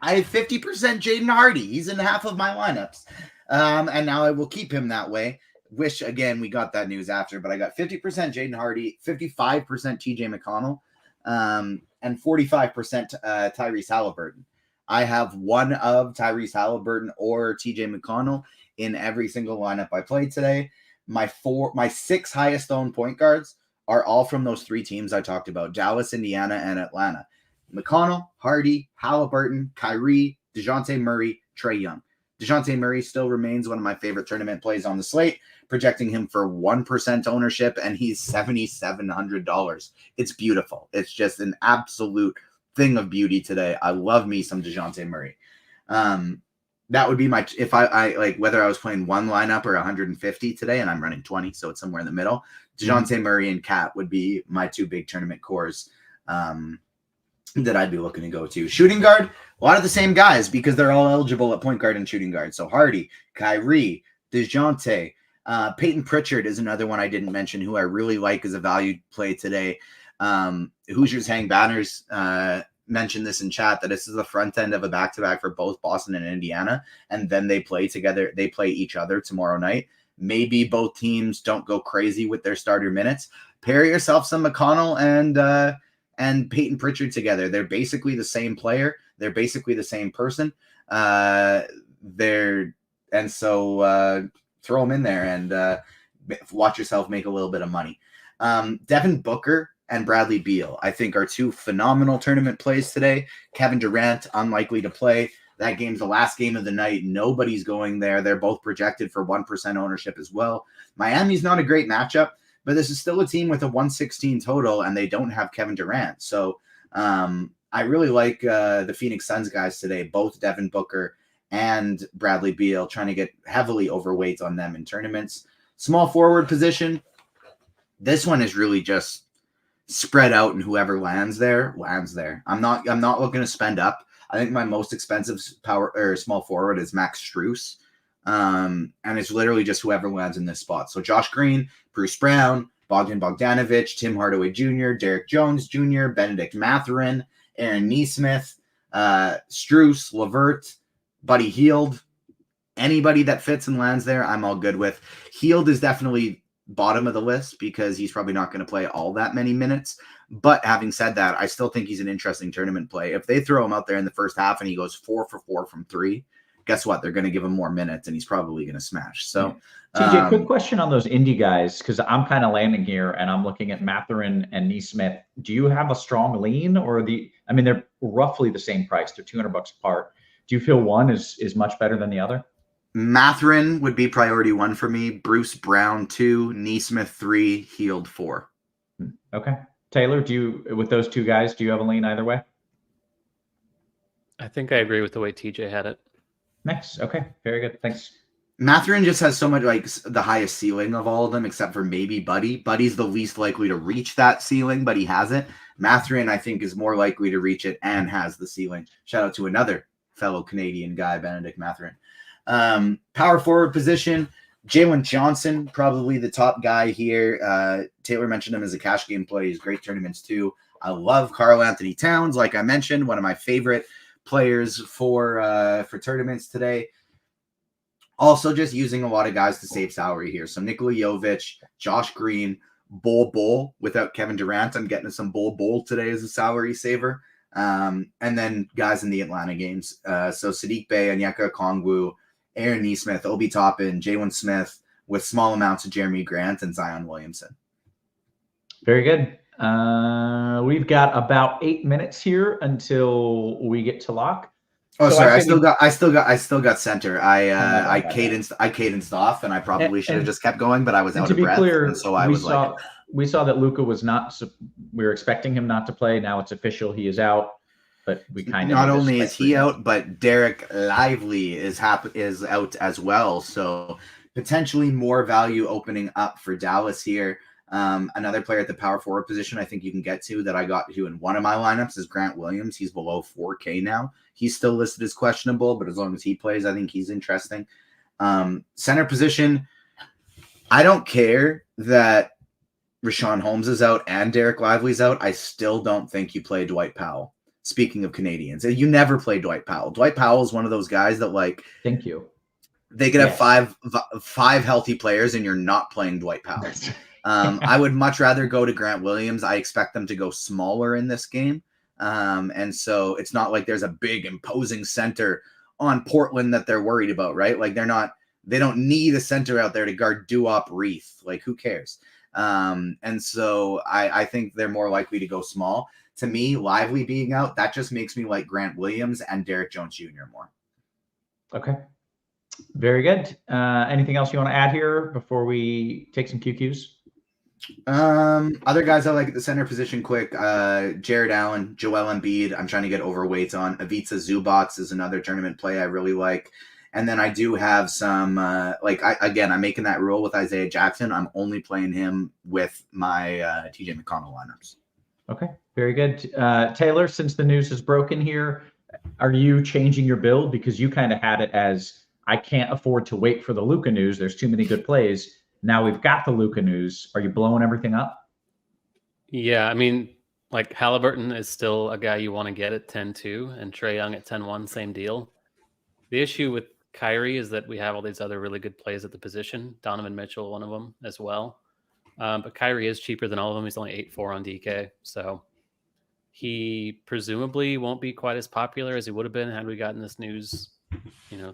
I have 50% Jaden Hardy. He's in half of my lineups. And now I will keep him that way. Wish, again, we got that news after, but I got 50% Jaden Hardy, 55% TJ McConnell, and 45% Tyrese Halliburton. I have one of Tyrese Halliburton or TJ McConnell in every single lineup I played today. My 6 highest owned point guards are all from those 3 teams I talked about: Dallas, Indiana, and Atlanta. McConnell, Hardy, Halliburton, Kyrie, DeJounte Murray, Trae Young. DeJounte Murray still remains one of my favorite tournament plays on the slate, projecting him for 1% ownership, and he's $7,700. It's beautiful. It's just an absolute thing of beauty today. I love me some DeJounte Murray. That would be my, if I like, whether I was playing one lineup or 150 today, and I'm running 20, so it's somewhere in the middle. DeJounte Murray and Cat would be my 2 big tournament cores that I'd be looking to go to. Shooting guard, a lot of the same guys because they're all eligible at point guard and shooting guard. So Hardy, Kyrie, DeJounte, Peyton Pritchard is another one I didn't mention who I really like as a value play today. Hoosiers Hang Banners mentioned this in chat that this is the front end of a back-to-back for both Boston and Indiana, and then they play together. They play each other tomorrow night. Maybe both teams don't go crazy with their starter minutes. Pair yourself some McConnell and Peyton Pritchard together. They're basically the same player. They're basically the same person. Throw them in there and watch yourself make a little bit of money. Devin Booker and Bradley Beal, I think, are 2 phenomenal tournament plays today. Kevin Durant, unlikely to play. That game's the last game of the night. Nobody's going there. They're both projected for 1% ownership as well. Miami's not a great matchup, but this is still a team with a 116 total, and they don't have Kevin Durant. So I really like the Phoenix Suns guys today, both Devin Booker and Bradley Beal, trying to get heavily overweight on them in tournaments. Small forward position, this one is really just spread out, and whoever lands there. I'm not looking to spend up. I think my most expensive small forward is Max Strus. And it's literally just whoever lands in this spot. So Josh Green, Bruce Brown, Bogdan Bogdanovic, Tim Hardaway Jr., Derek Jones Jr., Benedict Mathurin, Aaron Nesmith, Strus, LeVert, Buddy Hield. Anybody that fits and lands there, I'm all good with. Hield is definitely bottom of the list because he's probably not going to play all that many minutes. But having said that, I still think he's an interesting tournament play. If they throw him out there in the first half and he goes 4 for 4 from 3, guess what? They're going to give him more minutes, and he's probably going to smash. So, TJ, quick question on those indie guys, because I'm kind of landing here, and I'm looking at Mathurin and Nesmith. Do you have a strong lean, or they're roughly the same price. They're $200 apart. Do you feel one is much better than the other? Mathurin would be priority 1 for me. Bruce Brown 2, Nesmith 3, Hield 4. Okay. Taylor, with those 2 guys, do you have a lean either way? I think I agree with the way TJ had it. Nice. Okay. Very good. Thanks. Mathurin just has so much, the highest ceiling of all of them, except for maybe Buddy. Buddy's the least likely to reach that ceiling, but he hasn't. Mathurin, I think, is more likely to reach it and has the ceiling. Shout out to another fellow Canadian guy, Benedict Mathurin. Power forward position, Jalen Johnson, probably the top guy here. Taylor mentioned him as a cash game play. He's great tournaments too. I love Karl Anthony Towns, like I mentioned, one of my favorite players for tournaments today. Also, just using a lot of guys to save salary here. So Nikola Jovic, Josh Green, Bol without Kevin Durant. I'm getting some Bol today as a salary saver. And then guys in the Atlanta games. So Sadiq Bey, Onyeka Okongwu, Aaron Nesmith, Obi Toppin, Jalen Smith, with small amounts of Jeremy Grant and Zion Williamson. Very good. We've got about 8 minutes here until we get to lock. Oh, So sorry. I I still got center. I bad. cadenced off, and I probably should have And- just kept going, but I was And out to of be breath, clear, and so I was like, we saw that Luka was not. We were expecting him not to play. Now it's official; he is out. But we kind of not only is he out, but Derek Lively is out as well. So potentially more value opening up for Dallas here. Another player at the power forward position I think you can get to that I got to in one of my lineups is Grant Williams. He's below 4K now. He's still listed as questionable, but as long as he plays, I think he's interesting. Center position, I don't care that Richaun Holmes is out and Derek Lively's out. I still don't think you play Dwight Powell. Speaking of Canadians, you never play Dwight Powell. Dwight Powell is one of those guys that, like, thank you. They could have five healthy players, and you're not playing Dwight Powell. I would much rather go to Grant Williams. I expect them to go smaller in this game, and so it's not like there's a big imposing center on Portland that they're worried about, right? Like they don't need a center out there to guard Duop Reith. Like, who cares? And so I think they're more likely to go small. To me, Lively being out, that just makes me like Grant Williams and Derek Jones Jr. more. Okay. Very good. Anything else you want to add here before we take some QQs? Other guys I like at the center position quick. Jared Allen, Joel Embiid. I'm trying to get overweight on. Ivica Zubac is another tournament play I really like. And then I do have some, I'm making that rule with Isaiah Jackson. I'm only playing him with my TJ McConnell lineups. Okay, very good. Taylor, since the news is broken here, are you changing your build? Because you kind of had it as, I can't afford to wait for the Luka news. There's too many good plays. Now we've got the Luka news. Are you blowing everything up? Yeah, I mean, like Halliburton is still a guy you want to get at 10-2, and Trae Young at 10-1, same deal. The issue with Kyrie is that we have all these other really good plays at the position. Donovan Mitchell, one of them as well. But Kyrie is cheaper than all of them. He's only 8-4 on DK. So he presumably won't be quite as popular as he would have been had we gotten this news,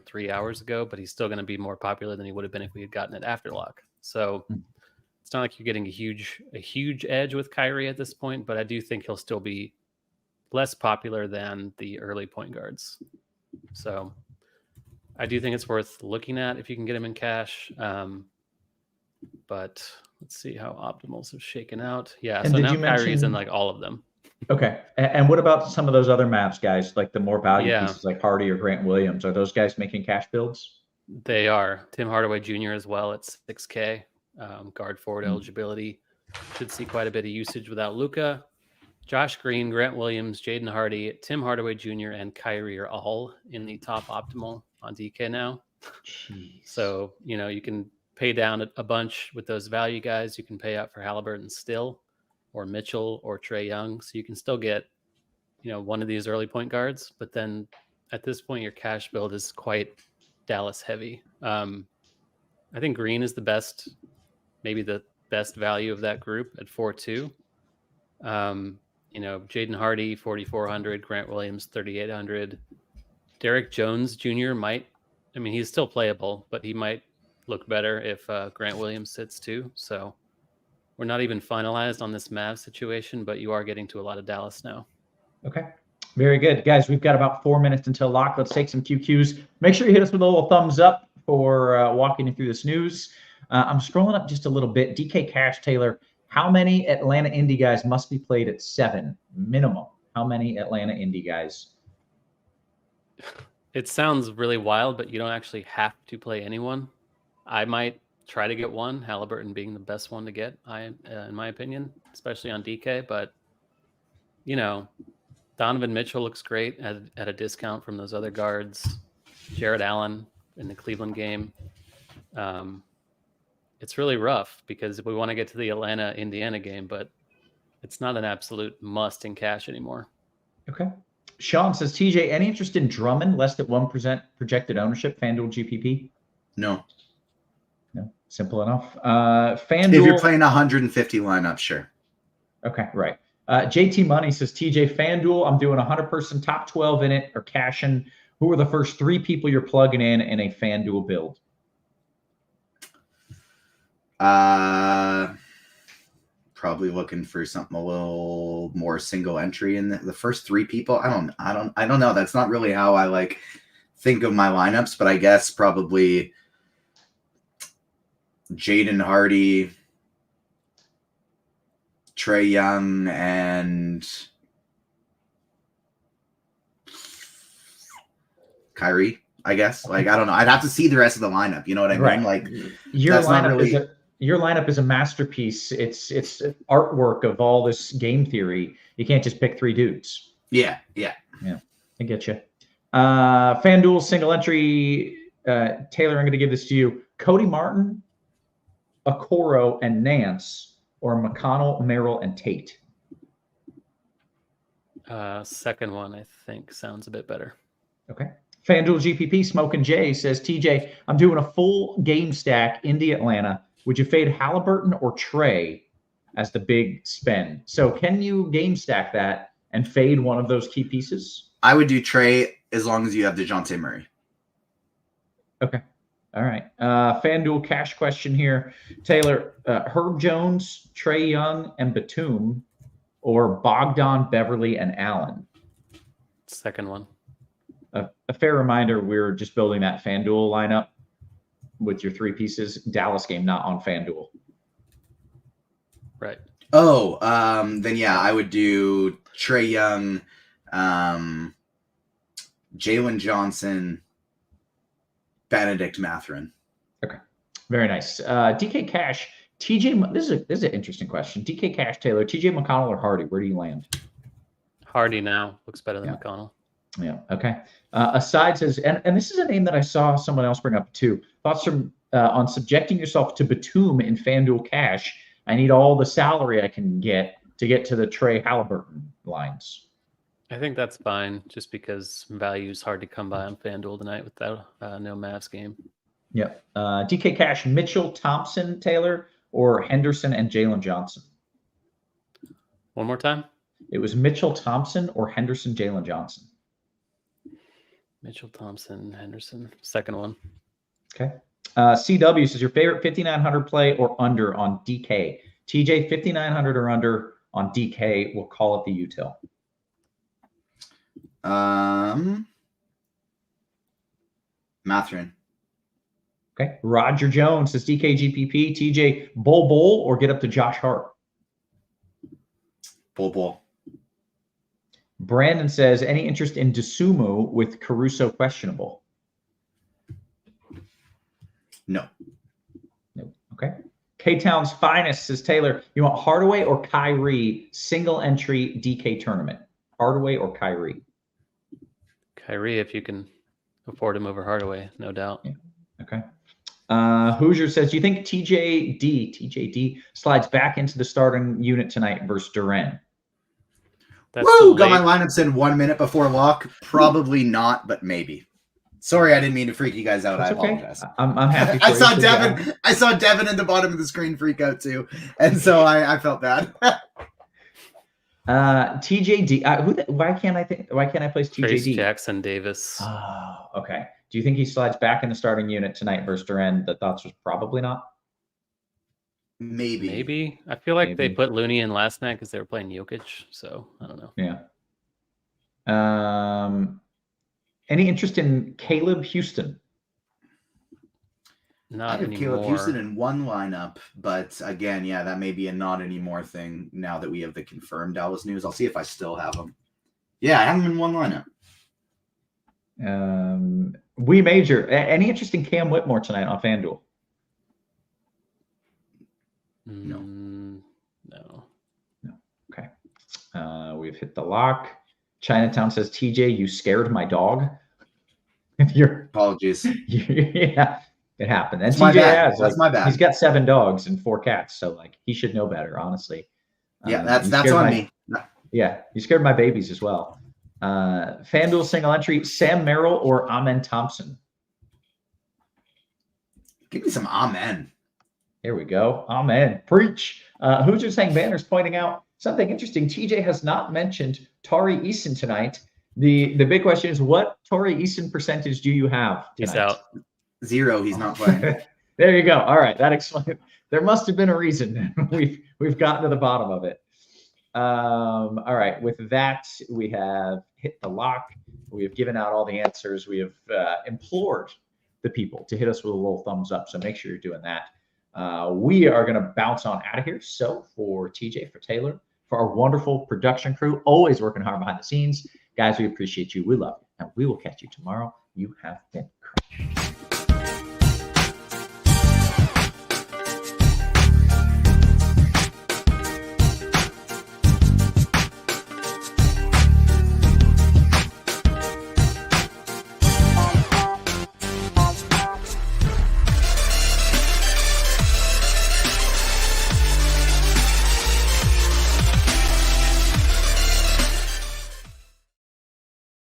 3 hours ago, but he's still going to be more popular than he would have been if we had gotten it after lock. So it's not like you're getting a huge edge with Kyrie at this point, but I do think he'll still be less popular than the early point guards. So I do think it's worth looking at if you can get him in cash. But let's see how optimals have shaken out. Yeah, And so did now you Kyrie's in mention- like all of them. Okay. And what about some of those other Mavs guys, like the more value Yeah. pieces like Hardy or Grant Williams? Are those guys making cash builds? They are. Tim Hardaway Jr. as well at 6K. Guard forward eligibility. Should see quite a bit of usage without Luka. Josh Green, Grant Williams, Jaden Hardy, Tim Hardaway Jr., and Kyrie are all in the top optimal on DK now. Jeez. So, you can pay down a bunch with those value guys. You can pay out for Halliburton still, or Mitchell, or Trae Young. So you can still get, one of these early point guards. But then at this point, your cash build is quite Dallas heavy. I think Green is the best, maybe the best value of that group at 4-2. Jaden Hardy, 4,400, Grant Williams, 3,800. Derek Jones Jr. he's still playable, but he might look better if Grant Williams sits too. So we're not even finalized on this Mavs situation, but you are getting to a lot of Dallas now. Okay. Very good. Guys, we've got about 4 minutes until lock. Let's take some QQs. Make sure you hit us with a little thumbs up for walking you through this news. I'm scrolling up just a little bit. DK Cash, Taylor, how many Atlanta Indy guys must be played at 7 minimum? How many Atlanta Indy guys? It sounds really wild, but you don't actually have to play anyone. I might try to get one, Halliburton being the best one to get, in my opinion, especially on DK. But, Donovan Mitchell looks great at a discount from those other guards. Jared Allen in the Cleveland game. It's really rough because we want to get to the Atlanta-Indiana game, but it's not an absolute must in cash anymore. Okay. Sean says, TJ, any interest in Drummond, less than 1% projected ownership, FanDuel GPP? No. Simple enough. FanDuel. If you're playing 150 lineup, sure. Okay, right. JT Money says, TJ, FanDuel, I'm doing 100-person top 12 in it or cashing. Who are the first 3 people you're plugging in a FanDuel build? probably looking for something a little more single entry in the first 3 people. I don't know. That's not really how I like think of my lineups, but I guess probably Jaden Hardy, Trae Young, and Kyrie, I guess. Like, I don't know. I'd have to see the rest of the lineup. You know what I mean? Like, your that's not lineup really... your lineup is a masterpiece. It's artwork of all this game theory. You can't just pick 3 dudes. Yeah. I get you. FanDuel single entry. Taylor, I'm going to give this to you. Cody Martin, Okoro, and Nance, or McConnell, Merrill, and Tate. Second one, I think, sounds a bit better. Okay. FanDuel GPP Smokin' Jay says, TJ, I'm doing a full game stack in the Atlanta. Would you fade Halliburton or Trae as the big spend? So can you game stack that and fade one of those key pieces? I would do Trae as long as you have DeJounte Murray. Okay. All right. FanDuel cash question here. Taylor, Herb Jones, Trae Young, and Batum, or Bogdan, Beverly, and Allen? Second one. A fair reminder, we're just building that FanDuel lineup with your 3 pieces. Dallas game not on FanDuel. Right. Oh, then yeah, I would do Trae Young, Jalen Johnson, Benedict Mathurin. Okay. Very nice. DK Cash, TJ, this is an interesting question. DK Cash, Taylor, TJ McConnell or Hardy? Where do you land? Hardy now looks better than McConnell. Yeah. Okay. Aside says, and this is a name that I saw someone else bring up too. Thoughts from on subjecting yourself to Batum in FanDuel Cash. I need all the salary I can get to the Trae Halliburton lines. I think that's fine, just because value is hard to come by on FanDuel tonight without no Mavs game. Yep. DK Cash, Mitchell Thompson, Taylor, or Henderson and Jalen Johnson? One more time. It was Mitchell Thompson or Henderson, Jalen Johnson. Mitchell Thompson, Henderson. Second one. Okay. CW says your favorite 5,900 play or under on DK. TJ, 5,900 or under on DK. We'll call it the util. Mathurin. Okay. Roger Jones says DK GPP. TJ, Bull or get up to Josh Hart? Bull. Brandon says, any interest in Desumo with Caruso questionable? No. Okay. K-Town's Finest says, Taylor, you want Hardaway or Kyrie single entry DK tournament? Hardaway or Kyrie? Kyrie, if you can afford him over Hardaway, no doubt. Yeah. Okay. Hoosier says, do you think TJD slides back into the starting unit tonight versus Duren? Woo! Got my lineups in 1 minute before lock. Probably not, but maybe. Sorry, I didn't mean to freak you guys out. That's I apologize. Okay. I'm happy. I saw Devin. I saw Devin in the bottom of the screen freak out too, and so I felt bad. TJD. Why can't I place TJD? Trace Jackson Davis. Oh, okay. Do you think he slides back in the starting unit tonight versus Duren? The thoughts was probably not. Maybe. I feel like they put Looney in last night because they were playing Jokic. So I don't know. Yeah. Any interest in Caleb Houston? Not I have anymore. Caleb Houston in one lineup, but again, yeah, that may be a not anymore thing now that we have the confirmed Dallas news. I'll see if I still have him. Yeah, I have him in one lineup. We major. Any interest in Cam Whitmore tonight on FanDuel? No. Okay. We've hit the lock. Chinatown says, TJ, you scared my dog. Apologies. Yeah, it happened. And That's my TJ bad. has, That's my bad. He's got 7 dogs and 4 cats, so like he should know better, honestly. Yeah, that's on me. Yeah, you scared my babies as well. FanDuel single entry, Sam Merrill or Amen Thompson? Give me some amen. Here we go. Amen. Preach. Hoosier saying banners pointing out something interesting. TJ has not mentioned Tari Eason tonight. The big question is, what Tari Eason percentage do you have tonight? He's out. 0. He's not playing. There you go. All right. That There must have been a reason. We've gotten to the bottom of it. All right. With that, we have hit the lock. We have given out all the answers. We have implored the people to hit us with a little thumbs up. So make sure you're doing that. We are going to bounce on out of here. So for TJ, for Taylor, for our wonderful production crew, always working hard behind the scenes, guys, we appreciate you. We love you. And we will catch you tomorrow. You have been crushed.